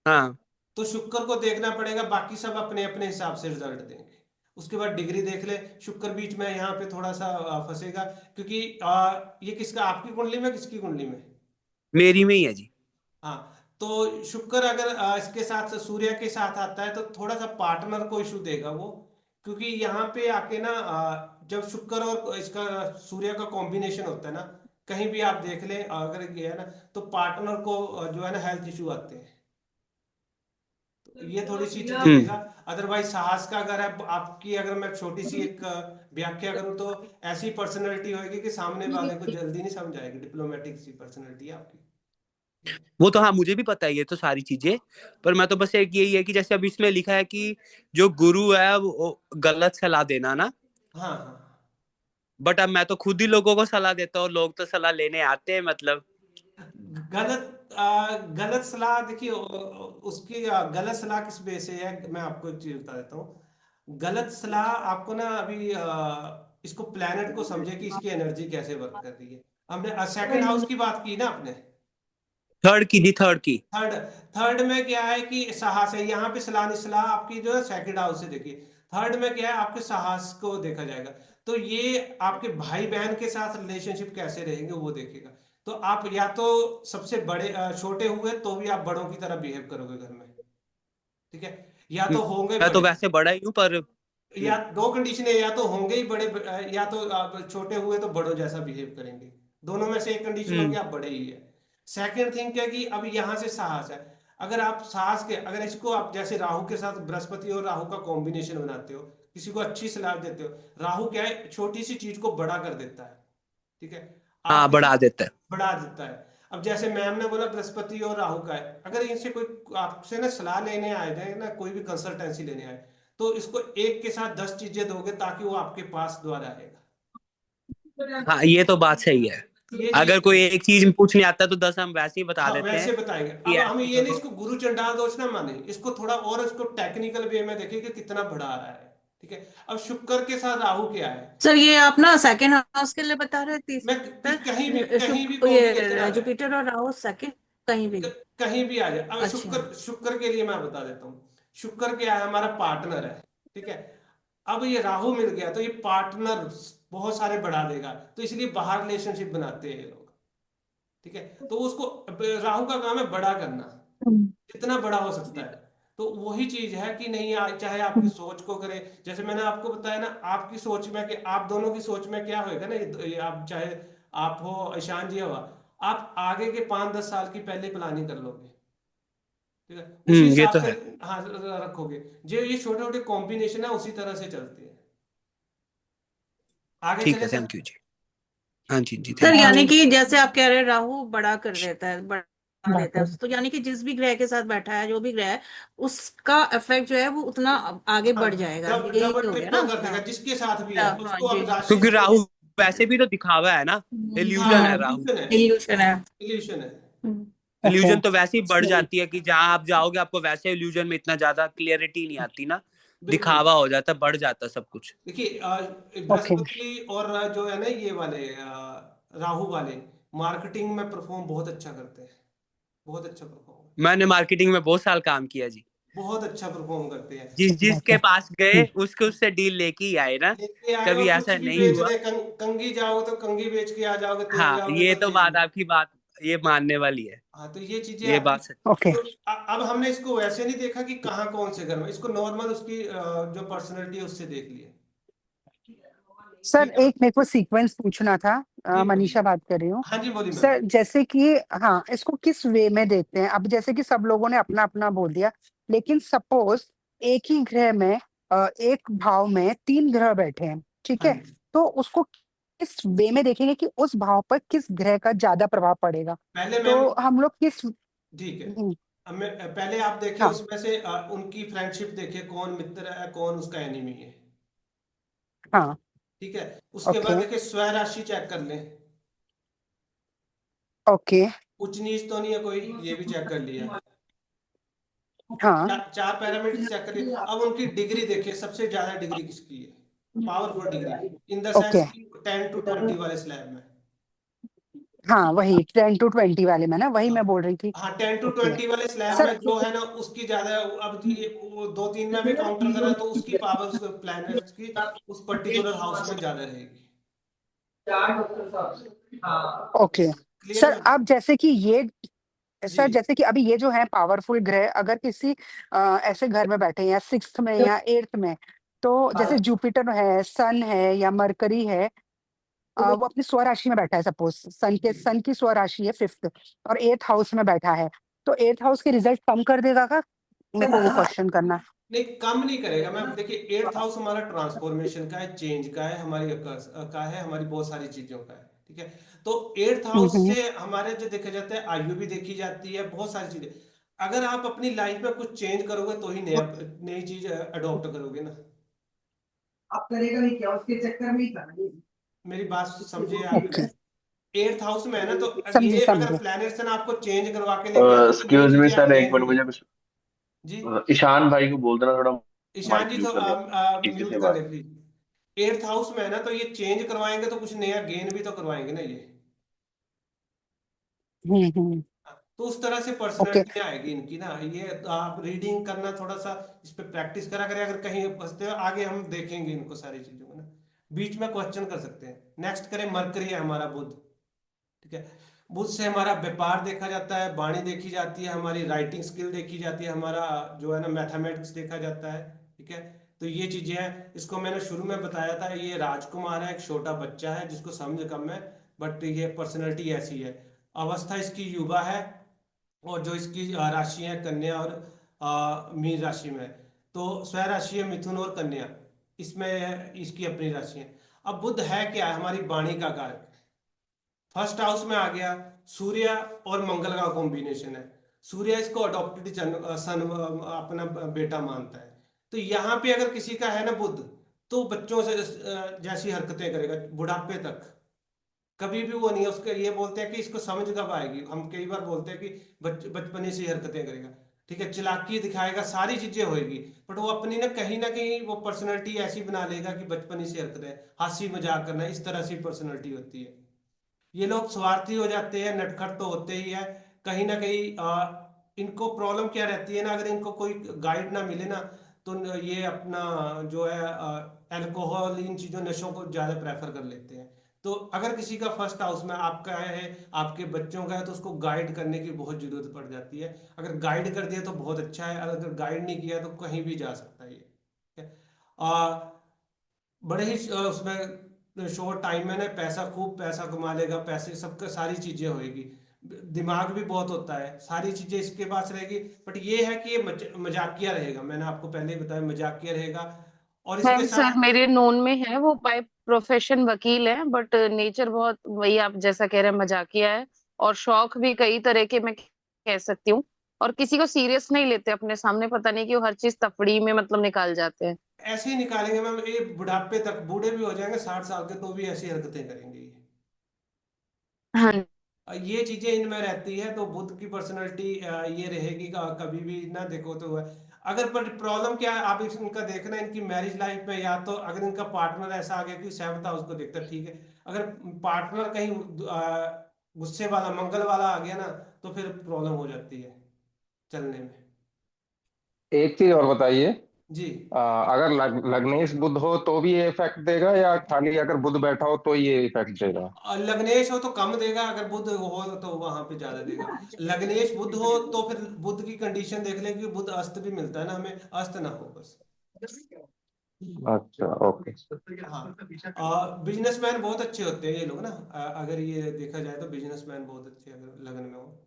हाँ तो शुक्र को देखना पड़ेगा, बाकी सब अपने अपने हिसाब से रिजल्ट देंगे। उसके बाद डिग्री देख ले, शुक्र बीच में यहाँ पे थोड़ा सा फंसेगा, क्योंकि ये किसका, आपकी कुंडली में, किसकी कुंडली में। मेरी में ही है जी। हाँ, तो शुक्र अगर इसके साथ सूर्य के साथ आता है तो थोड़ा सा पार्टनर को इशू देगा वो, क्योंकि यहाँ पे आके ना जब शुक्र और इसका सूर्य का कॉम्बिनेशन होता है ना, कहीं भी आप देख लें अगर ये है ना, तो पार्टनर को जो है ना हेल्थ इशू आते हैं, तो ये थोड़ी सी चीजें देगा। अदरवाइज साहस का अगर है आपकी, अगर मैं छोटी सी एक व्याख्या करूं तो ऐसी पर्सनैलिटी होगी कि सामने वाले को जल्दी नहीं समझ आएगी, डिप्लोमेटिक सी पर्सनैलिटी है आपकी। वो तो हाँ, मुझे भी पता है ये तो सारी चीजें, पर मैं तो बस एक यही है कि जैसे अभी इसमें लिखा है कि जो गुरु है वो गलत सलाह देना ना, हाँ हाँ, बट अब मैं तो खुद ही लोगों को सलाह देता हूँ, लोग तो सलाह लेने आते हैं मतलब। गलत सलाह देखिए, उसकी गलत सलाह किस बेस से है, मैं आपको एक चीज बता देता हूँ। गलत सलाह आपको ना अभी इसको प्लेनेट को समझे कि इसकी एनर्जी कैसे वर्क कर रही है। हमने सेकंड हाउस की बात की ना आपने, थर्ड की जी, थर्ड की। थर्ड, थर्ड में क्या है कि साहस है, यहाँ पे सलाह नहीं, सलाह आपकी जो है सेकंड हाउस से देखिए। थर्ड में क्या है, आपके साहस को देखा जाएगा, तो ये आपके भाई बहन के साथ रिलेशनशिप कैसे रहेंगे वो देखेगा। तो आप या तो सबसे बड़े छोटे हुए तो भी आप बड़ों की तरह बिहेव करोगे घर में। ठीक है, या तो होंगे मैं तो बड़े, वैसे बड़ा ही हूँ पर या दो कंडीशन है, या तो होंगे ही बड़े, या तो आप छोटे हुए तो बड़ों जैसा बिहेव करेंगे। दोनों में से एक कंडीशन होगी, हम्म आप बड़े ही है। सेकंड थिंग क्या कि अब यहाँ से साहस है, अगर आप साहस के, अगर इसको आप जैसे राहु के साथ बृहस्पति और राहु का कॉम्बिनेशन बनाते हो, किसी को अच्छी सलाह देते हो, राहु क्या है, छोटी सी चीज को बड़ा कर देता है। ठीक है, आप हाँ, किसी बढ़ा देता है। बढ़ा देता है। अब जैसे मैम ने बोला बृहस्पति और राहु का है, अगर इनसे कोई आपसे ना सलाह लेने आए जाए ना, कोई भी कंसल्टेंसी लेने आए, तो इसको एक के साथ 10 चीजें दोगे ताकि वो आपके पास दोबारा आएगा। हाँ, ये तो बात सही है। ये चीज अगर कोई करिए। एक चीज पूछने आता है तो 10 हम वैसे ही बता हाँ देते वैसे हैं बताएंगे, कि अब हम ऐसे ये नहीं करो। इसको गुरु चंडाल दोष ना माने, इसको थोड़ा और इसको टेक्निकल वे में देखें कि कितना बढ़ा रहा है। ठीक है, अब शुक्र के साथ राहु क्या है, सर ये आप ना सेकंड हाउस के लिए बता रहे थे मैं तीसरे कहीं भी कॉम्बिनेशन आ ये जाए, जुपिटर और राहु सेकंड कहीं भी। कहीं भी आ जाए। अब अच्छा। शुक्र के लिए मैं बता देता हूँ, शुक्र क्या है, हमारा पार्टनर है। ठीक है, अब ये राहु मिल गया तो ये पार्टनर बहुत सारे बढ़ा देगा, तो इसलिए बाहर रिलेशनशिप बनाते हैं ये लोग। ठीक है, तो उसको राहु का काम है बड़ा करना, जितना बड़ा हो सकता है। तो वही चीज है कि नहीं, चाहे आपकी सोच को करे, जैसे मैंने आपको बताया ना, आपकी सोच में, कि आप दोनों की सोच में क्या होएगा ना, ये आप चाहे आप हो ईशान जी हो, आप आगे के 5-10 साल की पहले प्लानिंग कर लोगे। ठीक है, उसी ये हिसाब तो से है। हाँ रखोगे, जो ये छोटे छोटे कॉम्बिनेशन है उसी तरह से चलते हैं। आगे ठीक चले है, सर। थैंक यू जी। हाँ जी जी, सर थैंक यू। यानी कि जैसे आप कह रहे हैं राहु बड़ा कर देता है, बढ़ा देता है, बात तो यानी कि जिस भी ग्रह के साथ बैठा है, जो भी ग्रह है, उसका इफेक्ट जो है वो उतना आगे हाँ, बढ़ जाएगा, यही डबल हो गया ट्रिपल ना? कर देगा हाँ जिसके साथ भी है, हाँ उसको जी। अब राशि क्योंकि से राहु वैसे भी तो दिखावा है ना, हाँ इल्यूजन है राहु। इल्यूशन है, इल्यूशन है। इल्यूशन है। ओके इल्यूजन तो वैसे ही बढ़ जाती है कि जहां आप जाओगे आपको वैसे इल्यूजन में इतना ज्यादा क्लियरिटी नहीं आती ना, बिल्कुल। दिखावा हो जाता, बढ़ जाता सब कुछ। देखिए ओके बृहस्पति और जो है ना ये वाले राहु वाले मार्केटिंग में परफॉर्म बहुत अच्छा करते हैं, बहुत अच्छा परफॉर्म, मैंने मार्केटिंग में बहुत साल काम किया जी। बहुत अच्छा परफॉर्म करते हैं। जिस सही बात जिसके है। पास गए उसके उससे डील लेके ही आए ना, लेके आए कभी और कुछ ऐसा भी नहीं बेच हुआ। दे, कंगी जाओगे तो कंगी बेच के आ जाओगे, तेज हाँ, जाओगे ये तो तो तेज बात भी। आपकी बात ये मानने वाली है, हाँ तो ये चीजें ये आती। बात सच। ओके तो अब हमने इसको वैसे नहीं देखा कि कहाँ कौन से घर में, इसको नॉर्मल उसकी जो पर्सनैलिटी है उससे देख लिया। सर, ठीक है, एक मेरे को सीक्वेंस पूछना था। जी बोलिए। मनीषा बात कर रही हूँ। हाँ जी बोलिए मैम। सर जैसे कि, हाँ, इसको किस वे में देखते हैं? अब जैसे कि सब लोगों ने अपना अपना बोल दिया, लेकिन सपोज एक ही ग्रह में, एक भाव में 3 ग्रह बैठे हैं, ठीक हाँ है? जी, तो उसको किस वे में देखेंगे कि उस भाव पर किस ग्रह का ज्यादा प्रभाव पड़ेगा? पहले मैम, तो हम लोग किस ठीक है, हम्म, अब पहले आप देखिए हाँ उसमें से उनकी फ्रेंडशिप देखिए, कौन मित्र है कौन उसका एनिमी है। हाँ ठीक है, उसके बाद ओके देखिए स्व राशि चेक कर लें, ओके उच्च नीच तो नहीं है कोई, ये भी चेक कर लिया। हाँ चार पैरामीटर चेक करिए। अब उनकी डिग्री देखिए, सबसे ज्यादा डिग्री किसकी है, powerful degree, in the sense okay कि 10 to 20 वाले स्लैब में। हाँ, वही 10 to 20 वाले में ना, वही हाँ मैं बोल रही थी। हाँ, 10 to ओके 20 वाले स्लैब सर। में जो है ना उसकी ज्यादा, अब ये वो 2-3 में भी काउंटर कर रहा है तो उसकी पावर उस प्लैनेट्स की उस पर्टिकुलर हाउस में ज्यादा रहेगी। Okay clear sir, ma'am. अब जैसे कि ये, जी सर जैसे कि अभी ये जो है पावरफुल ग्रह, अगर किसी ऐसे घर में बैठे हैं या 6th में या 8th में, तो जैसे जुपिटर है, सन है या मरकरी है, वो अपनी स्वराशि में बैठा है, सपोज सन की स्वराशि है 5th, और 8th हाउस में बैठा है, तो 8th हाउस के रिजल्ट कम कर देगा का? मेरे को वो क्वेश्चन करना है। नहीं, कम नहीं करेगा मैम। देखिए 8th हाउस हमारा ट्रांसफॉर्मेशन का है, चेंज का है, हमारी का है, हमारी बहुत सारी चीजों का है। ठीक है, तो 8th हाउस हम्म, से हमारे जो देखा जाता है आयु भी देखी जाती है, बहुत सारी चीजें। अगर आप अपनी लाइफ में कुछ चेंज करोगे तो ही नया नई चीज अडॉप्ट करोगे ना। अब करेगा नहीं क्या, उसके चक्कर में ही करेंगे। मेरी बात समझिए आप। ओके 8th हाउस में है ना, तो समझे ये अगर समझे। प्लैनेट्स ने आपको चेंज करवा के लेके आए तो कुछ नई एक्सक्यूज मी चीजें आप सर, एक गेन मिनट, भी। मुझे कुछ जी ईशान भाई को बोल देना, थोड़ा ईशान माइक जी, म्यूट तो कर लेना, किसी म्यूट से कर ले बात। प्लीज। 8th हाउस में है ना, तो ये चेंज करवाएंगे तो कुछ नया गेन भी तो करवाएंगे ना ये। हम्म। तो उस तरह से ओके पर्सनैलिटी आएगी इनकी ना। ये आप रीडिंग करना थोड़ा सा, इस पे प्रैक्टिस करा करें, अगर कहीं फंसते हो आगे हम देखेंगे इनको सारी चीजों को ना, बीच में क्वेश्चन कर सकते हैं। नेक्स्ट करें, मरकरी है हमारा बुध। ठीक है, बुध से हमारा व्यापार देखा जाता है, वाणी देखी जाती है, हमारी राइटिंग स्किल देखी जाती है, हमारा जो है ना मैथमेटिक्स देखा जाता है। ठीक है, तो ये चीजें हैं। इसको मैंने शुरू में बताया था, ये राजकुमार है, एक छोटा बच्चा है जिसको समझ कम है, बट ये पर्सनैलिटी ऐसी है। अवस्था इसकी युवा है, और जो इसकी राशि है कन्या और मीन राशि में। तो स्व राशि है मिथुन और कन्या, इसमें इसकी अपनी राशि है। अब बुध है क्या है, हमारी वाणी का कारक। फर्स्ट हाउस में आ गया, सूर्य और मंगल का कॉम्बिनेशन है। सूर्य इसको अडॉप्टेड सन अपना बेटा मानता है। तो यहाँ पे अगर किसी का है ना बुध, तो बच्चों से जैसी हरकतें करेगा बुढ़ापे तक, कभी भी वो नहीं है उसके। ये बोलते हैं कि इसको समझ कब आएगी, हम कई बार बोलते हैं कि बचपने से ही हरकतें करेगा। ठीक है, चालाकी दिखाएगा, सारी चीजें होएगी, बट वो अपनी ना कहीं वो पर्सनैलिटी ऐसी बना लेगा कि बचपन से हरकतें, हंसी मजाक करना, इस तरह से पर्सनैलिटी होती है। ये लोग स्वार्थी हो जाते हैं, नटखट तो होते ही है। कहीं ना कहीं इनको प्रॉब्लम क्या रहती है ना, अगर इनको कोई गाइड ना मिले ना, तो ये अपना जो है अल्कोहल, इन चीजों, नशों को ज्यादा प्रेफर कर लेते हैं। तो अगर किसी का फर्स्ट हाउस में आपका है, आपके बच्चों का है, तो उसको गाइड करने की बहुत जरूरत पड़ जाती है। अगर गाइड कर दिया तो बहुत अच्छा है, अगर गाइड नहीं किया तो कहीं भी जा सकता है ये। ठीक है? बड़े ही उसमें शॉर्ट टाइम में ना पैसा, खूब पैसा कमा लेगा, पैसे सबका, सारी चीजें होएगी। दिमाग भी बहुत होता है, सारी चीजें इसके पास रहेगी। बट ये है कि ये मजाकिया रहेगा, मैंने आपको पहले ही बताया, मजाकिया रहेगा। और इसके मैम सर साथ मेरे नोन में है वो, बाय प्रोफेशन वकील है, बट नेचर बहुत वही आप जैसा कह रहे हैं मजाकिया है, और शौक भी कई तरह के मैं कह सकती हूँ। और किसी को सीरियस नहीं लेते अपने सामने, पता नहीं क्यों हर चीज तफड़ी में मतलब निकाल जाते हैं। ऐसे ही निकालेंगे मैम, ये बुढ़ापे तक, बूढ़े भी हो जाएंगे 60 साल के तो भी ऐसी हरकतें करेंगे ये। हाँ ये चीजें इनमें रहती है, तो बुद्ध की पर्सनैलिटी ये रहेगी, कभी भी ना देखो तो है। अगर पर प्रॉब्लम क्या है, आप इनका देखना इनकी मैरिज लाइफ में, या तो अगर इनका पार्टनर ऐसा आ गया कि 7th हाउस को देखता है, ठीक है। अगर पार्टनर कहीं गुस्से वाला, मंगल वाला आ गया ना, तो फिर प्रॉब्लम हो जाती है चलने में। एक चीज और बताइए, जी। अगर लग्नेश बुध हो तो भी ये इफेक्ट देगा, या खाली अगर बुध बैठा हो तो ये इफेक्ट देगा? और लग्नेश हो तो कम देगा, अगर बुध हो तो वहां पे ज्यादा देगा। लग्नेश बुध हो तो फिर बुध की कंडीशन देख ले कि बुध अस्त भी मिलता है ना हमें, अस्त ना हो बस। अच्छा, ओके। हाँ, बिजनेसमैन बहुत अच्छे होते हैं ये लोग ना, अगर ये देखा जाए तो बिजनेसमैन बहुत अच्छे अगर लगन में हो।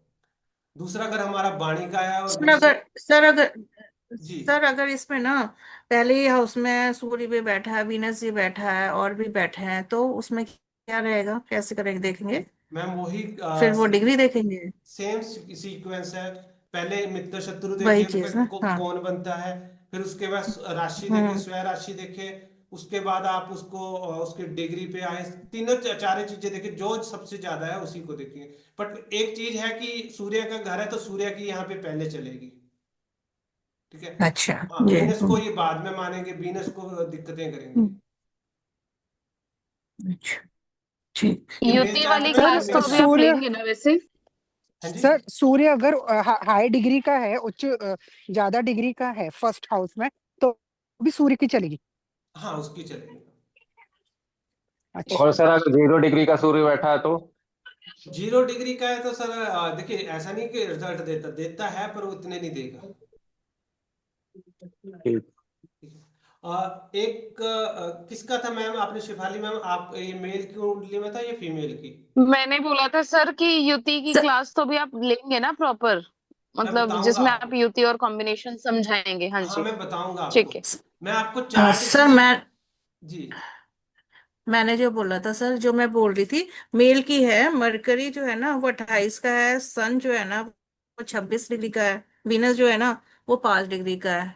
दूसरा, अगर हमारा वाणी का है और सर बीच। अगर सर अगर जी। सर अगर इसमें ना पहले ही हाउस में सूर्य भी बैठा है, वीनस भी बैठा है और भी बैठे हैं, तो उसमें क्या रहेगा, कैसे करेंगे, देखेंगे मैम वही फिर वो डिग्री देखेंगे। सेम सीक्वेंस है। पहले मित्र शत्रु वही देखे, फिर चीज ना, हाँ। कौन बनता है, फिर उसके बाद राशि देखे, हम्म। स्वय राशि देखे। उसके बाद आप उसको उसके डिग्री पे आए, तीनों चारों चीजें देखे, जो सबसे ज्यादा है उसी को देखेंगे। बट एक चीज है कि सूर्य का घर है तो सूर्य की यहाँ पे पहले चलेगी, ठीक है। अच्छा। हाँ, जी। वीनस को ये बाद में मानेंगे, वीनस को दिक्कतें करेंगे। हम्म, अच्छा, ठीक। ये मेल युति चार्ट वाली में सर क्लास तो मेल अभी चार्ट। आप सूर्य लेंगे ना वैसे? हाँ जी। सर सूर्य अगर हाई डिग्री का है, उच्च ज्यादा डिग्री का है फर्स्ट हाउस में, तो भी सूर्य की चलेगी? हाँ, उसकी चलेगी। अच्छा। और सर अगर 0 डिग्री का सूर्य बैठा है तो? 0 डिग्री का है तो सर देखिए, ऐसा नहीं कि रिजल्ट देता देता है, पर वो इतने नहीं देगा। ठीक। ठीक है। एक किसका था मैम, आपने शिफाली मैम, आप ये मेल की कुंडली में था या फीमेल की? मैंने बोला था सर कि युति की सर, क्लास तो भी आप लेंगे ना प्रॉपर, मैं मतलब बताऊंगा जिसमें आप आपको। युति और कॉम्बिनेशन समझाएंगे। हाँ हाँ, जी, मैं बताऊंगा आपको। ठीक है। मैं आपको चार्ट सर इसी। जी। मैंने जो बोला था सर, जो मैं बोल रही थी, मेल की है, मरकरी जो है ना वो 28 का है, सन जो है ना वो 26 डिग्री का है, वीनस जो है ना वो 5 डिग्री का है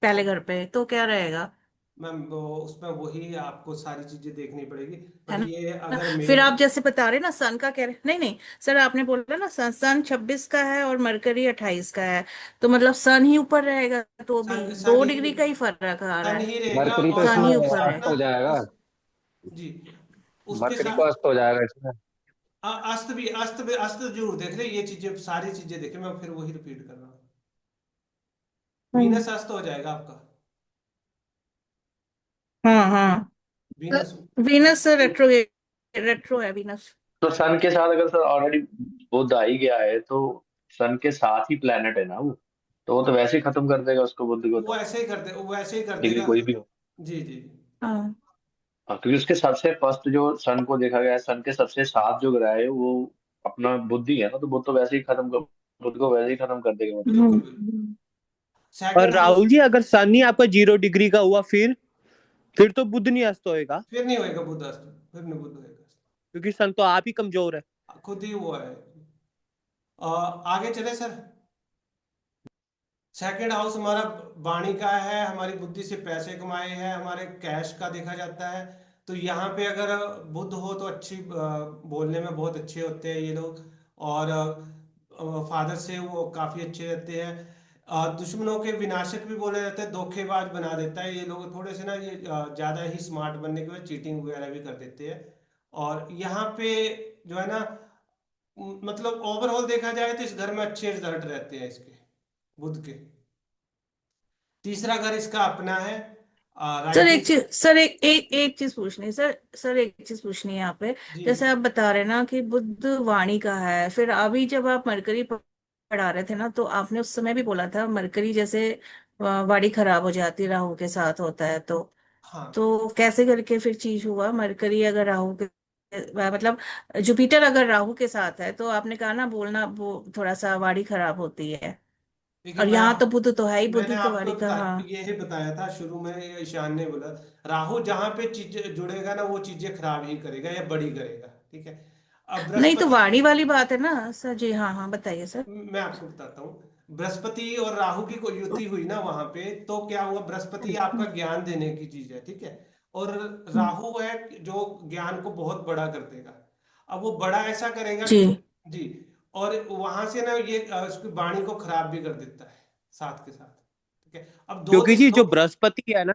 पहले घर पे, तो क्या रहेगा, मैम वो उसमें वही आपको सारी चीजें देखनी पड़ेगी। है बट ये ना। अगर फिर मेल। आप जैसे बता रहे ना सन का कह रहे, नहीं नहीं सर, आपने बोला ना सन 26 का है और मरकरी 28 का है, तो मतलब सन ही ऊपर रहेगा, तो भी सन सन दो ही डिग्री का ही फर्क आ रहा सन है, ही रहेगा, मरकरी तो और सन इसमें ही उसके ऊपर साथ है। अस्त ना हो जाएगा। उस। जी। उसके मरकरी तो साथ अस्त हो जाएगा इसमें। अस्त भी अस्त जरूर देख ले, ये चीजें सारी चीजें देखे, मैं फिर वही रिपीट कर रहा हूँ। हम्म। वीनस अस्त हो जाएगा आपका। हाँ हाँ। वीनस। वीनस रेट्रो, रेट्रो है वीनस। तो सन के साथ अगर सर ऑलरेडी बुध आ ही गया है, तो सन के साथ ही प्लेनेट है ना वो, तो वो तो वैसे ही खत्म कर देगा उसको, बुध को वो तो, ऐसे ही कर दे, वो ऐसे ही कर डिग्री देगा। कोई भी हो। जी जी। हाँ। हाँ, क्योंकि उसके सबसे फर्स्ट जो सन को देखा गया है, सन के सबसे साथ जो ग्रह है वो अपना बुध ही है ना, तो बुध तो वैसे ही खत्म कर, बुध को वैसे ही खत्म कर देगा मतलब। बिल्कुल बिल्कुल। और सेकंड हाउस। राहुल जी, अगर सन ही आपका 0 डिग्री का हुआ, फिर तो बुध नहीं अस्त होएगा, फिर नहीं होएगा बुध अस्त, फिर नहीं बुध होएगा। क्योंकि सन तो आप ही कमजोर है। खुद ही वो है। आगे चले सर। सेकंड हाउस हमारा वाणी का है, हमारी बुद्धि से पैसे कमाए हैं, हमारे कैश का देखा जाता है। तो यहाँ पे अगर बुध हो तो अच्छी बोलने में बहुत अच्छे होते हैं ये लोग। और फादर से वो काफी अच्छे रहते हैं। दुश्मनों के विनाशक भी बोले जाते हैं, धोखेबाज बना देता है ये लोग थोड़े से ना, ये ज्यादा ही स्मार्ट बनने के बाद चीटिंग वगैरह भी कर देते हैं। और यहाँ पे जो है ना, मतलब ओवरऑल देखा जाए तो इस घर में अच्छे रिजल्ट रहते हैं इसके, बुध के। तीसरा घर इसका अपना है, सर राइटिंग। एक चीज, सर एक चीज पूछनी है सर, एक चीज पूछनी है यहाँ पे। जी। जैसे आप बता रहे हैं ना कि बुध वाणी का है, फिर अभी जब आप मरकरी पढ़ा रहे थे ना, तो आपने उस समय भी बोला था मरकरी जैसे वाणी खराब हो जाती है, राहु के साथ होता है, हाँ, तो कैसे करके फिर चीज हुआ, मरकरी अगर राहु के मतलब जुपिटर अगर राहु के साथ है, तो आपने कहा ना बोलना वो थोड़ा सा वाणी खराब होती है। देखिए और मैं यहाँ तो बुध तो है ही, मैंने बुद्धि आपको कुमारी का। हाँ यही बताया था शुरू में, ईशान ने बोला राहु जहां पे चीजें जुड़ेगा ना वो चीजें खराब ही करेगा या बड़ी करेगा, ठीक है। अब नहीं तो बृहस्पति, वाणी वाली बात है ना सर जी। हाँ हाँ बताइए सर। मैं आपको बताता हूँ, बृहस्पति और राहु की कोई युति हुई ना वहां पे, तो क्या हुआ, बृहस्पति आपका ज्ञान देने की चीज है, ठीक है। और राहु है जो ज्ञान को बहुत बड़ा कर देगा। अब वो बड़ा ऐसा करेगा जी। कि जी, और वहां से ना ये उसकी वाणी को खराब भी कर देता है साथ के साथ, ठीक है। अब क्योंकि जी जो बृहस्पति है ना,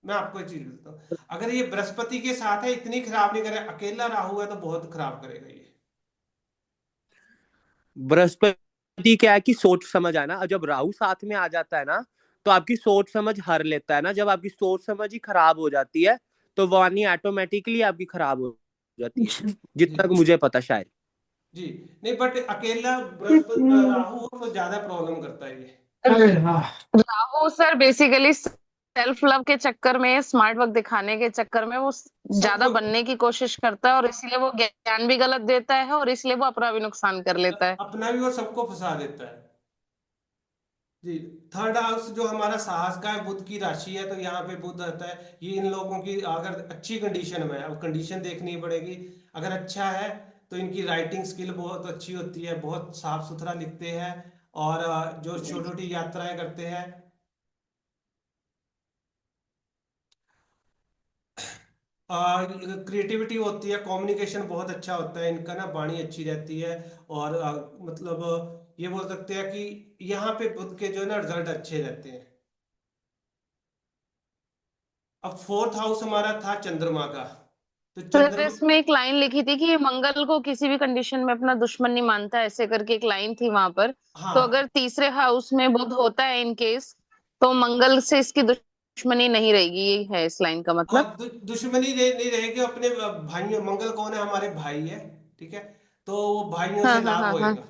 मैं आपको एक चीज बताता हूँ, अगर ये बृहस्पति के साथ है इतनी खराब नहीं करे, अकेला राहु है तो बहुत खराब करेगा ये। बृहस्पति क्या है कि सोच समझ है ना, और जब राहु साथ में आ जाता है ना तो आपकी सोच समझ हर लेता है ना। जब आपकी सोच समझ ही खराब हो जाती है तो वाणी ऑटोमेटिकली आपकी खराब हो जाती है, जी। जी जितना कि मुझे पता शायद। जी, नहीं बट अकेला बृहस्पति राहु हो तो ज्यादा प्रॉब्लम करता है ये। Rahu sir basically self love के चक्कर में, स्मार्ट वर्क दिखाने के चक्कर में वो ज्यादा सबको बनने की कोशिश करता है, और इसीलिए वो ज्ञान भी गलत देता है, और इसलिए वो अपना भी नुकसान कर लेता है। अपना भी और सबको फंसा देता है। जी, थर्ड हाउस जो हमारा साहस का है, बुध की राशि है, तो यहाँ पे बुध रहता है। ये इन लोगों की अगर अच्छी कंडीशन में है, अब कंडीशन देखनी पड़ेगी, अगर अच्छा है तो इनकी राइटिंग स्किल बहुत अच्छी होती है, बहुत साफ सुथरा लिखते हैं, और जो छोटी छोटी यात्राएं करते हैं, क्रिएटिविटी होती है, कम्युनिकेशन बहुत अच्छा होता है इनका ना, वाणी अच्छी रहती है। और मतलब ये बोल सकते हैं कि यहाँ पे बुध के जो है ना रिजल्ट अच्छे रहते हैं। अब फोर्थ हाउस हमारा था चंद्रमा का, तो सर चंद्रमा, इसमें एक लाइन लिखी थी कि ये मंगल को किसी भी कंडीशन में अपना दुश्मन नहीं मानता, ऐसे करके एक लाइन थी वहां पर। तो हाँ अगर तीसरे हाउस में बुध होता है इन केस, तो मंगल से इसकी दुश्मनी नहीं रहेगी, ये है इस लाइन का हाँ, मतलब। दुश्मनी नहीं रहेगी अपने भाइयों, मंगल कौन है, हमारे भाई है, ठीक है। तो वो भाइयों से हाँ हाँ लाभ हाँ हाँ। होएगा,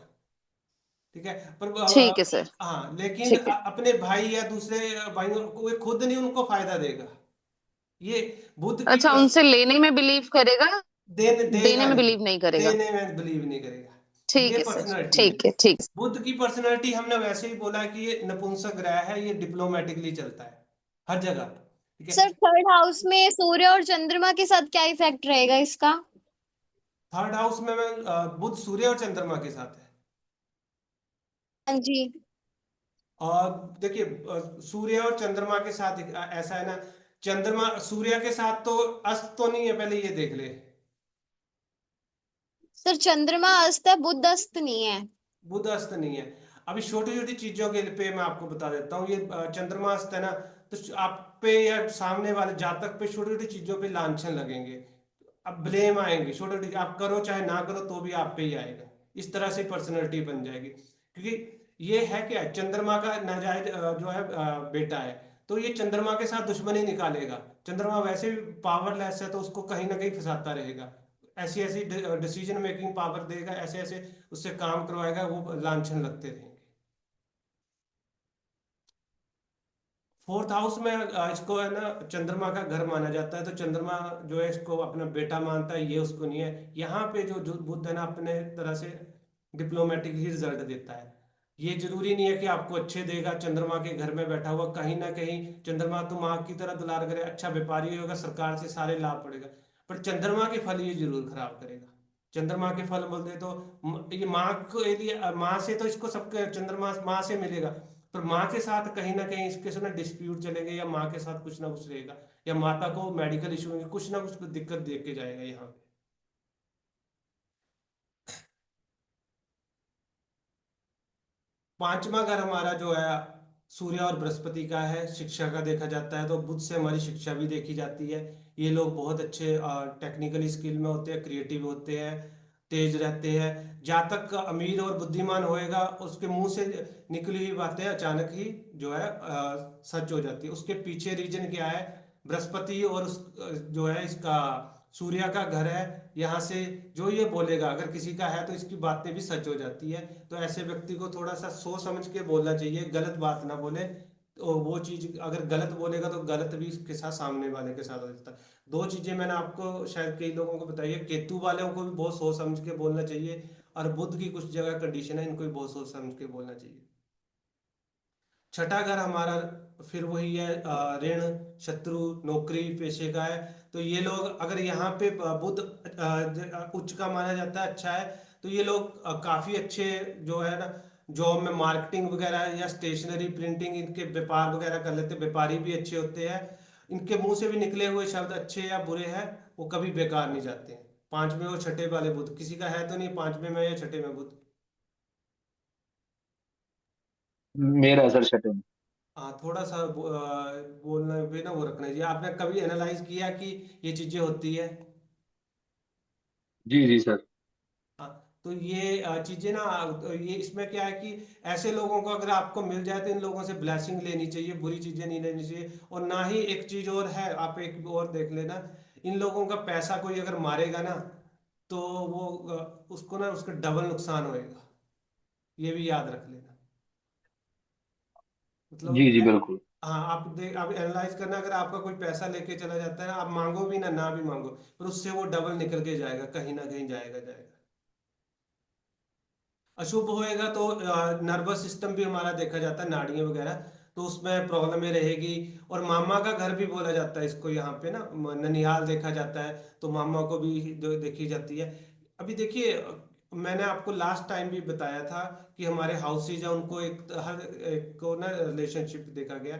ठीक है। पर ठीक है सर। हाँ, लेकिन ठीक है। अपने भाई या दूसरे भाइयों को वे खुद नहीं उनको फायदा देगा, ये बुध की अच्छा, उनसे लेने में बिलीव करेगा, देने देने देगा में नहीं, बिलीव नहीं करेगा। देने में बिलीव नहीं करेगा। ठीक ये है सर। पर्सनैलिटी है ठीक है, ठीक। बुध की। पर्सनैलिटी हमने वैसे ही बोला कि ये नपुंसक ग्रह है, ये डिप्लोमेटिकली चलता है हर जगह, ठीक है। सर थर्ड हाउस में सूर्य और चंद्रमा के साथ क्या इफेक्ट रहेगा इसका? थर्ड हाउस में मैं बुध सूर्य और चंद्रमा के साथ है। हाँ जी। और देखिए सूर्य और चंद्रमा के साथ ऐसा है ना, चंद्रमा सूर्य के साथ तो अस्त तो नहीं है, पहले ये देख ले। सर चंद्रमा अस्त है, बुध अस्त नहीं है। बुध अस्त नहीं है। अभी छोटी छोटी चीजों के पे मैं आपको बता देता हूँ, ये चंद्रमा अस्त है ना, तो आप पे या सामने वाले जातक पे छोटी छोटी चीजों पे लांछन लगेंगे, अब ब्लेम आएंगे, छोटे छोटे आप करो चाहे ना करो तो भी आप पे ही आएगा। इस तरह से पर्सनैलिटी बन जाएगी, क्योंकि ये है क्या, चंद्रमा का नाजायज जो है बेटा है, तो ये चंद्रमा के साथ दुश्मनी निकालेगा। चंद्रमा वैसे भी पावरलेस है, तो उसको कहीं ना कहीं फंसाता रहेगा, ऐसी ऐसी डिसीजन मेकिंग पावर देगा, ऐसे ऐसे उससे काम करवाएगा, वो लांछन लगते रहेंगे। फोर्थ हाउस में इसको है ना चंद्रमा का घर माना जाता है, तो चंद्रमा जो है इसको अपना बेटा मानता है, ये उसको नहीं है। यहाँ पे जो बुध है ना अपने तरह से डिप्लोमेटिक ही रिजल्ट देता है। ये जरूरी नहीं है कि आपको अच्छे देगा, चंद्रमा के घर में बैठा हुआ कहीं ना कहीं चंद्रमा तो माँ की तरह दुलार करे, अच्छा व्यापारी होगा, सरकार से सारे लाभ पड़ेगा, पर चंद्रमा के फल ये जरूर खराब करेगा। चंद्रमा के फल बोलते तो ये माँ को लिए, माँ से तो इसको सब चंद्रमा माँ से मिलेगा, पर माँ के साथ कहीं ना कहीं इसके साथ डिस्प्यूट चलेंगे, या माँ के साथ कुछ ना कुछ रहेगा, या माता को मेडिकल इशू होंगे, कुछ ना कुछ दिक्कत देख के जाएगा यहाँ पे। पांचवा घर हमारा जो है सूर्य और बृहस्पति का है, शिक्षा का देखा जाता है, तो बुध से हमारी शिक्षा भी देखी जाती है। ये लोग बहुत अच्छे टेक्निकली स्किल में होते हैं, क्रिएटिव होते हैं, तेज रहते हैं। जातक अमीर और बुद्धिमान होएगा, उसके मुंह से निकली हुई बातें अचानक ही जो है सच हो जाती है। उसके पीछे रीजन क्या है, बृहस्पति और उस जो है इसका सूर्य का घर है, यहाँ से जो ये बोलेगा अगर किसी का है तो इसकी बातें भी सच हो जाती है। तो ऐसे व्यक्ति को थोड़ा सा सोच समझ के बोलना चाहिए, गलत बात ना बोले, तो वो चीज अगर गलत बोलेगा तो गलत भी इसके साथ सामने वाले के साथ हो जाता है। दो चीजें मैंने आपको शायद कई लोगों को बताई है, केतु वालों को भी बहुत सोच समझ के बोलना चाहिए, और बुध की कुछ जगह कंडीशन है, इनको भी बहुत सोच समझ के बोलना चाहिए। छठा घर हमारा फिर वही है ऋण, शत्रु, नौकरी पेशे का है। तो ये लोग अगर यहाँ पे बुध उच्च का माना जाता है, अच्छा है, तो ये लोग काफी अच्छे जो है ना जॉब में, मार्केटिंग वगैरह या स्टेशनरी प्रिंटिंग, इनके व्यापार वगैरह कर लेते हैं, व्यापारी भी अच्छे होते हैं। इनके मुंह से भी निकले हुए शब्द अच्छे या बुरे हैं वो कभी बेकार नहीं जाते हैं। पांचवें और छठे वाले बुध, किसी का है तो नहीं पांचवें में या छठे में बुध? मेरा है सर छठे में। हाँ, थोड़ा सा बोलने पे ना वो रखना चाहिए। आपने कभी एनालाइज किया कि ये चीजें होती है? जी जी सर। हाँ, तो ये चीजें ना, ये इसमें क्या है कि ऐसे लोगों को अगर आपको मिल जाए तो इन लोगों से ब्लेसिंग लेनी चाहिए, बुरी चीजें नहीं लेनी चाहिए। और ना ही, एक चीज और है, आप एक और देख लेना, इन लोगों का पैसा कोई अगर मारेगा ना तो वो उसको ना उसका डबल नुकसान होएगा, ये भी याद रख लेना। जी मतलब जी बिल्कुल। हाँ, आप एनालाइज करना, अगर आपका कोई पैसा लेके चला जाता है ना, आप मांगो भी ना भी मांगो, पर उससे वो डबल निकल के जाएगा, कहीं ना कहीं जाएगा जाएगा। अशुभ होएगा तो नर्वस सिस्टम भी हमारा देखा जाता है, नाड़ियां वगैरह, तो उसमें प्रॉब्लम रहेगी। और मामा का घर भी बोला जाता है इसको, यहाँ पे ना ननिहाल देखा जाता है, तो मामा को भी देखी जाती है। अभी देखिए, मैंने आपको लास्ट टाइम भी बताया था कि हमारे हाउसेज है उनको हर एक को ना रिलेशनशिप देखा गया।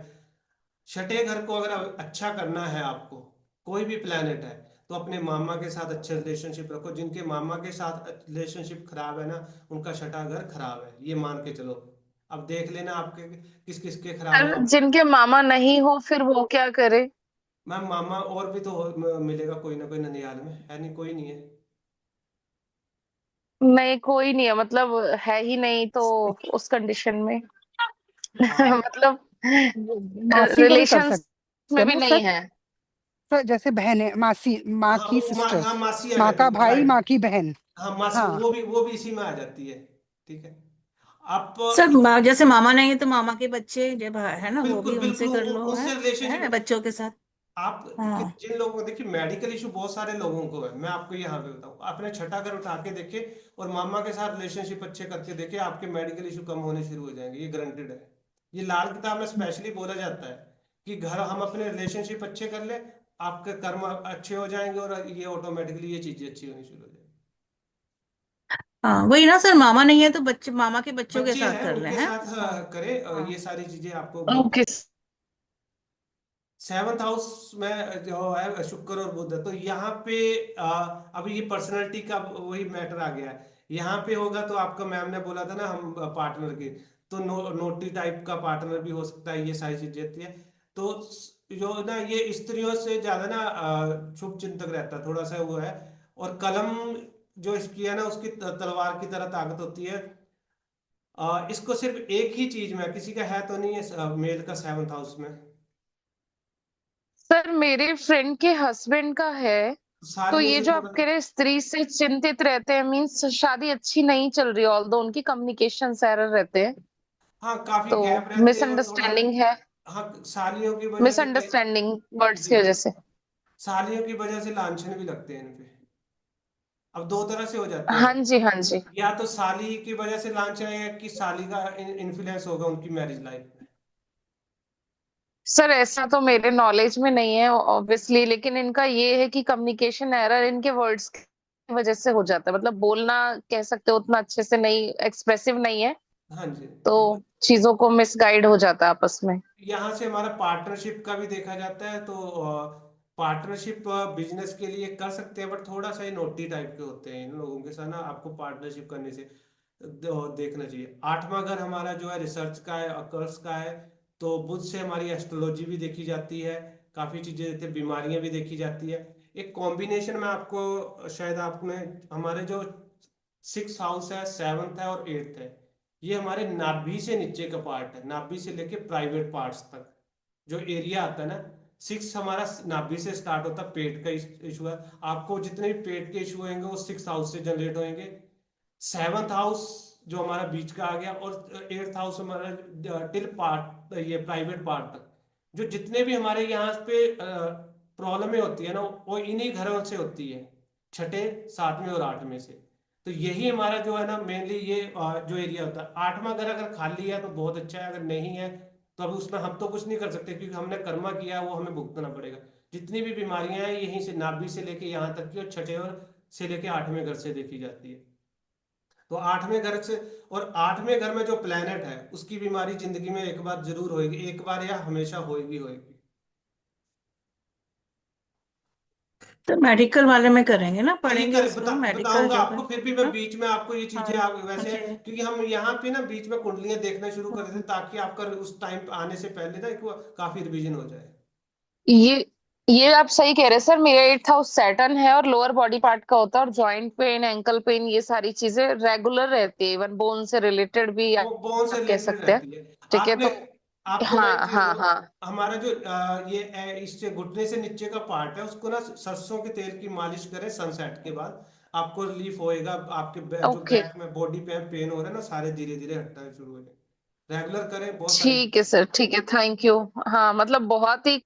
छठे घर को अगर अच्छा करना है आपको, कोई भी प्लेनेट है, तो अपने मामा के साथ अच्छे रिलेशनशिप रखो। जिनके मामा के साथ रिलेशनशिप खराब है ना, उनका छठा घर खराब है, ये मान के चलो। अब देख लेना आपके किस किस के खराब है। सर जिनके मामा नहीं हो फिर वो क्या करे? मैम, मामा और भी तो मिलेगा कोई ना कोई ननियाल में, है नहीं? कोई नहीं है? नहीं, कोई नहीं है, मतलब है ही नहीं तो उस कंडीशन में हाँ, मतलब मासी का भी कर रिलेशंस सकते में हैं भी ना नहीं सर। है। सर जैसे बहन है, मासी, माँ हाँ, की वो सिस्टर, हाँ, मासी आ माँ जाती का है, भाई, राइट। माँ की बहन। हाँ, मासी हाँ, वो भी इसी में आ जाती है। ठीक है। आप सर जैसे मामा नहीं है तो मामा के बच्चे जब है ना, वो बिल्कुल भी बिल्कुल उनसे कर लो, उनसे है रिलेशनशिप। बच्चों के साथ। आप हाँ जिन लोगों को देखिए, मेडिकल इशू बहुत सारे लोगों को है, मैं आपको यहाँ पे बताऊँ, अपने छठा घर उठा के देखे और मामा के साथ रिलेशनशिप अच्छे करके देखे, आपके मेडिकल इशू कम होने शुरू हो जाएंगे, ये गारंटेड है। ये लाल किताब में स्पेशली बोला जाता है कि घर हम अपने रिलेशनशिप अच्छे कर ले, आपके कर्म अच्छे हो जाएंगे और ये ऑटोमेटिकली ये चीजें अच्छी होनी शुरू हो जाएंगी। हाँ, वही ना सर, मामा नहीं है तो बच्चे मामा के बच्चों के बच्चे साथ हैं कर ले उनके हैं। साथ हाँ करें, हाँ। ये सारी चीजें आपको ओके। सेवंथ हाउस में जो है शुक्र और बुध है, तो यहाँ पे अभी ये पर्सनैलिटी का वही मैटर आ गया है। यहाँ पे होगा तो आपका, मैम ने बोला था ना हम पार्टनर की, तो नोटी टाइप का पार्टनर भी हो सकता है, ये सारी चीजें होती है। तो जो ना ये स्त्रियों से ज्यादा ना शुभ चिंतक रहता है, थोड़ा सा वो है। और कलम जो इसकी है ना, उसकी तलवार की तरह ताकत होती है। इसको सिर्फ एक ही चीज में, किसी का है तो नहीं है मेल का सेवंथ हाउस में? सर मेरे फ्रेंड के हस्बैंड का है। तो सालियों ये से जो आप थोड़ा, कह रहे हैं स्त्री से चिंतित रहते हैं, मीन्स शादी अच्छी नहीं चल रही, ऑल्दो उनकी कम्युनिकेशन एरर रहते हैं, हाँ, काफी तो गैप रहते हैं और थोड़ा, मिसअंडरस्टैंडिंग है। हाँ, सालियों की वजह से कई, मिसअंडरस्टैंडिंग वर्ड्स जी, की वजह से। सालियों की वजह से लांछन भी लगते हैं इनपे। अब दो तरह से हो जाते हाँ हैं, जी हाँ जी। या तो साली की वजह से लांछन है, कि साली का इन्फ्लुएंस होगा उनकी मैरिज लाइफ में। सर ऐसा तो मेरे नॉलेज में नहीं है ऑब्वियसली, लेकिन इनका ये है कि कम्युनिकेशन एरर इनके वर्ड्स की वजह से हो जाता है, मतलब बोलना कह सकते हो उतना अच्छे से नहीं, एक्सप्रेसिव नहीं है, हाँ जी। तो चीजों को मिसगाइड हो जाता है आपस में। यहाँ से हमारा पार्टनरशिप का भी देखा जाता है, तो पार्टनरशिप बिजनेस के लिए कर सकते हैं, बट थोड़ा सा ही नोटी टाइप के होते हैं इन लोगों के साथ ना, आपको पार्टनरशिप करने से देखना चाहिए। आठवां घर हमारा जो है रिसर्च का है, अकर्स का है, तो बुध से हमारी एस्ट्रोलॉजी भी देखी जाती है, काफी चीजें देखते हैं, बीमारियां भी देखी जाती है। एक कॉम्बिनेशन में आपको शायद आपने, हमारे जो सिक्स हाउस है, सेवंथ है और एट्थ है, ये हमारे नाभि से नीचे का पार्ट है, नाभि से लेके प्राइवेट पार्ट्स तक जो एरिया आता है ना। सिक्स हमारा नाभि से स्टार्ट होता है, पेट का इशू है, आपको जितने भी पेट के इशू होंगे वो सिक्स हाउस से जनरेट होंगे। सेवंथ हाउस जो हमारा बीच का आ गया, और एट्थ हाउस हमारा टिल पार्ट, ये प्राइवेट पार्ट तक, जो जितने भी हमारे यहाँ पे प्रॉब्लमें होती है ना, वो इन्हीं घरों से होती है, छठे, सातवें और आठवें से। तो यही हमारा जो है ना मेनली ये जो एरिया होता है। आठवां घर अगर खाली है तो बहुत अच्छा है, अगर नहीं है तो अब उसमें हम तो कुछ नहीं कर सकते, क्योंकि हमने कर्मा किया है वो हमें भुगतना पड़ेगा। जितनी भी बीमारियां हैं यहीं से नाभि से लेके यहाँ तक की, और छठे और से लेके 8वें घर से देखी जाती है। तो 8वें घर से, और 8वें घर में जो प्लेनेट है उसकी बीमारी जिंदगी में एक बार जरूर होगी, एक बार या हमेशा होगी होगी। तो मेडिकल वाले में करेंगे ना, चलिए पढ़ेंगे उसमें मेडिकल बताऊंगा जो आपको, है। फिर भी मैं हाँ बीच में आपको ये चीजें हाँ वैसे, जी। क्योंकि हम यहाँ पे ना बीच में कुंडलियां देखना शुरू कर देते, ताकि आपका उस टाइम आने से पहले ना एक वो काफी रिवीजन हो जाए। ये ये आप सही कह रहे हैं सर। मेरा 8th हाउस सैटर्न है और लोअर बॉडी पार्ट का होता है, और जॉइंट पेन, एंकल पेन, ये सारी चीजें रेगुलर रहती है, इवन बोन से रिलेटेड भी वो बोन से आप कह रिलेटेड सकते हैं। रहती है। ठीक है, आपने, तो आपको मैं एक हाँ चीज हाँ बोलूं, हाँ। हमारा जो इससे घुटने से नीचे का पार्ट है उसको ना सरसों के तेल की मालिश करें सनसेट के बाद, आपको रिलीफ होएगा। आपके जो ओके, बैक में बॉडी पे पेन हो रहा है ना, सारे धीरे धीरे हटना शुरू हो जाए। रेगुलर करें, बहुत सारी ठीक है सर, ठीक है, थैंक यू। हाँ मतलब बहुत ही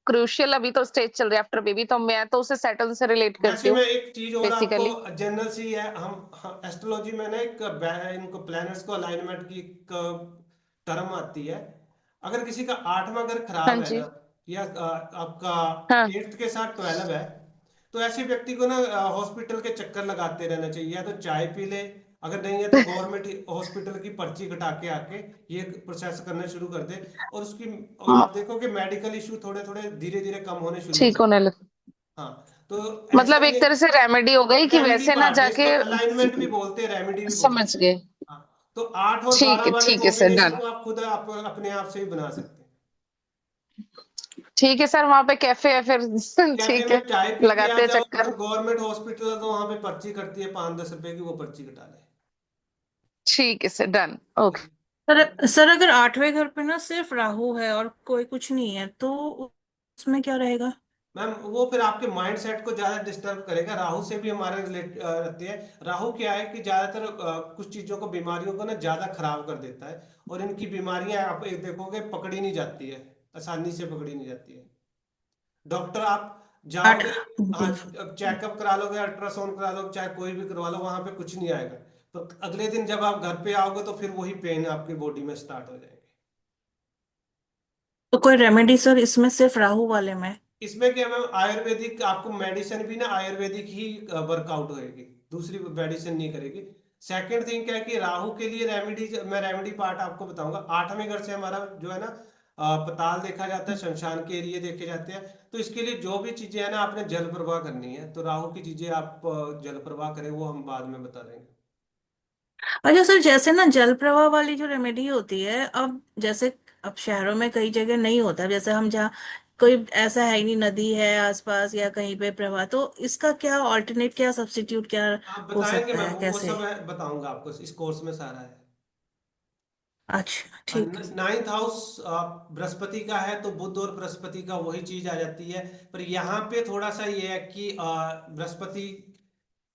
क्रूशियल अभी तो स्टेज चल रही है आफ्टर बेबी, तो मैं तो उसे सैटर्न से रिलेट करती वैसे हूँ मैं एक चीज और आपको बेसिकली। जनरल सी है, हम एस्ट्रोलॉजी में ना एक इनको प्लैनेट्स को अलाइनमेंट की एक टर्म आती है। अगर किसी का 8वां घर हाँ खराब है जी। ना, या आपका हाँ 8th के साथ 12 है, तो ऐसे व्यक्ति को ना हॉस्पिटल के चक्कर लगाते रहना चाहिए, या तो चाय पी ले, अगर नहीं है तो गवर्नमेंट हॉस्पिटल की पर्ची कटा के आके ये प्रोसेस करना शुरू कर दे, और उसकी, और म- आप देखो कि मेडिकल इशू थोड़े थोड़े धीरे धीरे कम होने शुरू हो ठीक जाए। होने लग, हाँ, तो ऐसा मतलब नहीं एक है। तरह से रेमेडी हो गई कि रेमेडी वैसे ना पार्ट है इसको, जाके। अलाइनमेंट भी बोलते हैं, रेमेडी भी बोलते हैं। समझ गए। हाँ, तो 8 और 12 वाले ठीक है सर, कॉम्बिनेशन डन। को आप खुद अपने आप से ही बना सकते हैं। ठीक है सर, वहां पे कैफे है फिर कैफे ठीक में है, चाय पी के आ लगाते हैं जाओ, चक्कर। अगर गवर्नमेंट हॉस्पिटल है तो वहां पे पर्ची कटती है 5-10 रुपए की, वो पर्ची कटा ले। ठीक है सर, डन, ओके। सर अगर 8वें घर पे ना सिर्फ राहु है और कोई कुछ नहीं है, तो उसमें क्या रहेगा? मैम वो फिर आपके माइंड सेट को ज्यादा डिस्टर्ब करेगा। राहु से भी हमारे रिलेट रहते हैं। राहु क्या है कि ज्यादातर कुछ चीजों को, बीमारियों को ना ज्यादा खराब कर देता है, और इनकी बीमारियां आप एक देखोगे पकड़ी नहीं जाती है, आसानी से पकड़ी नहीं जाती है। डॉक्टर आप आठ जाओगे, हाँ, चेकअप करा लोगे, अल्ट्रासाउंड करा लोगे, चाहे कोई भी करवा लो, वहां पे कुछ नहीं आएगा। तो अगले दिन जब आप घर पे आओगे तो फिर वही पेन आपकी बॉडी में स्टार्ट हो जाएंगे। तो कोई रेमेडी सर इसमें सिर्फ राहु वाले में? इसमें क्या मैम, आयुर्वेदिक आपको मेडिसिन भी ना आयुर्वेदिक ही वर्कआउट होएगी, दूसरी मेडिसिन नहीं करेगी। सेकंड थिंग क्या है कि राहु के लिए रेमेडी, मैं रेमेडी पार्ट आपको बताऊंगा। 8वें घर से हमारा जो है ना पताल देखा जाता है, शमशान के एरिया देखे जाते हैं। तो इसके लिए जो भी चीजें है ना, आपने जल प्रवाह करनी है, तो राहु की चीजें आप जल प्रवाह करें, वो हम बाद में बता देंगे। अच्छा सर, जैसे ना जल प्रवाह वाली जो रेमेडी होती है, अब जैसे अब शहरों में कई जगह नहीं होता, जैसे हम जहाँ कोई ऐसा है ही नहीं, नदी है आसपास या कहीं पे प्रवाह, तो इसका क्या ऑल्टरनेट, क्या सब्स्टिट्यूट क्या आप हो बताएंगे सकता मैम, है, वो कैसे? सब है, बताऊंगा आपको, इस कोर्स में सारा है। अच्छा ठीक है। 9th हाउस बृहस्पति का है, तो बुध और बृहस्पति का वही चीज आ जाती है। पर यहाँ पे थोड़ा सा ये है कि बृहस्पति,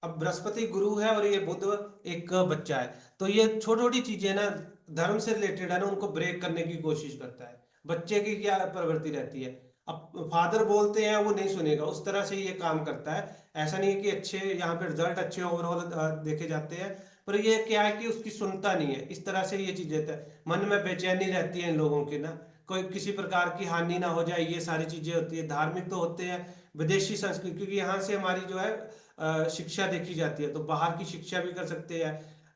अब बृहस्पति गुरु है और ये बुध एक बच्चा है, तो ये छोटी छोटी चीजें ना धर्म से रिलेटेड है ना, उनको ब्रेक करने की कोशिश करता है। बच्चे की क्या प्रवृत्ति रहती है, अब फादर बोलते हैं वो नहीं सुनेगा, उस तरह से ये काम करता है। ऐसा नहीं है कि अच्छे यहाँ पे रिजल्ट अच्छे ओवरऑल देखे जाते हैं, पर ये क्या है कि उसकी सुनता नहीं है, इस तरह से ये चीजें मन में बेचैनी रहती है इन लोगों की ना, कोई किसी प्रकार की हानि ना हो जाए, ये सारी चीजें होती है। धार्मिक तो होते हैं, विदेशी संस्कृति, क्योंकि यहाँ से हमारी जो है शिक्षा देखी जाती है, तो बाहर की शिक्षा भी कर सकते हैं।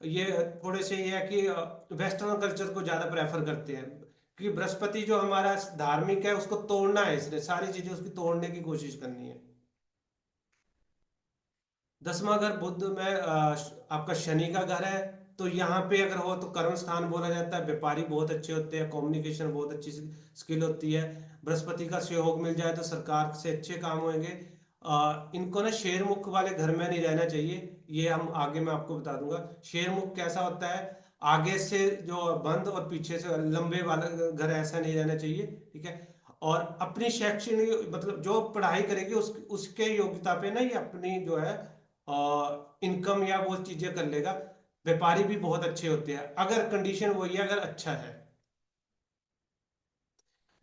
ये थोड़े से ये है कि वेस्टर्न कल्चर को ज्यादा प्रेफर करते हैं, क्योंकि बृहस्पति जो हमारा धार्मिक है उसको तोड़ना है, इसने सारी चीजें उसकी तोड़ने की कोशिश करनी है। 10वां घर बुध में आपका शनि का घर है, तो यहाँ पे अगर हो तो कर्म स्थान बोला जाता है। व्यापारी बहुत अच्छे होते हैं, कम्युनिकेशन बहुत अच्छी स्किल होती है। बृहस्पति का सहयोग मिल जाए तो सरकार से अच्छे काम होंगे। इनको ना शेर मुख वाले घर में नहीं रहना चाहिए, ये हम आगे मैं आपको बता दूंगा। शेर मुख कैसा होता है, आगे से जो बंद और पीछे से लंबे वाला घर, ऐसा नहीं रहना चाहिए, ठीक है। और अपनी शैक्षणिक मतलब जो पढ़ाई करेगी उसके योग्यता पे ना ये अपनी जो है इनकम या वो चीजें कर लेगा। व्यापारी भी बहुत अच्छे होते हैं, अगर कंडीशन वही है, अगर अच्छा है।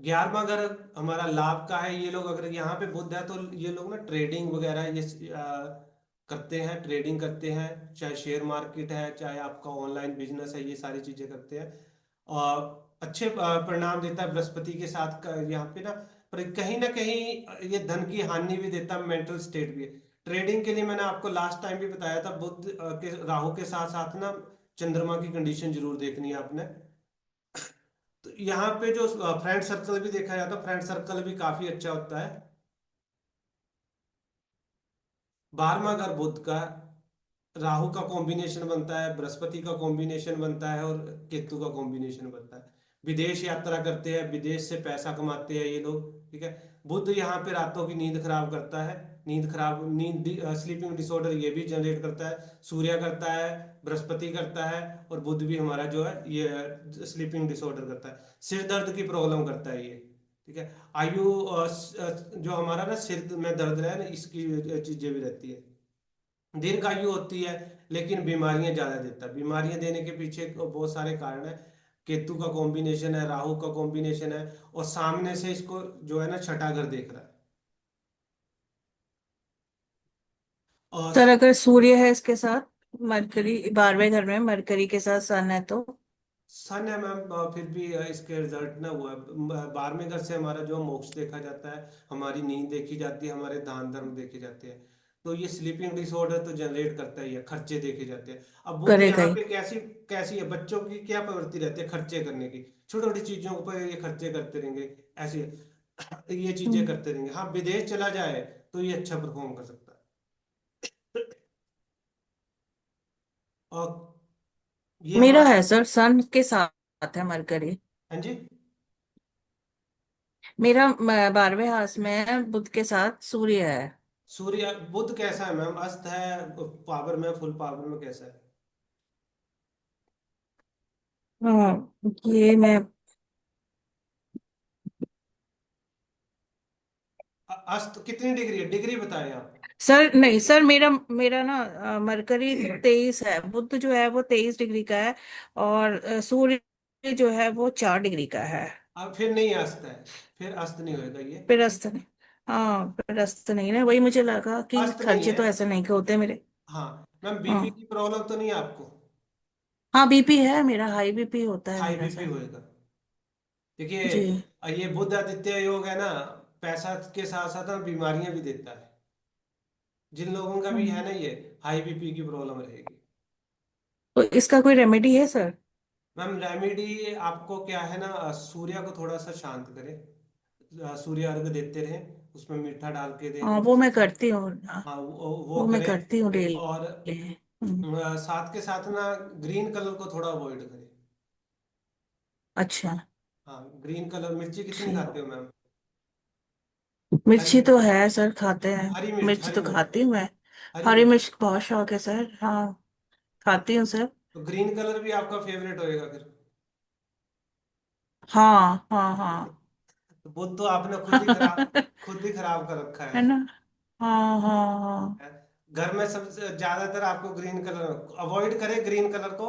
11वां घर हमारा लाभ का है, ये लोग अगर यहाँ पे बुध है तो ये लोग ना ट्रेडिंग वगैरह ये करते हैं, ट्रेडिंग करते हैं, चाहे शेयर मार्केट है, चाहे आपका ऑनलाइन बिजनेस है, ये सारी चीजें करते हैं। अच्छे परिणाम देता है बृहस्पति के साथ यहाँ पे ना, पर कहीं ना कहीं ये धन की हानि भी देता है, मेंटल स्टेट भी है। ट्रेडिंग के लिए मैंने आपको लास्ट टाइम भी बताया था, बुध के राहु के साथ साथ ना चंद्रमा की कंडीशन जरूर देखनी है आपने। तो यहाँ पे जो फ्रेंड सर्कल भी देखा जाता है, फ्रेंड सर्कल भी काफी अच्छा होता है। 12वां घर बुध का, राहु का कॉम्बिनेशन बनता है, बृहस्पति का कॉम्बिनेशन बनता है और केतु का कॉम्बिनेशन बनता है। विदेश यात्रा करते हैं, विदेश से पैसा कमाते हैं ये लोग, ठीक है। बुध यहाँ पे रातों की नींद खराब करता है, नींद स्लीपिंग डिसऑर्डर ये भी जनरेट करता है। सूर्य करता है, बृहस्पति करता है, और बुध भी हमारा जो है ये स्लीपिंग डिसऑर्डर करता है। सिर दर्द की प्रॉब्लम करता है ये, ठीक है। आयु जो हमारा ना सिर में दर्द है ना, इसकी चीजें भी रहती है। दीर्घायु होती है, लेकिन बीमारियां ज्यादा देता है। बीमारियां देने के पीछे बहुत सारे कारण है। केतु का कॉम्बिनेशन है, राहु का कॉम्बिनेशन है, और सामने से इसको जो है ना छठा घर देख रहा है। और सर अगर सूर्य है इसके साथ, मरकरी 12वें घर में मरकरी के साथ सन है तो? सन है मैम, फिर भी इसके रिजल्ट ना हुआ है। 12वें घर से हमारा जो मोक्ष देखा जाता है, हमारी नींद देखी जाती है, हमारे दान धर्म देखे जाते हैं। तो ये स्लीपिंग डिसऑर्डर तो जनरेट करता ही है, खर्चे देखे जाते हैं। अब बुध करेगा यहाँ ही। पे कैसी कैसी है, बच्चों की क्या प्रवृत्ति रहती है खर्चे करने की, छोटी छोटी चीजों पर ये खर्चे करते रहेंगे, ऐसे ये चीजें हम्म। करते रहेंगे। हाँ, विदेश चला जाए तो ये अच्छा परफॉर्म कर सकता है। और ये मेरा हमारा, है सर, सन के साथ है मरकरी। हाँ जी, मेरा 12वें हाउस में बुध के साथ सूर्य है। सूर्य बुध कैसा है मैम, अस्त है, पावर में, फुल पावर में कैसा है? हाँ, ये मैं अस्त कितनी डिग्री है, डिग्री बताएं आप। सर नहीं सर, मेरा मेरा ना मरकरी 23 है, बुध जो है वो 23 डिग्री का है, और सूर्य जो है वो 4 डिग्री का है। अब फिर नहीं अस्त है, फिर अस्त नहीं होएगा ये। फिर अस्त नहीं। हाँ, फिर अस्त नहीं ना, वही मुझे लगा कि अस्त नहीं खर्चे है। तो ऐसे नहीं के होते मेरे। हाँ मैम, बीपी हाँ। की प्रॉब्लम तो नहीं है आपको? हाँ, बीपी है मेरा, हाई बीपी होता है हाई मेरा बीपी सर। होएगा। देखिए, जी। ये बुध आदित्य योग है ना, पैसा के साथ साथ ना बीमारियां भी देता है। जिन लोगों का भी है हम्म। ना ये, हाई बीपी की प्रॉब्लम रहेगी। तो इसका कोई रेमेडी है सर? मैम रेमेडी आपको क्या है ना, सूर्य को थोड़ा सा शांत करें, सूर्य अर्घ देते रहें, उसमें मीठा डाल के दें। हाँ, वो मैं करती हूँ। हाँ, हाँ, वो वो मैं करें। करती हूँ और डेली। साथ के साथ ना ग्रीन कलर को थोड़ा अवॉइड करें। अच्छा। हाँ, ग्रीन कलर, मिर्ची कितनी जी। खाते हो मैम? हरी मिर्ची तो मिर्च, है सर, खाते हैं। हरी मिर्च, मिर्ची हरी तो मिर्च, खाती हूँ मैं। हरी हरी मिर्च। मिर्च का बहुत शौक है सर, हाँ, खाती हूँ सर। तो ग्रीन कलर भी आपका फेवरेट होएगा फिर। हाँ हाँ हाँ। तो वो तो आपने खुद ही खराब कर रखा है है। ना। हाँ हाँ हाँ। घर में सबसे ज्यादातर आपको ग्रीन कलर अवॉइड करें, ग्रीन कलर को,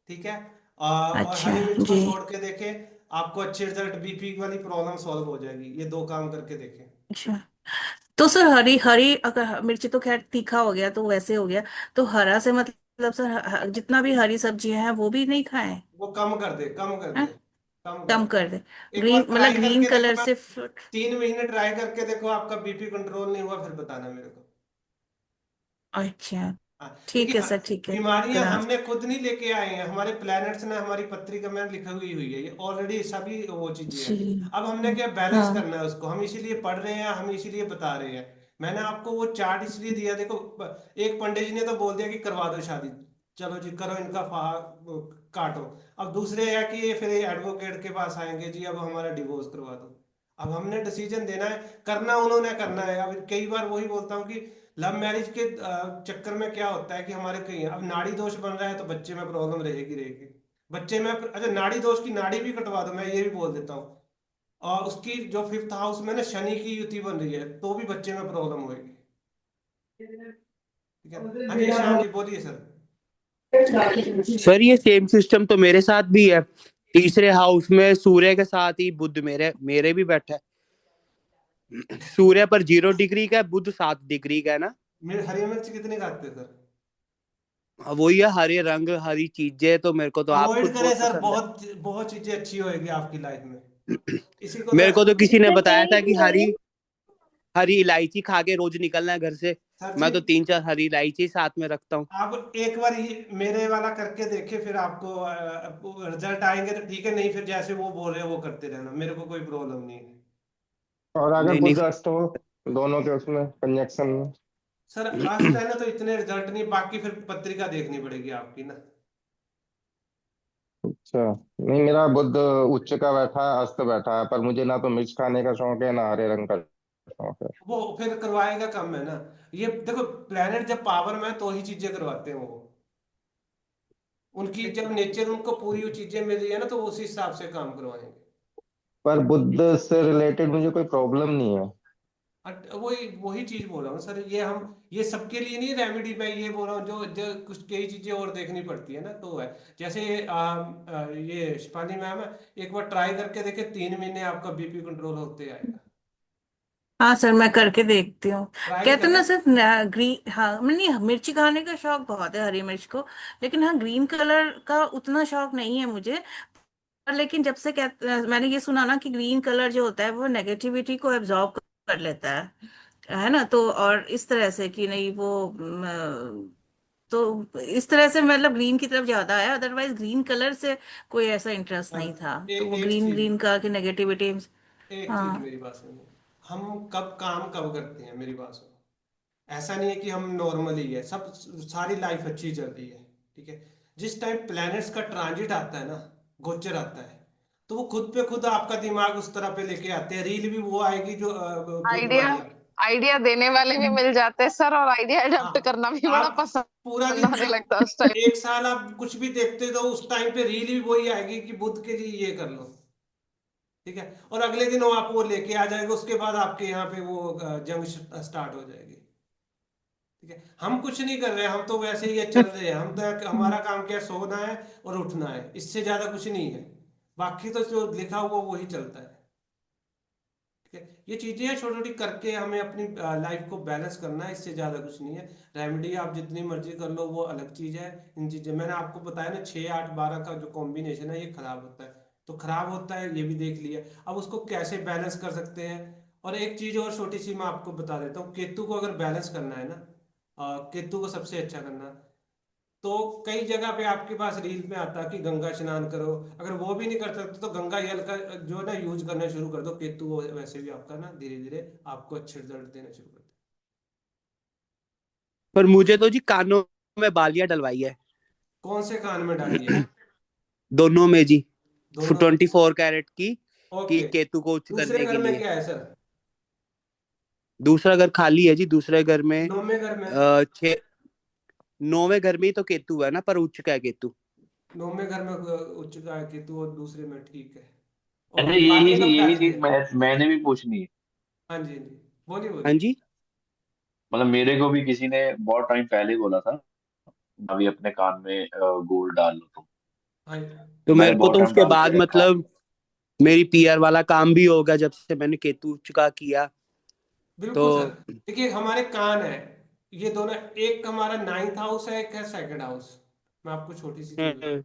ठीक है। और अच्छा हरी मिर्च को जी। छोड़ के देखें, आपको अच्छे रिजल्ट, बीपी वाली प्रॉब्लम सॉल्व हो जाएगी, ये दो काम करके देखें। अच्छा, तो सर हरी हरी अगर मिर्ची तो खैर तीखा हो गया तो वैसे हो गया, तो हरा से मतलब सर जितना भी हरी सब्जियां हैं वो भी नहीं खाएं? वो कम कर दे, कम कर हैं? दे, कम कर कम दे। कर दे। एक बार ग्रीन मतलब ट्राई ग्रीन करके देखो कलर मैम, से 3 महीने ट्राई करके देखो, आपका बीपी कंट्रोल नहीं हुआ फिर बताना मेरे को। अच्छा, हाँ, ठीक देखिए है सर, ठीक है। बीमारियां करा। हमने खुद नहीं लेके आए हैं, हमारे प्लैनेट्स ने, हमारी पत्रिका में लिखी हुई है ये ऑलरेडी, सभी वो चीजें हैं। जी। अब हमने क्या बैलेंस हाँ। करना है उसको, हम इसीलिए पढ़ रहे हैं, हम इसीलिए बता रहे हैं। मैंने आपको वो चार्ट इसलिए दिया, देखो एक पंडित जी ने तो बोल दिया कि करवा दो शादी, चलो जी करो, इनका फाहा काटो। अब दूसरे है कि ये फिर एडवोकेट के पास आएंगे, जी अब हमारा डिवोर्स करवा दो। अब हमने डिसीजन देना है, करना उन्होंने करना है। अब कई बार वही बोलता हूँ कि लव मैरिज के चक्कर में क्या होता है कि हमारे कहीं अब नाड़ी दोष बन रहा है तो बच्चे में प्रॉब्लम रहेगी रहेगी। बच्चे में, अच्छा नाड़ी दोष की नाड़ी भी कटवा दो, मैं ये भी बोल देता हूँ। और उसकी जो 5th हाउस में ना शनि की युति बन रही है, तो भी बच्चे में प्रॉब्लम होगी, ठीक है। हाँ जी श्याम जी बोलिए सर। सर ये सेम सिस्टम तो मेरे साथ भी है। तीसरे हाउस में सूर्य के साथ ही बुध मेरे मेरे भी बैठा है। सूर्य पर 0 डिग्री का है, बुध 7 डिग्री का है ना। मेरे हरी मिर्च कितने खाते हैं सर? वही है, हरे रंग हरी चीजें, तो मेरे को तो आप अवॉइड खुद करें बहुत सर, पसंद है। बहुत बहुत चीजें अच्छी होएगी आपकी लाइफ में, इसी को मेरे को तो किसी ने सर बताया मेरी था कि भी हरी वही हरी इलायची खा के रोज निकलना है घर से। सर मैं जी। तो 3-4 हरी इलायची साथ में रखता हूँ। आप एक बार ये मेरे वाला करके देखे, फिर आपको रिजल्ट आएंगे तो ठीक है, नहीं फिर जैसे वो बोल रहे हैं वो करते रहना, मेरे को कोई प्रॉब्लम नहीं है। और अगर नहीं नहीं, कुछ अस्त हो दोनों के उसमें कंजक्शन में? सर अस्त है ना तो इतने रिजल्ट नहीं, बाकी फिर पत्रिका देखनी पड़ेगी आपकी ना। अच्छा। नहीं, मेरा बुध उच्च का बैठा है, अस्त बैठा है, पर मुझे ना तो मिर्च खाने का शौक है ना हरे रंग का शौक है। वो फिर करवाएगा कम है ना। ये देखो, प्लेनेट जब पावर में है तो ही चीजें करवाते हैं वो, उनकी जब नेचर उनको पूरी वो चीजें मिल रही है ना तो वो उसी हिसाब से काम करवाएंगे। पर बुध से रिलेटेड मुझे कोई प्रॉब्लम नहीं है। वही वही चीज बोल रहा हूँ सर, ये सबके लिए नहीं रेमेडी, मैं ये बोल रहा हूँ जो कुछ कई चीजें और देखनी पड़ती है ना, तो है जैसे ये शिपाली मैम है, एक बार ट्राई करके देखे, 3 महीने आपका बीपी कंट्रोल होते आएगा। हाँ सर, मैं करके देखती हूँ। ट्राई कहते हैं करें। ना सर, ग्रीन, हाँ नहीं, मिर्ची खाने का शौक बहुत है, हरी मिर्च को। लेकिन हाँ, ग्रीन कलर का उतना शौक नहीं है मुझे। पर लेकिन जब से मैंने ये सुना ना कि ग्रीन कलर जो होता है वो नेगेटिविटी को एब्जॉर्ब कर लेता है ना, तो और इस तरह से कि नहीं वो तो इस तरह से मतलब ग्रीन की तरफ ज्यादा है, अदरवाइज ग्रीन कलर से कोई ऐसा इंटरेस्ट नहीं था, तो वो एक ग्रीन चीज, ग्रीन का कि नेगेटिविटी। एक चीज हाँ। मेरी बात सुनिए, हम कब काम कब करते हैं, मेरी बात सुनो। ऐसा नहीं है कि हम नॉर्मली है सब, सारी लाइफ अच्छी चल रही है, ठीक है। जिस टाइम प्लैनेट्स का ट्रांजिट आता है ना, गोचर आता है, तो वो खुद पे खुद आपका दिमाग उस तरह पे लेके आते हैं, रील भी वो आएगी जो बुध आइडिया वाली। आइडिया देने वाले भी मिल जाते हैं सर, और आइडिया हाँ, अडॉप्ट करना भी बड़ा आप पूरा पसंद दिन आने लगता है उस टाइम। एक साल आप कुछ भी देखते तो उस टाइम पे रील भी वही आएगी कि बुध के लिए ये कर लो, ठीक है। और अगले दिन वो आप वो लेके आ जाएगा, उसके बाद आपके यहाँ पे वो जंग स्टार्ट हो जाएगी, ठीक है। हम कुछ नहीं कर रहे हैं, हम तो वैसे ही ये चल रहे हैं, हम तो हमारा काम क्या है, सोना है और उठना है, इससे ज्यादा कुछ नहीं है। बाकी तो जो लिखा हुआ वही चलता है, ठीक है। ये चीजें हैं छोटी छोटी करके हमें अपनी लाइफ को बैलेंस करना है, इससे ज्यादा कुछ नहीं है। रेमेडी आप जितनी मर्जी कर लो वो अलग चीज है। इन चीजें मैंने आपको बताया ना, 6 8 12 का जो कॉम्बिनेशन है ये खराब होता है, तो खराब होता है ये भी देख लिया। अब उसको कैसे बैलेंस कर सकते हैं। और एक चीज और छोटी सी मैं आपको बता देता हूँ, केतु को अगर बैलेंस करना है ना, केतु को सबसे अच्छा करना, तो कई जगह पे आपके पास रील में आता है कि गंगा स्नान करो, अगर वो भी नहीं कर सकते तो गंगा जल का जो है ना यूज करना शुरू कर दो, केतु वैसे भी आपका ना धीरे धीरे आपको अच्छे रिजल्ट देना शुरू कर दे। पर मुझे तो जी कानों में बालियां डलवाई है। कौन से कान में डाली है? दोनों में जी। दोनों में? 24 कैरेट की, कि ओके। केतु को उच्च दूसरे करने के घर में लिए। क्या है सर? दूसरा घर खाली है जी, दूसरे घर में 9वें घर में? 9वें घर में ही तो केतु है ना, पर उच्च का है केतु। 9वें घर में उच्च का है केतु, और दूसरे में, ठीक है। अच्छा, ओके, बालियां कब यही डाली चीज है? मैंने भी पूछनी है। हाँ जी, हाँ जी, बोलिए हाँ बोलिए। जी। मतलब मेरे को भी किसी ने बहुत टाइम पहले बोला था, अभी अपने कान में गोल्ड डाल लो तुम। हाँ जी। तो मैंने मेरे को बहुत तो टाइम उसके डाल बाद के रखा है। मतलब मेरी पीआर वाला काम भी होगा जब से मैंने केतु उच्च का किया। तो बिल्कुल सर। देखिए हमारे कान है, ये दोनों, एक हमारा 9th हाउस है, एक है 2nd हाउस। मैं आपको छोटी सी चीज बताऊं, हम्म,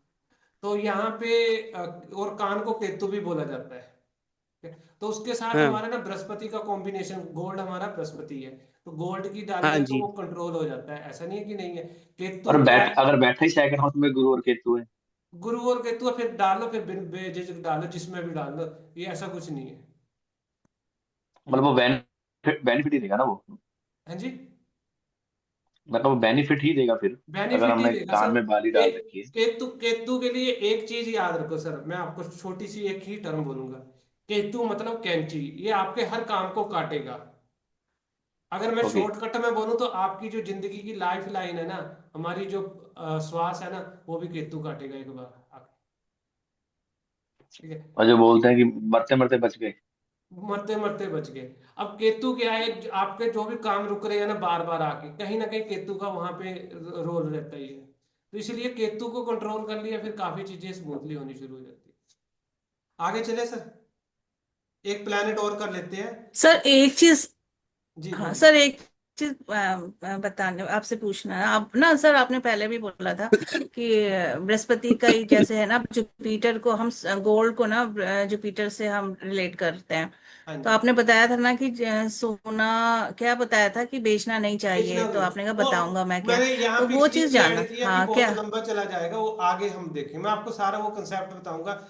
तो यहाँ पे और कान को केतु भी बोला जाता है, ठीक है? तो उसके साथ हाँ हमारा ना बृहस्पति का कॉम्बिनेशन, गोल्ड हमारा बृहस्पति है, तो गोल्ड की हाँ डालिए तो जी। वो कंट्रोल हो जाता है, ऐसा नहीं है कि नहीं है। और केतु क्या है, अगर बैठा ही सेकंड हाउस में गुरु और केतु है, गुरु और केतु है, फिर डालो, फिर बिन बेझिझक डालो, जिसमें भी डाल दो, ये ऐसा कुछ नहीं है। मतलब वो बेनिफिट ही देगा ना वो। हाँ जी, मतलब वो बेनिफिट ही देगा फिर, अगर बेनिफिट ही हमने देगा कान सर। में बाली के, डाल रखी है। केतु केतु के लिए एक चीज याद रखो सर, मैं आपको छोटी सी एक ही टर्म बोलूंगा, केतु मतलब कैंची, ये आपके हर काम को काटेगा। अगर मैं ओके। शॉर्टकट में बोलूं तो आपकी जो जिंदगी की लाइफ लाइन है ना, हमारी जो श्वास है ना, वो भी केतु काटेगा एक बार ठीक है। और जो बोलते हैं कि मरते मरते बच गए। मरते मरते बच गए। अब केतु क्या है, आपके जो भी काम रुक रहे हैं ना बार बार आके, कहीं ना कहीं केतु का वहां पे रोल रहता ही है, तो इसलिए केतु को कंट्रोल कर लिया, फिर काफी चीजें स्मूथली होनी शुरू हो जाती है। आगे चले सर, एक प्लेनेट और कर लेते हैं। सर एक चीज, जी हाँ बोलिए। सर, एक चीज बताने आपसे पूछना है। आप ना सर, आपने पहले भी बोला था कि बृहस्पति का ही जैसे है ना, जुपिटर को हम गोल्ड को ना जुपिटर से हम रिलेट करते हैं। हाँ तो जी, आपने बताया था ना कि सोना, क्या बताया था कि बेचना नहीं चाहिए, बेचना तो नहीं। आपने कहा वो बताऊंगा मैं क्या। मैंने यहाँ तो पे वो इसलिए चीज भी ऐड जानना, किया कि हाँ बहुत क्या। लंबा चला जाएगा, वो आगे हम देखें। मैं आपको सारा वो कंसेप्ट बताऊंगा।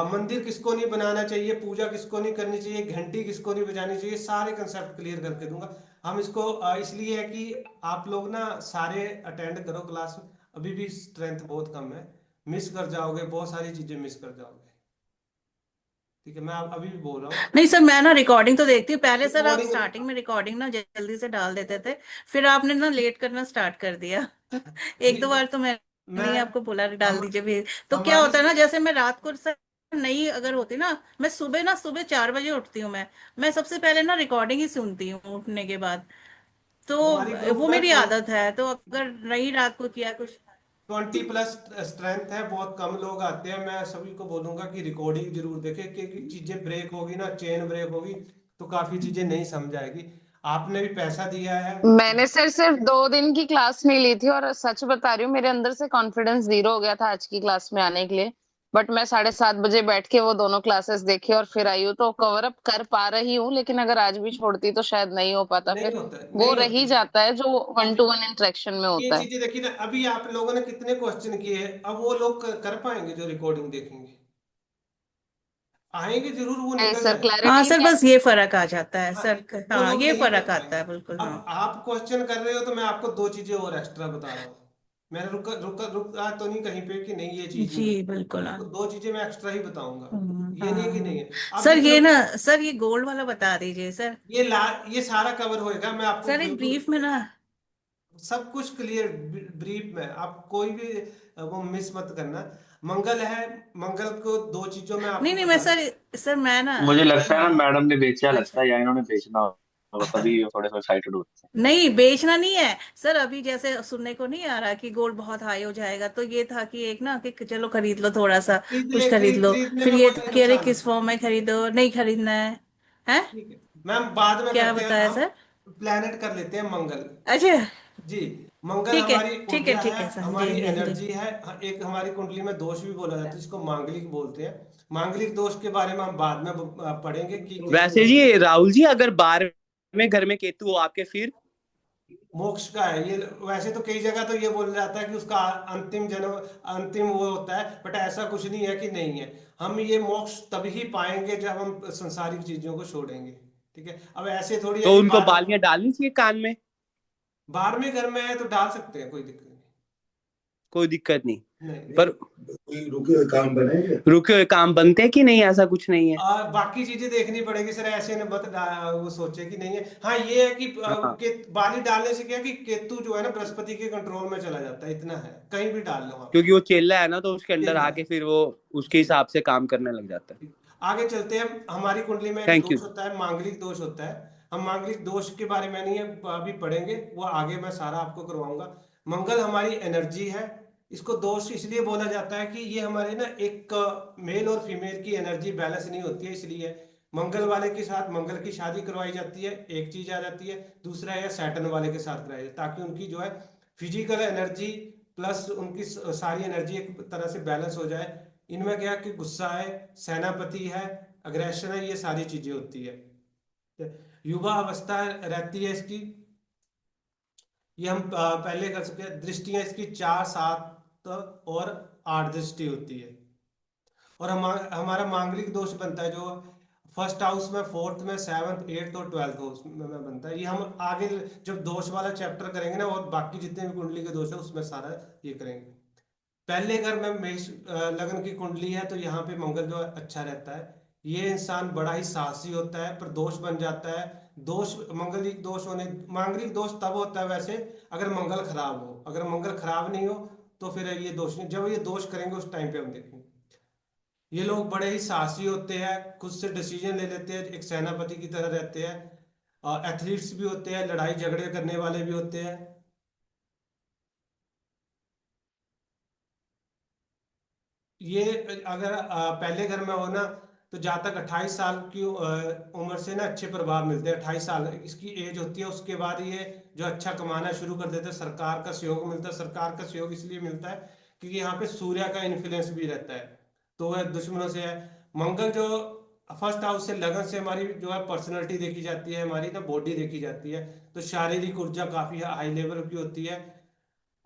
मंदिर किसको नहीं बनाना चाहिए, पूजा किसको नहीं करनी चाहिए, घंटी किसको नहीं बजानी चाहिए, सारे कंसेप्ट क्लियर करके दूंगा। हम इसको इसलिए है कि आप लोग ना सारे अटेंड करो क्लास। अभी भी स्ट्रेंथ बहुत कम है, मिस कर जाओगे, बहुत सारी चीजें मिस कर जाओगे। ठीक है, मैं आप अभी भी बोल रहा हूँ। नहीं सर, मैं ना रिकॉर्डिंग तो देखती हूँ। पहले सर आप रिकॉर्डिंग स्टार्टिंग में रिकॉर्डिंग ना जल्दी से डाल देते थे, फिर आपने ना लेट करना स्टार्ट कर दिया। एक दो बार तो मैंने ही मैं आपको बोला डाल हम दीजिए भी। तो क्या हमारी होता है ना, जैसे मैं रात को सर नहीं अगर होती ना, मैं सुबह 4 बजे उठती हूँ। मैं सबसे पहले ना रिकॉर्डिंग ही सुनती हूँ उठने के बाद। हमारी तो ग्रुप वो में मेरी आदत है। तो अगर नहीं रात को किया कुछ। 20+ स्ट्रेंथ है, बहुत कम लोग आते हैं। मैं सभी को बोलूंगा कि रिकॉर्डिंग जरूर देखें, क्योंकि चीजें ब्रेक होगी ना, चेन ब्रेक होगी तो काफी चीजें नहीं समझ आएगी। आपने भी पैसा दिया है। मैंने सर सिर्फ 2 दिन की क्लास नहीं ली थी, और सच बता रही हूँ, मेरे अंदर से कॉन्फिडेंस जीरो हो गया था आज की क्लास में आने के लिए। बट मैं 7:30 बजे बैठ के वो दोनों क्लासेस देखी और फिर आई हूँ, तो कवर अप कर पा रही हूँ। लेकिन अगर आज भी छोड़ती तो शायद नहीं हो पाता, नहीं फिर होता, वो नहीं रह ही होती। जाता है जो वन अभी टू वन इंटरेक्शन में ये होता है। चीजें देखी ना, अभी आप लोगों ने कितने क्वेश्चन किए हैं, अब वो लोग कर पाएंगे जो रिकॉर्डिंग देखेंगे? आएंगे जरूर, वो नहीं निकल सर, जाएंगे। हाँ क्लैरिटी सर, नहीं बस ये फर्क आ जाता है हाँ, सर। वो हाँ, लोग ये नहीं कर फर्क आता है पाएंगे। बिल्कुल, हाँ। अब आप क्वेश्चन कर रहे हो तो मैं आपको दो चीजें और एक्स्ट्रा बता रहा हूँ। मैंने रुका तो नहीं कहीं पे कि नहीं ये चीज जी नहीं। बिल्कुल, हाँ। आपको दो चीजें मैं एक्स्ट्रा ही बताऊंगा। ये नहीं है कि नहीं हाँ है। अब सर, ये ये चलो, ना सर, ये गोल्ड वाला बता दीजिए सर। ये सारा कवर होएगा, मैं आपको सर एक बिल्कुल ब्रीफ में ना। सब कुछ क्लियर ब्रीफ में। आप कोई भी वो मिस मत करना। मंगल है, मंगल को दो चीजों में नहीं आपको नहीं, मैं बता सर मैं ना। मुझे लगता है ना हाँ। मैडम ने बेचा लगता अच्छा। है, या इन्होंने बेचना होगा, तभी ये थोड़े से एक्साइटेड होते हैं। नहीं, बेचना नहीं है सर। अभी जैसे सुनने को नहीं आ रहा कि गोल्ड बहुत हाई हो जाएगा, तो ये था कि एक ना कि चलो खरीद लो थोड़ा सा, कुछ खरीद लो। खरीदने फिर में ये कोई था कि अरे नुकसान किस नहीं। फॉर्म में खरीदो, नहीं खरीदना है। हैं? ठीक है मैम, बाद में क्या करते हैं बताया हम। सर? प्लेनेट कर लेते हैं मंगल। अच्छा। जी, मंगल ठीक है, हमारी ठीक है, ऊर्जा ठीक है, है सर, जी हमारी जी जी। एनर्जी है। एक हमारी कुंडली में दोष भी बोला जाता है, जिसको मांगलिक बोलते हैं। मांगलिक दोष के बारे में हम बाद में पढ़ेंगे कि क्या वैसे जी राहुल जी, अगर 12वें घर में केतु हो आपके, फिर मोक्ष का है ये। वैसे तो कई जगह तो ये बोला जाता है कि उसका अंतिम जन्म, अंतिम वो होता है, बट ऐसा कुछ नहीं है कि नहीं है। हम ये मोक्ष तभी पाएंगे जब हम संसारिक चीजों को छोड़ेंगे। ठीक है, अब ऐसे थोड़ी है तो कि उनको बालियां डालनी चाहिए कान में? 12वें घर में है तो डाल सकते हैं, कोई दिक्कत कोई दिक्कत नहीं। नहीं। पर रुके हुए काम बनेंगे। रुके हुए काम बनते हैं कि नहीं, ऐसा कुछ नहीं है। बाकी चीजें देखनी पड़ेगी सर, ऐसे न मत वो सोचे कि नहीं है। हाँ ये है कि हाँ, बाली डालने से क्या है कि केतु जो है ना बृहस्पति के कंट्रोल में चला जाता है, इतना है। कहीं भी डाल लो आप। क्योंकि वो चेला है ना, तो उसके अंदर चिल्ला आके फिर वो उसके हिसाब से काम करने लग जाता है। आगे चलते हैं। हमारी कुंडली में एक थैंक यू। दोष होता है, मांगलिक दोष होता है। हम मांगलिक दोष के बारे में नहीं है अभी पढ़ेंगे, वो आगे मैं सारा आपको करवाऊंगा। मंगल हमारी एनर्जी है। इसको दोष इसलिए बोला जाता है कि ये हमारे ना एक मेल और फीमेल की एनर्जी बैलेंस नहीं होती है, इसलिए मंगल वाले के साथ मंगल की शादी करवाई जाती है, एक चीज आ जाती है। दूसरा है सैटर्न वाले के साथ कराई जाती है, ताकि उनकी जो है फिजिकल एनर्जी प्लस उनकी सारी एनर्जी एक तरह से बैलेंस हो जाए। इनमें क्या कि गुस्सा है, सेनापति है, अग्रेशन है, ये सारी चीजें होती है। युवा अवस्था रहती है इसकी। ये हम पहले कर सकते हैं। दृष्टियां इसकी 4, 7 और 8 दृष्टि होती है। और हमारा मांगलिक दोष बनता है जो फर्स्ट हाउस में, फोर्थ में, 7th, 8th और 12th हाउस में बनता है। ये हम आगे जब दोष वाला चैप्टर करेंगे ना, और बाकी जितने भी कुंडली के दोष है उसमें सारा ये करेंगे। पहले घर में मेष लग्न की कुंडली है तो यहाँ पे मंगल जो है अच्छा रहता है। ये इंसान बड़ा ही साहसी होता है, पर दोष बन जाता है। दोष मंगलिक दोष होने, मांगलिक दोष तब होता है वैसे अगर मंगल खराब हो। अगर मंगल खराब नहीं हो तो फिर ये दोष नहीं। जब ये दोष करेंगे उस टाइम पे हम देखेंगे। ये लोग बड़े ही साहसी होते हैं, खुद से डिसीजन ले लेते हैं, एक सेनापति की तरह रहते हैं। एथलीट्स भी होते हैं, लड़ाई झगड़े करने वाले भी होते हैं। ये अगर पहले घर में हो ना तो जहाँ तक 28 साल की उम्र से ना अच्छे प्रभाव मिलते हैं, 28 साल इसकी एज होती है, उसके बाद ये जो अच्छा कमाना शुरू कर देते हैं, सरकार का सहयोग मिलता है। सरकार का सहयोग इसलिए मिलता है क्योंकि यहाँ पे सूर्य का इन्फ्लुएंस भी रहता है, तो वह दुश्मनों से है। मंगल जो फर्स्ट हाउस से लगन से हमारी जो है पर्सनैलिटी देखी जाती है, हमारी ना बॉडी देखी जाती है, तो शारीरिक ऊर्जा काफी हाई लेवल की होती है।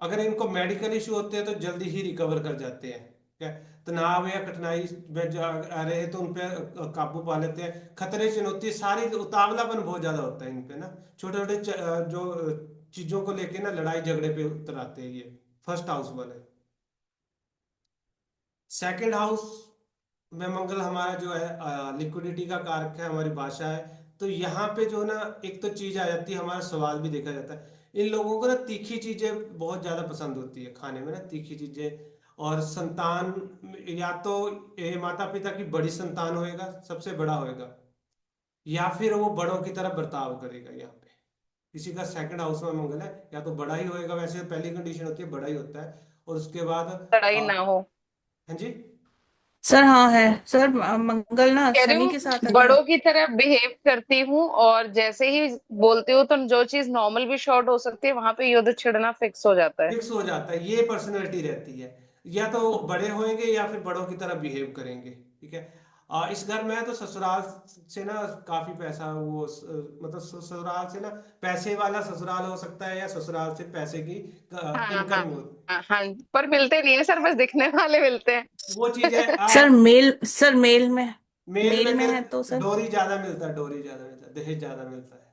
अगर इनको मेडिकल इशू होते हैं तो जल्दी ही रिकवर कर जाते हैं, ठीक है। तनाव या कठिनाई में जा रहे हैं तो उन पे काबू पा लेते हैं। खतरे चुनौती सारी उतावलापन बहुत ज्यादा होता है इन पे ना, छोटे छोटे जो चीजों को लेके ना लड़ाई झगड़े पे उतर आते हैं ये फर्स्ट हाउस वाले। सेकंड हाउस में मंगल हमारा जो है लिक्विडिटी का कारक है, हमारी भाषा है। तो यहाँ पे जो ना एक तो चीज आ जाती है, हमारा सवाल भी देखा जाता है। इन लोगों को ना तीखी चीजें बहुत ज्यादा पसंद होती है खाने में ना, तीखी चीजें। और संतान या तो माता पिता की बड़ी संतान होएगा, सबसे बड़ा होएगा, या फिर वो बड़ों की तरह बर्ताव करेगा। यहाँ पे किसी का सेकंड हाउस में मंगल है, या तो बड़ा ही होएगा, वैसे पहली कंडीशन होती है बड़ा ही होता है, और उसके बाद लड़ाई ना हो। हाँ जी, सर हाँ है सर, मंगल ना कह रही शनि हूँ के साथ अगर बड़ों की तरह बिहेव करती हूँ, और जैसे ही बोलती हूँ तो जो चीज नॉर्मल भी शॉर्ट हो सकती है वहां पे युद्ध छिड़ना फिक्स हो जाता है। फिक्स हो जाता है। ये पर्सनैलिटी रहती है, या तो बड़े होंगे या फिर बड़ों की तरह बिहेव करेंगे, ठीक है। इस घर में है तो ससुराल से ना काफी पैसा वो मतलब ससुराल से ना पैसे वाला ससुराल हो सकता है, या ससुराल से पैसे की हाँ हाँ इनकम हो। हाँ हाँ, पर मिलते नहीं है सर, बस दिखने वाले मिलते वो चीज है हैं। सर मेल में मेल मेल में में फिर है तो सर, डोरी ज्यादा मिलता है, डोरी ज्यादा मिलता है, दहेज ज्यादा मिलता है।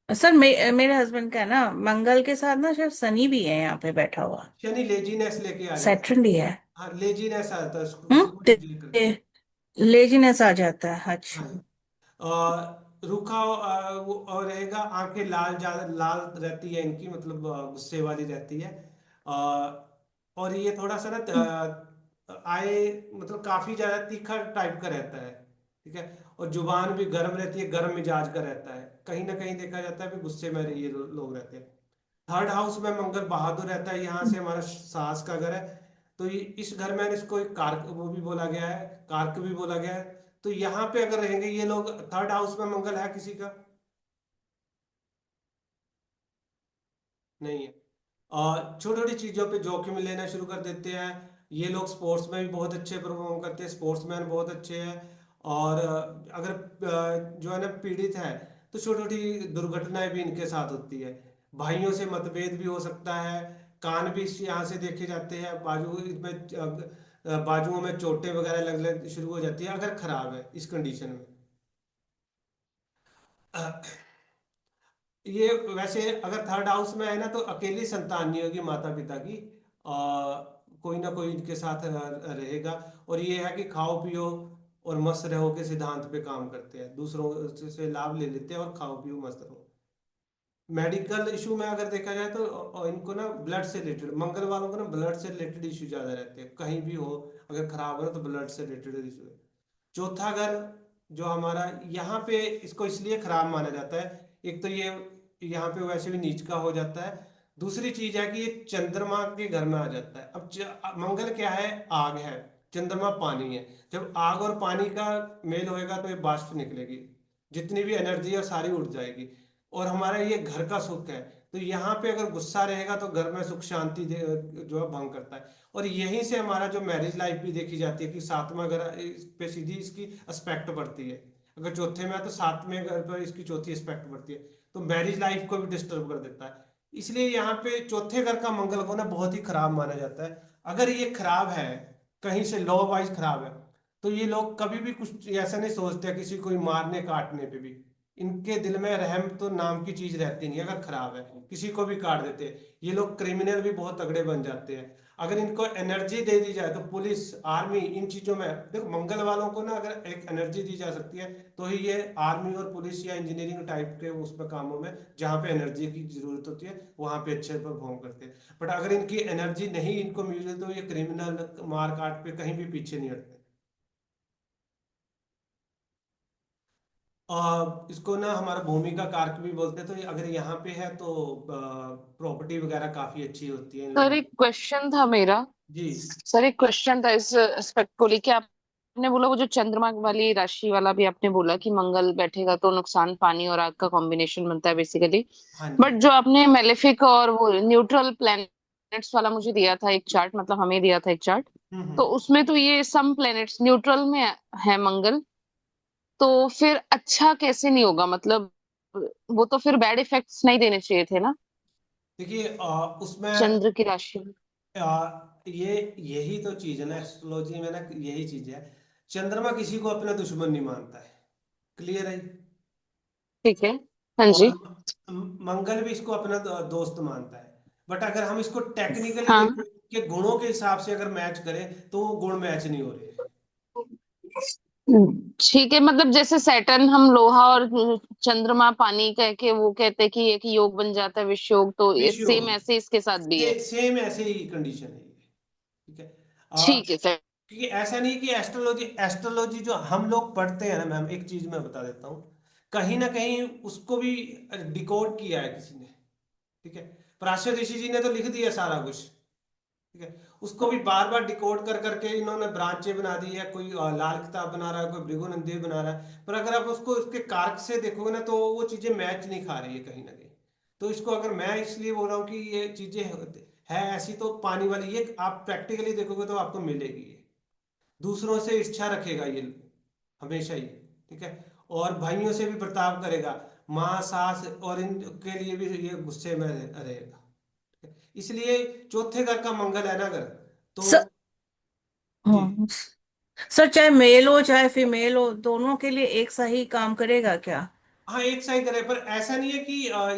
सर मेरे हस्बैंड का है ना मंगल के साथ ना शायद शनि भी है यहाँ पे बैठा हुआ, शनि लेजीनेस लेके आ जाता है। सैटर्न भी है। हाँ, लेजीनेस आता है उसको चीजें करके। लेजीनेस आ जाता है, हाँ अच्छा। जी। रूखा और रहेगा, आंखें लाल ज्यादा लाल रहती है इनकी, मतलब गुस्से वाली रहती है। और ये थोड़ा सा ना आए मतलब काफी ज्यादा तीखा टाइप का रहता है, ठीक है। और जुबान भी गर्म रहती है, गर्म मिजाज का रहता है, कहीं ना कहीं देखा जाता है भी गुस्से में ये लोग रहते हैं। थर्ड हाउस में मंगल बहादुर रहता है, यहाँ से हमारा साहस का घर है। तो इस घर में इसको एक कारक वो भी बोला गया है, कारक भी बोला गया है। तो यहाँ पे अगर रहेंगे ये लोग, थर्ड हाउस में मंगल है किसी का नहीं है, और छोटी छोटी चीजों पे जोखिम लेना शुरू कर देते हैं। ये लोग स्पोर्ट्स में भी बहुत अच्छे परफॉर्म करते हैं, स्पोर्ट्समैन बहुत अच्छे हैं। और अगर जो है ना पीड़ित है तो छोटी छोटी दुर्घटनाएं भी इनके साथ होती है। भाइयों से मतभेद भी हो सकता है। कान भी यहाँ से देखे जाते हैं, बाजू में बाजुओं में चोटें वगैरह लगने शुरू हो जाती है अगर खराब है इस कंडीशन में। ये वैसे अगर थर्ड हाउस में है ना तो अकेली संतान नहीं होगी माता पिता की, कोई ना कोई इनके साथ रहेगा। और ये है कि खाओ पियो और मस्त रहो के सिद्धांत पे काम करते हैं, दूसरों से लाभ ले लेते हैं और खाओ पियो मस्त रहो। मेडिकल इशू में अगर देखा जाए तो इनको ना ब्लड से रिलेटेड, मंगल वालों को ना ब्लड से रिलेटेड इशू ज्यादा रहते हैं, कहीं भी हो अगर खराब हो ना तो ब्लड से रिलेटेड इशू है। चौथा घर जो हमारा यहाँ पे इसको इसलिए खराब माना जाता है, एक तो ये यहाँ पे वैसे भी नीच का हो जाता है। दूसरी चीज है कि ये चंद्रमा के घर में आ जाता है। अब मंगल क्या है, आग है, चंद्रमा पानी है। जब आग और पानी का मेल होएगा तो ये बाष्प निकलेगी, जितनी भी एनर्जी है सारी उड़ जाएगी। और हमारा ये घर का सुख है, तो यहाँ पे अगर गुस्सा रहेगा तो घर में सुख शांति जो है भंग करता है। और यहीं से हमारा जो मैरिज लाइफ भी देखी जाती है कि सातवां घर इस पे सीधी इसकी एस्पेक्ट पड़ती है। अगर चौथे में है तो सातवें घर पर इसकी चौथी एस्पेक्ट पड़ती है, तो मैरिज लाइफ को भी डिस्टर्ब कर देता है। इसलिए यहाँ पे चौथे घर का मंगल को ना बहुत ही खराब माना जाता है। अगर ये खराब है, कहीं से लॉ वाइज खराब है, तो ये लोग कभी भी कुछ ऐसा नहीं सोचते किसी को मारने काटने पे भी। इनके दिल में रहम तो नाम की चीज रहती नहीं, अगर खराब है किसी को भी काट देते हैं। ये लोग क्रिमिनल भी बहुत तगड़े बन जाते हैं अगर इनको एनर्जी दे दी जाए। तो पुलिस आर्मी इन चीजों में देखो, मंगल वालों को ना अगर एक एनर्जी दी जा सकती है तो ही ये आर्मी और पुलिस या इंजीनियरिंग टाइप के उसमें कामों में जहाँ पे एनर्जी की जरूरत होती है वहां पे अच्छे परफॉर्म करते हैं। बट अगर इनकी एनर्जी नहीं इनको मिले तो ये क्रिमिनल मार काट पे कहीं भी पीछे नहीं हटते। इसको ना हमारा भूमि का कारक भी बोलते हैं। तो अगर यहाँ पे है तो प्रॉपर्टी वगैरह काफी अच्छी होती है इन सर लोगों एक क्वेश्चन था मेरा, की। जी सर एक क्वेश्चन था इस एस्पेक्ट को लेके। आप आपने बोला वो जो चंद्रमा वाली राशि वाला भी आपने बोला कि मंगल बैठेगा तो नुकसान, पानी और आग का कॉम्बिनेशन बनता है बेसिकली। हाँ जी। बट जो आपने मेलेफिक और वो न्यूट्रल प्लैनेट्स वाला मुझे दिया था एक चार्ट, मतलब हमें दिया था एक चार्ट, तो उसमें तो ये सम प्लैनेट्स न्यूट्रल में है मंगल, तो फिर अच्छा कैसे नहीं होगा? मतलब वो तो फिर बैड इफेक्ट्स नहीं देने चाहिए थे ना देखिए उसमें चंद्र की राशि में। ये यही तो चीज है ना एस्ट्रोलॉजी में ना, यही चीज है। चंद्रमा किसी को अपना दुश्मन नहीं मानता है, क्लियर है। ठीक है। हाँ और जी। मंगल भी इसको अपना दोस्त मानता है। बट अगर हम इसको टेक्निकली हाँ। देखें कि गुणों के हिसाब से अगर मैच करें तो वो गुण मैच नहीं हो रहे हैं। ठीक है, मतलब जैसे सैटर्न हम लोहा और चंद्रमा पानी कह के वो कहते हैं कि एक योग बन जाता है विश्व योग, तो ये विष सेम योग ऐसे इसके साथ भी है। सेम ऐसे ही कंडीशन है ये, ठीक है। ठीक है सर। क्योंकि ऐसा नहीं कि एस्ट्रोलॉजी एस्ट्रोलॉजी जो हम लोग पढ़ते हैं ना मैम, एक चीज मैं बता देता हूँ, कहीं ना कहीं उसको भी डिकोड किया है किसी ने, ठीक है। पराशर ऋषि जी ने तो लिख दिया सारा कुछ, ठीक है। उसको भी बार बार डिकोड कर करके इन्होंने ब्रांचें बना दी है। कोई लाल किताब बना रहा है, कोई भृगुनंदी बना रहा है, पर अगर आप उसको उसके कारक से देखोगे ना तो वो चीजें मैच नहीं खा रही है कहीं ना कहीं। तो इसको अगर मैं इसलिए बोल रहा हूँ कि ये चीजें है ऐसी, तो पानी वाली ये आप प्रैक्टिकली देखोगे तो आपको मिलेगी ये। दूसरों से इच्छा रखेगा ये हमेशा ही, ठीक है। और भाइयों से भी बर्ताव करेगा, माँ सास और इनके लिए भी ये गुस्से में रहेगा। इसलिए चौथे घर का मंगल है ना अगर, तो सर, जी। हाँ सर, चाहे मेल हो चाहे फीमेल हो, दोनों के लिए एक सा ही काम करेगा क्या? हाँ एक सा ही करे, पर ऐसा नहीं है कि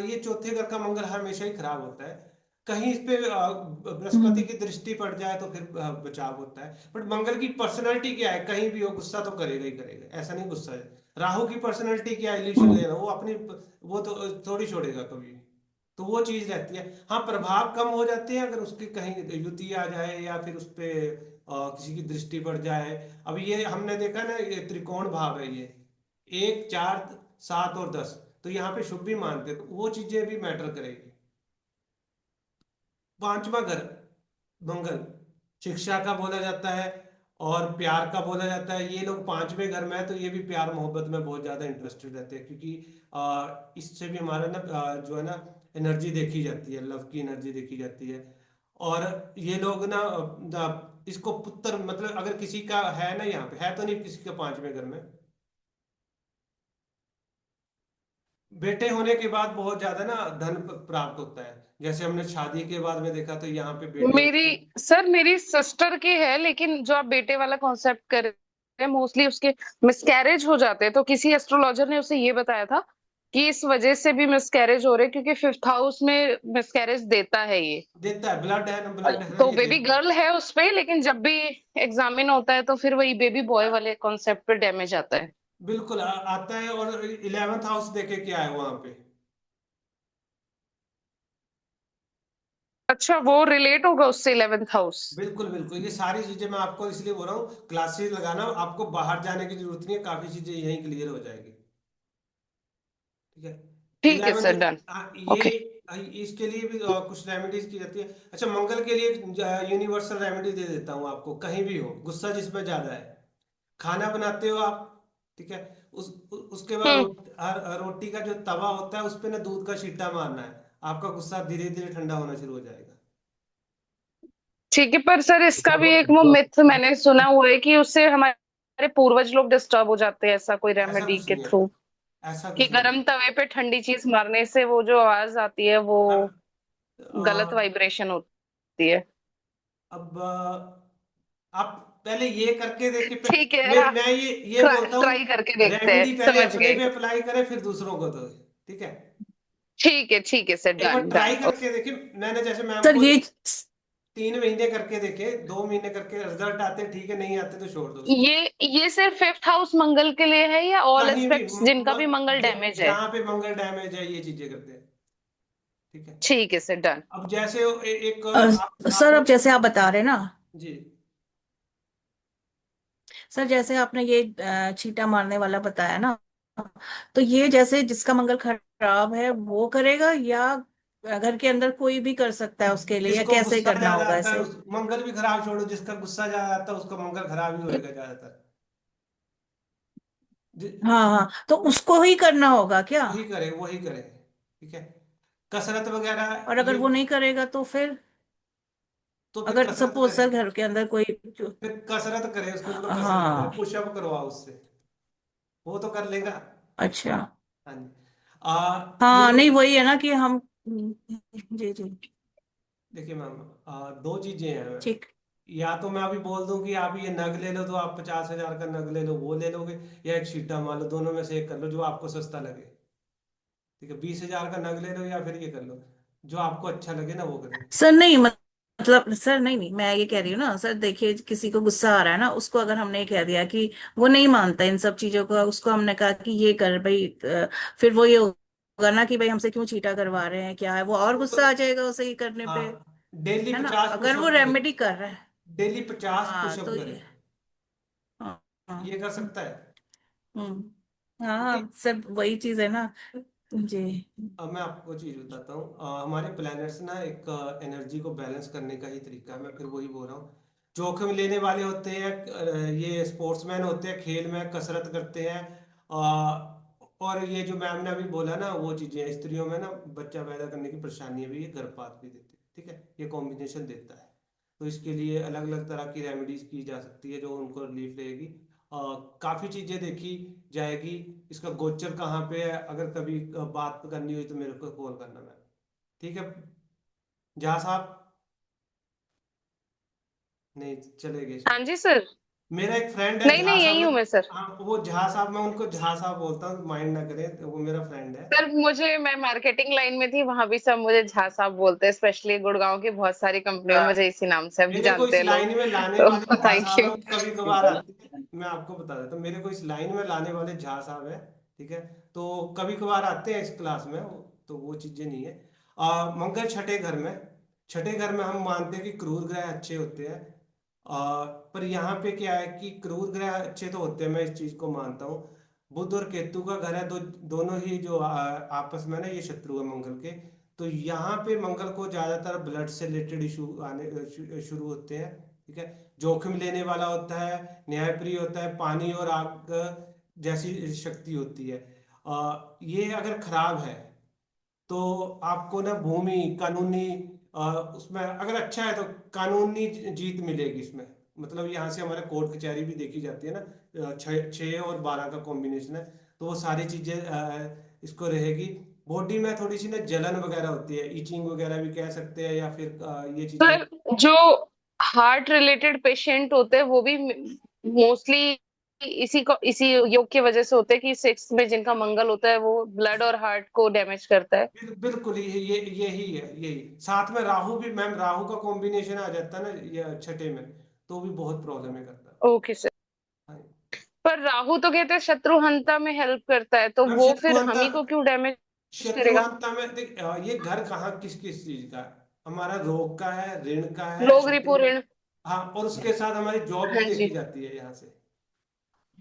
ये चौथे घर का मंगल हमेशा ही खराब होता है। कहीं इस पे बृहस्पति हम्म। की दृष्टि पड़ जाए तो फिर बचाव होता है। बट मंगल की पर्सनैलिटी क्या है, कहीं भी हो गुस्सा तो करेगा ही करेगा, ऐसा नहीं गुस्सा है। राहु की पर्सनैलिटी क्या है, इल्यूशन हम्म। लेना, वो अपनी वो तो थोड़ी छोड़ेगा कभी। तो वो चीज रहती है। हाँ प्रभाव कम हो जाते हैं अगर उसकी कहीं युति आ जाए या फिर उस पे किसी की दृष्टि पड़ जाए। अब ये हमने देखा ना, ये त्रिकोण भाव है ये, 1 4 7 और 10, तो यहाँ पे शुभ भी मानते हैं, तो वो चीजें भी मैटर करेगी। पांचवा घर मंगल शिक्षा का बोला जाता है और प्यार का बोला जाता है। ये लोग पांचवें घर में है तो ये भी प्यार मोहब्बत में बहुत ज्यादा इंटरेस्टेड रहते हैं, क्योंकि इससे भी हमारा ना जो है ना एनर्जी देखी जाती है, लव की एनर्जी देखी जाती है। और ये लोग ना इसको पुत्र, मतलब अगर किसी का है ना, यहाँ पे है तो नहीं किसी का पांचवें घर में, बेटे होने के बाद बहुत ज्यादा ना धन प्राप्त होता है। जैसे हमने शादी के बाद में देखा तो यहाँ पे बेटे मेरी होते हैं। सर मेरी सिस्टर के है, लेकिन जो आप बेटे वाला कॉन्सेप्ट कर रहे हैं मोस्टली उसके मिसकैरेज हो जाते हैं, तो किसी एस्ट्रोलॉजर ने उसे ये बताया था कि इस वजह से भी मिसकैरेज हो रहे हैं, क्योंकि फिफ्थ हाउस में मिसकैरेज देता है ये। देता है, ब्लड है ना तो ये बेबी देता है। गर्ल है उस पे, लेकिन जब भी एग्जामिन होता है तो फिर वही बेबी बॉय वाले कॉन्सेप्ट पे डैमेज आता है। बिल्कुल आता है। और 11th हाउस देखे क्या है वहां पे। अच्छा, वो रिलेट होगा उससे 11th हाउस। बिल्कुल बिल्कुल, ये सारी चीजें मैं आपको इसलिए बोल रहा हूँ, क्लासेस लगाना, आपको बाहर जाने की जरूरत नहीं है, काफी चीजें यहीं क्लियर हो जाएगी, ठीक है। ठीक है 11th सर, डन। ये ओके। इसके लिए भी कुछ रेमेडीज की जाती है। अच्छा मंगल के लिए यूनिवर्सल रेमेडी दे देता हूँ आपको, कहीं भी हो गुस्सा जिसमें ज्यादा है, खाना बनाते हो आप, ठीक है, उसके बाद हम्म। रोटी का जो तवा होता है उस पे ना दूध का छींटा मारना है, आपका गुस्सा धीरे धीरे ठंडा होना शुरू हो जाएगा। ठीक है, पर सर इसका भी एक वो मिथ मैंने सुना हुआ है कि उससे हमारे पूर्वज लोग डिस्टर्ब हो जाते हैं, ऐसा कोई ऐसा रेमेडी कुछ के नहीं है, थ्रू, ऐसा कि कुछ नहीं है। गरम तवे पे ठंडी चीज मारने से वो जो आवाज आती है वो हाँ, गलत अ, वाइब्रेशन होती है। अब आप पहले ये करके देखिए ठीक है, मैं ये बोलता हूँ, ट्राई करके देखते हैं, रेमेडी पहले समझ अपने गए। पे अप्लाई करें फिर दूसरों को दो, ठीक है। ठीक है सर, एक बार डन ट्राई डन। करके देखिए, मैंने जैसे मैम सर को ये 3 महीने करके देखे, 2 महीने करके रिजल्ट आते ठीक है, नहीं आते तो छोड़ दो उसको। ये सिर्फ फिफ्थ हाउस मंगल के लिए है या ऑल कहीं भी एस्पेक्ट्स जिनका भी मंगल डैमेज है? जहाँ पे मंगल डैमेज है ये चीजें करते हैं, ठीक है। ठीक है सर, डन। अब जैसे एक सर, आपने अब जैसे आप बता रहे हैं ना, जी सर जैसे आपने ये छींटा मारने वाला बताया ना, तो ये जैसे जिसका मंगल खराब है वो करेगा, या घर के अंदर कोई भी कर सकता है उसके लिए, या जिसको कैसे गुस्सा करना ज्यादा होगा आता है ऐसे? उस मंगल भी खराब छोड़ो, जिसका गुस्सा ज्यादा आता है उसका मंगल खराब ही होएगा ज्यादातर। हाँ हाँ, तो उसको ही करना होगा क्या? वही करे, ठीक है। कसरत वगैरह और अगर ये, वो नहीं करेगा तो फिर, तो फिर अगर कसरत सपोज करे, सर घर के अंदर कोई जो, फिर कसरत करे, उसको बोलो कसरत करे, हाँ पुशअप करवाओ उससे, वो तो कर लेगा। अच्छा, हाँ जी। ये हाँ जो, नहीं वही है ना कि हम, जी जी देखिए मैम, दो चीजें हैं। ठीक। या तो मैं अभी बोल दूं कि आप ये नग ले लो, तो आप 50,000 का नग ले लो, वो ले लोगे, या एक शीटा मान लो, दोनों में से एक कर लो जो आपको सस्ता लगे। ठीक है, 20,000 का नग ले लो या फिर ये कर लो, जो आपको अच्छा लगे ना वो करो। सर नहीं मतलब सर नहीं नहीं, मैं ये कह रही हूँ ना सर, देखिए किसी को गुस्सा आ रहा है ना, उसको अगर हमने कह दिया कि वो नहीं मानता इन सब चीजों को, उसको हमने कहा कि ये कर भाई, फिर वो ये होगा ना कि भाई हमसे क्यों चीटा करवा रहे हैं, क्या है, वो और वो तो, गुस्सा आ जाएगा उसे ही करने पे, हाँ, डेली है ना, 50 अगर वो पुशअप करे, रेमेडी कर रहा है। डेली 50 हाँ पुशअप तो करे, हाँ हाँ ये कर सकता है। हाँ सर वही चीज है ना। जी अब मैं आपको चीज बताता हूँ, हमारे प्लैनेट्स ना एक एनर्जी को बैलेंस करने का ही तरीका है, मैं फिर वही बोल रहा हूँ। जोखिम लेने वाले होते हैं, ये स्पोर्ट्समैन होते हैं, खेल में कसरत करते हैं, और ये जो मैम ने अभी बोला ना वो चीजें, स्त्रियों में ना बच्चा पैदा करने की परेशानी भी, ये गर्भपात भी देती है, ठीक है, ये कॉम्बिनेशन देता है। तो इसके लिए अलग अलग तरह की रेमेडीज की जा सकती है जो उनको रिलीफ देगी। काफी चीजें देखी जाएगी। इसका गोचर कहाँ पे है, अगर कभी बात करनी हुई तो मेरे को कॉल करना मैम, ठीक है। जहाँ साहब, नहीं चले गए हाँ शायद। जी सर। मेरा एक फ्रेंड है नहीं झा नहीं, साहब यही में, हूँ मैं सर। हाँ वो झा साहब, मैं उनको झा साहब बोलता हूँ, माइंड ना करें, तो वो मेरा फ्रेंड है। सर मुझे, मैं मार्केटिंग लाइन में थी, वहां भी सब मुझे झा साहब बोलते हैं, स्पेशली गुड़गांव की बहुत सारी कंपनियों में मुझे इसी नाम से अभी मेरे को जानते इस हैं लोग। लाइन में लाने तो वाले झा थैंक साहब यू। है, वो कभी कभार आते हैं। मैं आपको बता देता हूँ, मेरे को इस लाइन में लाने वाले झा साहब है, ठीक है। तो कभी कभार आते हैं इस क्लास में, तो वो चीजें नहीं है। मंगल छठे घर में, छठे घर में हम मानते हैं कि क्रूर ग्रह अच्छे होते हैं। पर यहाँ पे क्या है कि क्रूर ग्रह अच्छे तो होते हैं, मैं इस चीज को मानता हूँ। बुध और केतु का घर है, दोनों ही जो आपस में ना ये शत्रु है मंगल के। तो यहाँ पे मंगल को ज्यादातर ब्लड से रिलेटेड इशू आने शुरू होते हैं, ठीक है। जोखिम लेने वाला होता है, न्यायप्रिय होता है, पानी और आग जैसी शक्ति होती है। ये अगर खराब है तो आपको ना भूमि कानूनी, उसमें अगर अच्छा है तो कानूनी जीत मिलेगी इसमें। मतलब यहाँ से हमारे कोर्ट कचहरी भी देखी जाती है ना, 6 और 12 का कॉम्बिनेशन है, तो वो सारी चीजें इसको रहेगी। बॉडी में थोड़ी सी ना जलन वगैरह होती है, ईचिंग वगैरह भी कह सकते हैं, या फिर ये चीजें। सर जो हार्ट रिलेटेड पेशेंट होते हैं वो भी मोस्टली इसी योग की वजह से होते हैं कि सिक्स में जिनका मंगल होता है वो ब्लड और हार्ट को डैमेज करता है। बिल्कुल ये यही है, यही साथ में राहु भी मैम, राहु का कॉम्बिनेशन आ जाता है ना ये छठे में, तो भी बहुत प्रॉब्लम है करता ओके सर। है। पर राहु तो कहते हैं शत्रुहंता में हेल्प करता है, तो मैम वो फिर हम शत्रुहंता, ही को क्यों डैमेज करेगा? शत्रुहंता में देख, ये घर कहाँ किस किस चीज का है, हमारा रोग का है, ऋण का है, रोग रिपो शत्रु। ऋण। हाँ, और उसके साथ हमारी जॉब भी हाँ देखी जी। जाती है यहाँ से,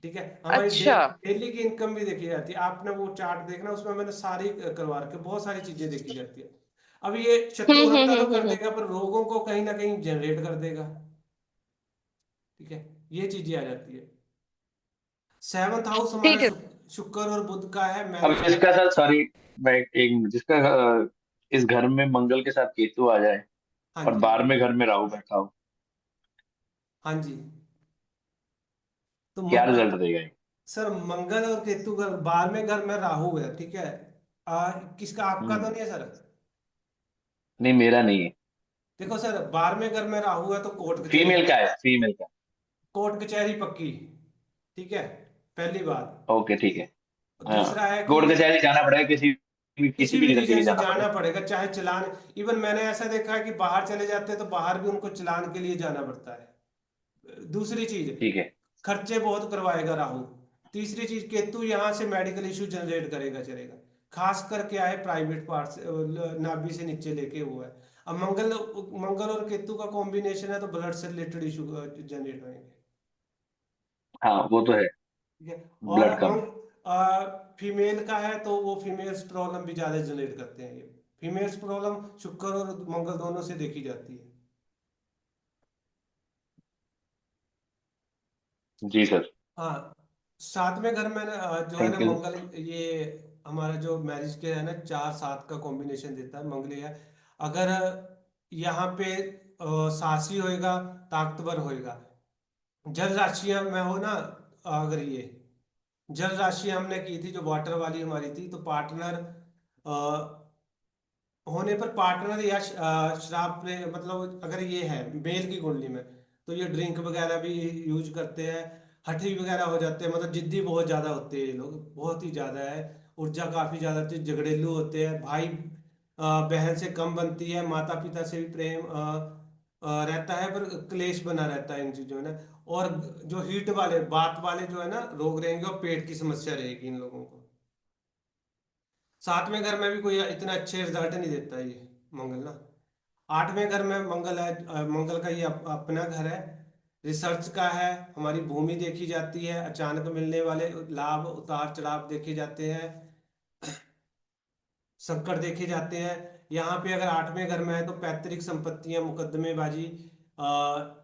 ठीक है। हमारी अच्छा। डेली की इनकम भी देखी जाती है, आपने वो चार्ट देखना, उसमें मैंने सारी करवा रखे, बहुत सारी चीजें देखी जाती है। अब ये शत्रुहंता तो कर हम्म। देगा, पर रोगों को कहीं ना कहीं जनरेट कर देगा, ठीक है। ये चीजें आ जाती है। 7th हाउस हमारा ठीक है। शुक्र और बुध का है, अब मैरिज का। जिसका सर सॉरी, मैं एक जिसका इस घर में मंगल के साथ केतु आ जाए हाँ और जी, 12वें घर में राहु बैठा हो, हाँ जी। तो क्या रिजल्ट देगा ये? सर मंगल और केतु का 12वें घर में राहु है, ठीक है। किसका, आपका तो हम्म। नहीं है सर। नहीं, मेरा नहीं है। देखो सर, 12वें घर में राहु है तो कोर्ट कचहरी, फीमेल का है, फीमेल का। कोर्ट कचहरी पक्की, ठीक है, पहली बात। ओके ठीक है। हाँ, दूसरा है कि कोर्ट कचहरी जाना पड़ेगा, किसी किसी भी भी रीजन के रीजन लिए से जाना जाना पड़ेगा। पड़ेगा, चाहे चलान, इवन मैंने ऐसा देखा है कि बाहर चले जाते हैं तो बाहर भी उनको चलान के लिए जाना पड़ता है। दूसरी चीज, ठीक है। खर्चे बहुत करवाएगा राहु। तीसरी चीज, केतु यहाँ से मेडिकल इशू जनरेट करेगा, चलेगा। खास कर क्या है, प्राइवेट पार्ट से, नाभि से नीचे लेके वो है। अब मंगल और केतु का कॉम्बिनेशन है, तो ब्लड से रिलेटेड इशू जनरेट होंगे, हाँ वो तो है। ठीक है। और ब्लड कम। फीमेल का है तो वो फीमेल्स प्रॉब्लम भी ज्यादा जनरेट करते हैं, ये फीमेल्स प्रॉब्लम शुक्र और मंगल दोनों से देखी जाती है। जी सर। हाँ, सातवें घर में ना जो है ना थैंक यू। मंगल, ये हमारा जो मैरिज के है ना 4-7 का कॉम्बिनेशन देता है मंगल। है अगर यहाँ पे साहसी होएगा, ताकतवर होएगा। जल राशियां में हो ना, अगर ये जल राशि हमने की थी जो वाटर वाली हमारी थी, तो पार्टनर होने पर पार्टनर या शराब पे, मतलब अगर ये है मेल की कुंडली में, तो ये ड्रिंक वगैरह भी यूज करते हैं, हठी वगैरह हो जाते हैं, मतलब जिद्दी बहुत ज्यादा होते हैं ये लोग, बहुत ही ज्यादा है। ऊर्जा काफी ज्यादा होती है, झगड़ेलू होते हैं, भाई बहन से कम बनती है, माता पिता से भी प्रेम रहता है, पर क्लेश बना रहता है इन चीजों में। और जो हीट वाले बात वाले जो है ना रोग रहेंगे, और पेट की समस्या रहेगी इन लोगों को। सातवें घर में भी कोई इतना अच्छे रिजल्ट नहीं देता ये मंगल ना। आठवें घर में मंगल है, मंगल का ये अपना घर है, रिसर्च का है, हमारी भूमि देखी जाती है, अचानक मिलने वाले लाभ उतार चढ़ाव देखे जाते हैं, संकट देखे जाते हैं। यहाँ पे अगर आठवें घर में है तो पैतृक संपत्तियां, मुकदमेबाजी,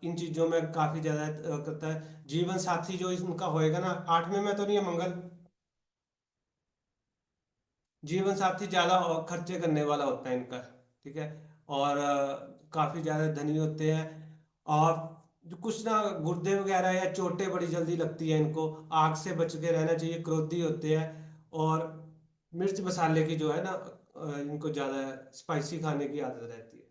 इन चीजों में काफी ज्यादा करता है। जीवन साथी जो इनका होएगा ना, आठवें में तो नहीं है मंगल, जीवन साथी ज्यादा खर्चे करने वाला होता है इनका। ठीक है। और काफी ज्यादा धनी होते हैं। और जो कुछ ना गुर्दे वगैरह या चोटें बड़ी जल्दी लगती है इनको, आग से बच के रहना चाहिए, क्रोधी होते हैं। और मिर्च मसाले की जो है ना, इनको ज्यादा स्पाइसी खाने की आदत रहती है।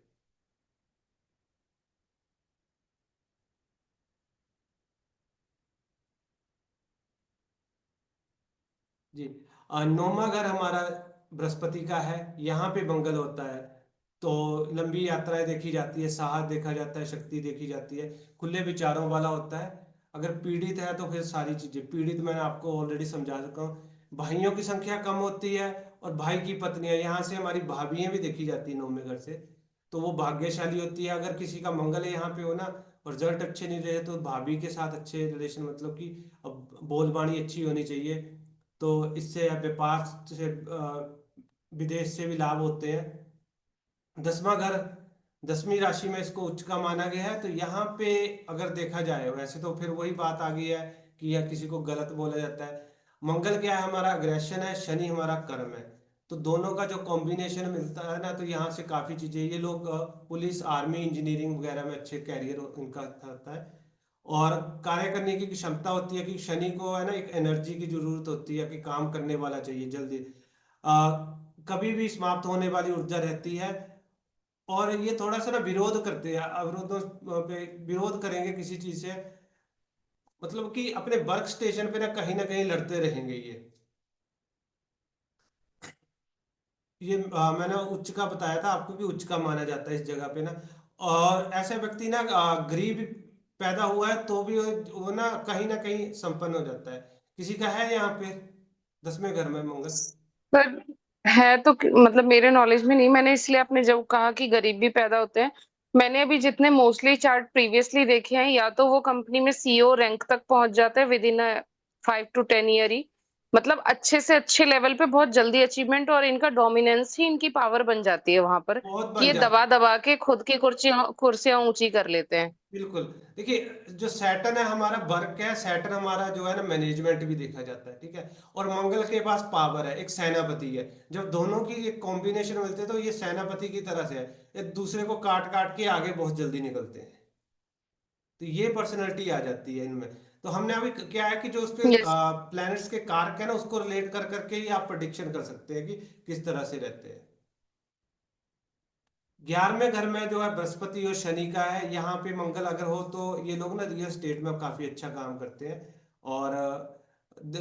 जी। नौवां घर हमारा बृहस्पति का है, यहाँ पे मंगल होता है, तो लंबी यात्राएं देखी जाती है, साहस देखा जाता है, शक्ति देखी जाती है, खुले विचारों वाला होता है। अगर पीड़ित है तो फिर सारी चीजें, पीड़ित मैंने आपको ऑलरेडी समझा चुका हूँ। भाइयों की संख्या कम होती है, और भाई की पत्नियां, यहाँ से हमारी भाभियां भी देखी जाती है नौवें घर से, तो वो भाग्यशाली होती है। अगर किसी का मंगल है यहाँ पे हो ना, और रिजल्ट अच्छे नहीं रहे, तो भाभी के साथ अच्छे रिलेशन, मतलब कि अब बोलबानी अच्छी होनी चाहिए, तो इससे व्यापार से विदेश से भी लाभ होते हैं। 10वां घर, 10वीं राशि में इसको उच्च का माना गया है, तो यहाँ पे अगर देखा जाए, वैसे तो फिर वही बात आ गई है कि या किसी को गलत बोला जाता है। मंगल क्या है, हमारा अग्रेशन है, शनि हमारा कर्म है, तो दोनों का जो कॉम्बिनेशन मिलता है ना, तो यहाँ से काफी चीजें, ये लोग पुलिस, आर्मी, इंजीनियरिंग वगैरह में अच्छे कैरियर इनका होता है। और कार्य करने की क्षमता होती है, कि शनि को है ना एक एनर्जी की जरूरत होती है, कि काम करने वाला चाहिए जल्दी, आ, कभी भी समाप्त होने वाली ऊर्जा रहती है। और ये थोड़ा सा ना विरोध करते हैं, अवरोधों पे विरोध करेंगे किसी चीज से, मतलब कि अपने वर्क स्टेशन पे ना कहीं लड़ते रहेंगे ये। मैंने उच्च का बताया था आपको, कि उच्च का माना जाता है इस जगह पे ना। और ऐसे व्यक्ति ना गरीब पैदा हुआ है तो भी वो ना कहीं संपन्न हो जाता है। किसी का है यहाँ पे 10वें घर में मंगल? पर है तो मतलब मेरे नॉलेज में नहीं, मैंने इसलिए आपने जब कहा कि गरीब भी पैदा होते हैं, मैंने अभी जितने मोस्टली चार्ट प्रीवियसली देखे हैं, या तो वो कंपनी में सीईओ रैंक तक पहुंच जाते हैं विद इन 5 to 10 ईयर ही, मतलब अच्छे से अच्छे लेवल पे बहुत जल्दी अचीवमेंट, और इनका डोमिनेंस ही इनकी पावर बन जाती है वहां पर, बहुत कि बन ये जाता दबा है। दबा के खुद की कुर्सियां कुर्सियां ऊंची कर लेते हैं। बिल्कुल। देखिए, जो सैटर्न है हमारा वर्क है, सैटर्न हमारा जो है ना मैनेजमेंट भी देखा जाता है। ठीक है। और मंगल के पास पावर है, एक सेनापति है। जब दोनों की एक कॉम्बिनेशन मिलते हैं, तो ये सेनापति की तरह से है, एक दूसरे को काट काट के आगे बहुत जल्दी निकलते हैं। तो ये पर्सनैलिटी आ जाती है इनमें। तो हमने अभी क्या है, कि जो उसके यस। प्लैनेट्स के कारक है ना, उसको रिलेट कर करके ही आप प्रोडिक्शन कर सकते हैं कि किस तरह से रहते हैं। 11वें घर में जो है बृहस्पति और शनि का है, यहाँ पे मंगल अगर हो तो ये लोग ना रियल स्टेट में काफी अच्छा काम करते हैं। और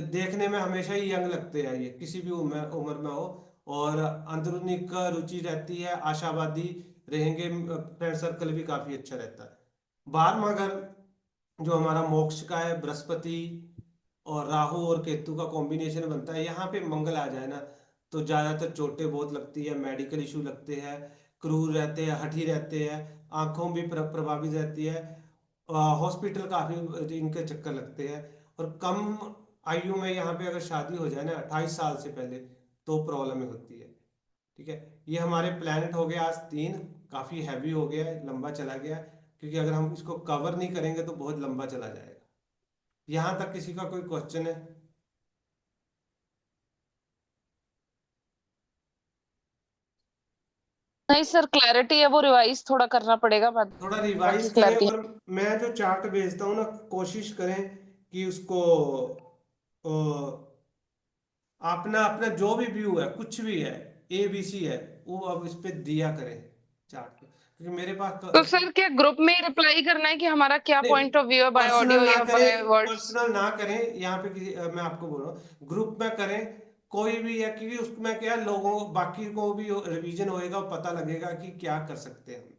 देखने में हमेशा ही यंग लगते हैं, ये किसी भी उम्र उम्र में हो। और अंदरूनी का रुचि रहती है, आशावादी रहेंगे, फ्रेंड सर्कल भी काफी अच्छा रहता है। 12वां घर जो हमारा मोक्ष का है, बृहस्पति और राहु और केतु का कॉम्बिनेशन बनता है, यहाँ पे मंगल आ जाए ना, तो ज्यादातर चोटें बहुत लगती है, मेडिकल इशू लगते हैं, क्रूर रहते हैं, हठी रहते हैं, आंखों भी प्रभावित रहती है, हॉस्पिटल काफी इनके चक्कर लगते हैं। और कम आयु में यहाँ पे अगर शादी हो जाए ना 28 साल से पहले, तो प्रॉब्लम होती है। ठीक है। ये हमारे प्लैनेट हो गया आज 3, काफी हैवी हो गया है, लंबा चला गया है, क्योंकि अगर हम इसको कवर नहीं करेंगे तो बहुत लंबा चला जाएगा। यहां तक किसी का कोई क्वेश्चन है? नहीं सर, क्लैरिटी है, वो रिवाइज थोड़ा करना पड़ेगा, बाद थोड़ा बाकी रिवाइज करें, क्लैरिटी है। और मैं जो चार्ट भेजता हूँ ना, कोशिश करें कि उसको अपना अपना जो भी व्यू है, कुछ भी है, ABC है, वो अब इस पे दिया करें चार्ट पे, क्योंकि मेरे पास तो सर क्या ग्रुप में रिप्लाई करना है कि हमारा क्या नहीं, पॉइंट ऑफ व्यू है, बाय ऑडियो पर्सनल ना या करें, बाय वर्ड्स? पर्सनल ना करें यहाँ पे किसी मैं आपको बोल रहा हूँ, ग्रुप में करें कोई भी है, क्योंकि उसमें क्या लोगों बाकी को भी रिवीजन होएगा, पता लगेगा कि क्या कर सकते हैं हम।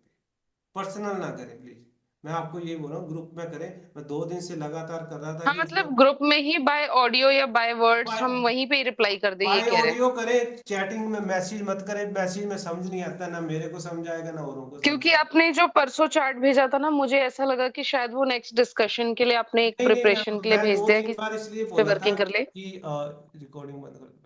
पर्सनल ना करें प्लीज, मैं आपको ये बोल रहा हूँ, ग्रुप में करें। मैं 2 दिन से लगातार कर रहा था हाँ कि मतलब उसमें ग्रुप में ही बाय ऑडियो या बाय वर्ड्स बाय हम वहीं पे रिप्लाई कर दे, ये बाय कह रहे हैं। ऑडियो करें, चैटिंग में मैसेज मत करें, मैसेज में समझ नहीं आता, ना मेरे को समझ आएगा ना औरों को समझ क्योंकि आएगा। आपने जो परसों चार्ट भेजा था ना, मुझे ऐसा लगा कि शायद वो नेक्स्ट डिस्कशन के लिए आपने एक नहीं नहीं, प्रिपरेशन के लिए मैं भेज दो दिया तीन कि बार इसलिए पे बोला था वर्किंग कर ले। कि रिकॉर्डिंग बंद कर।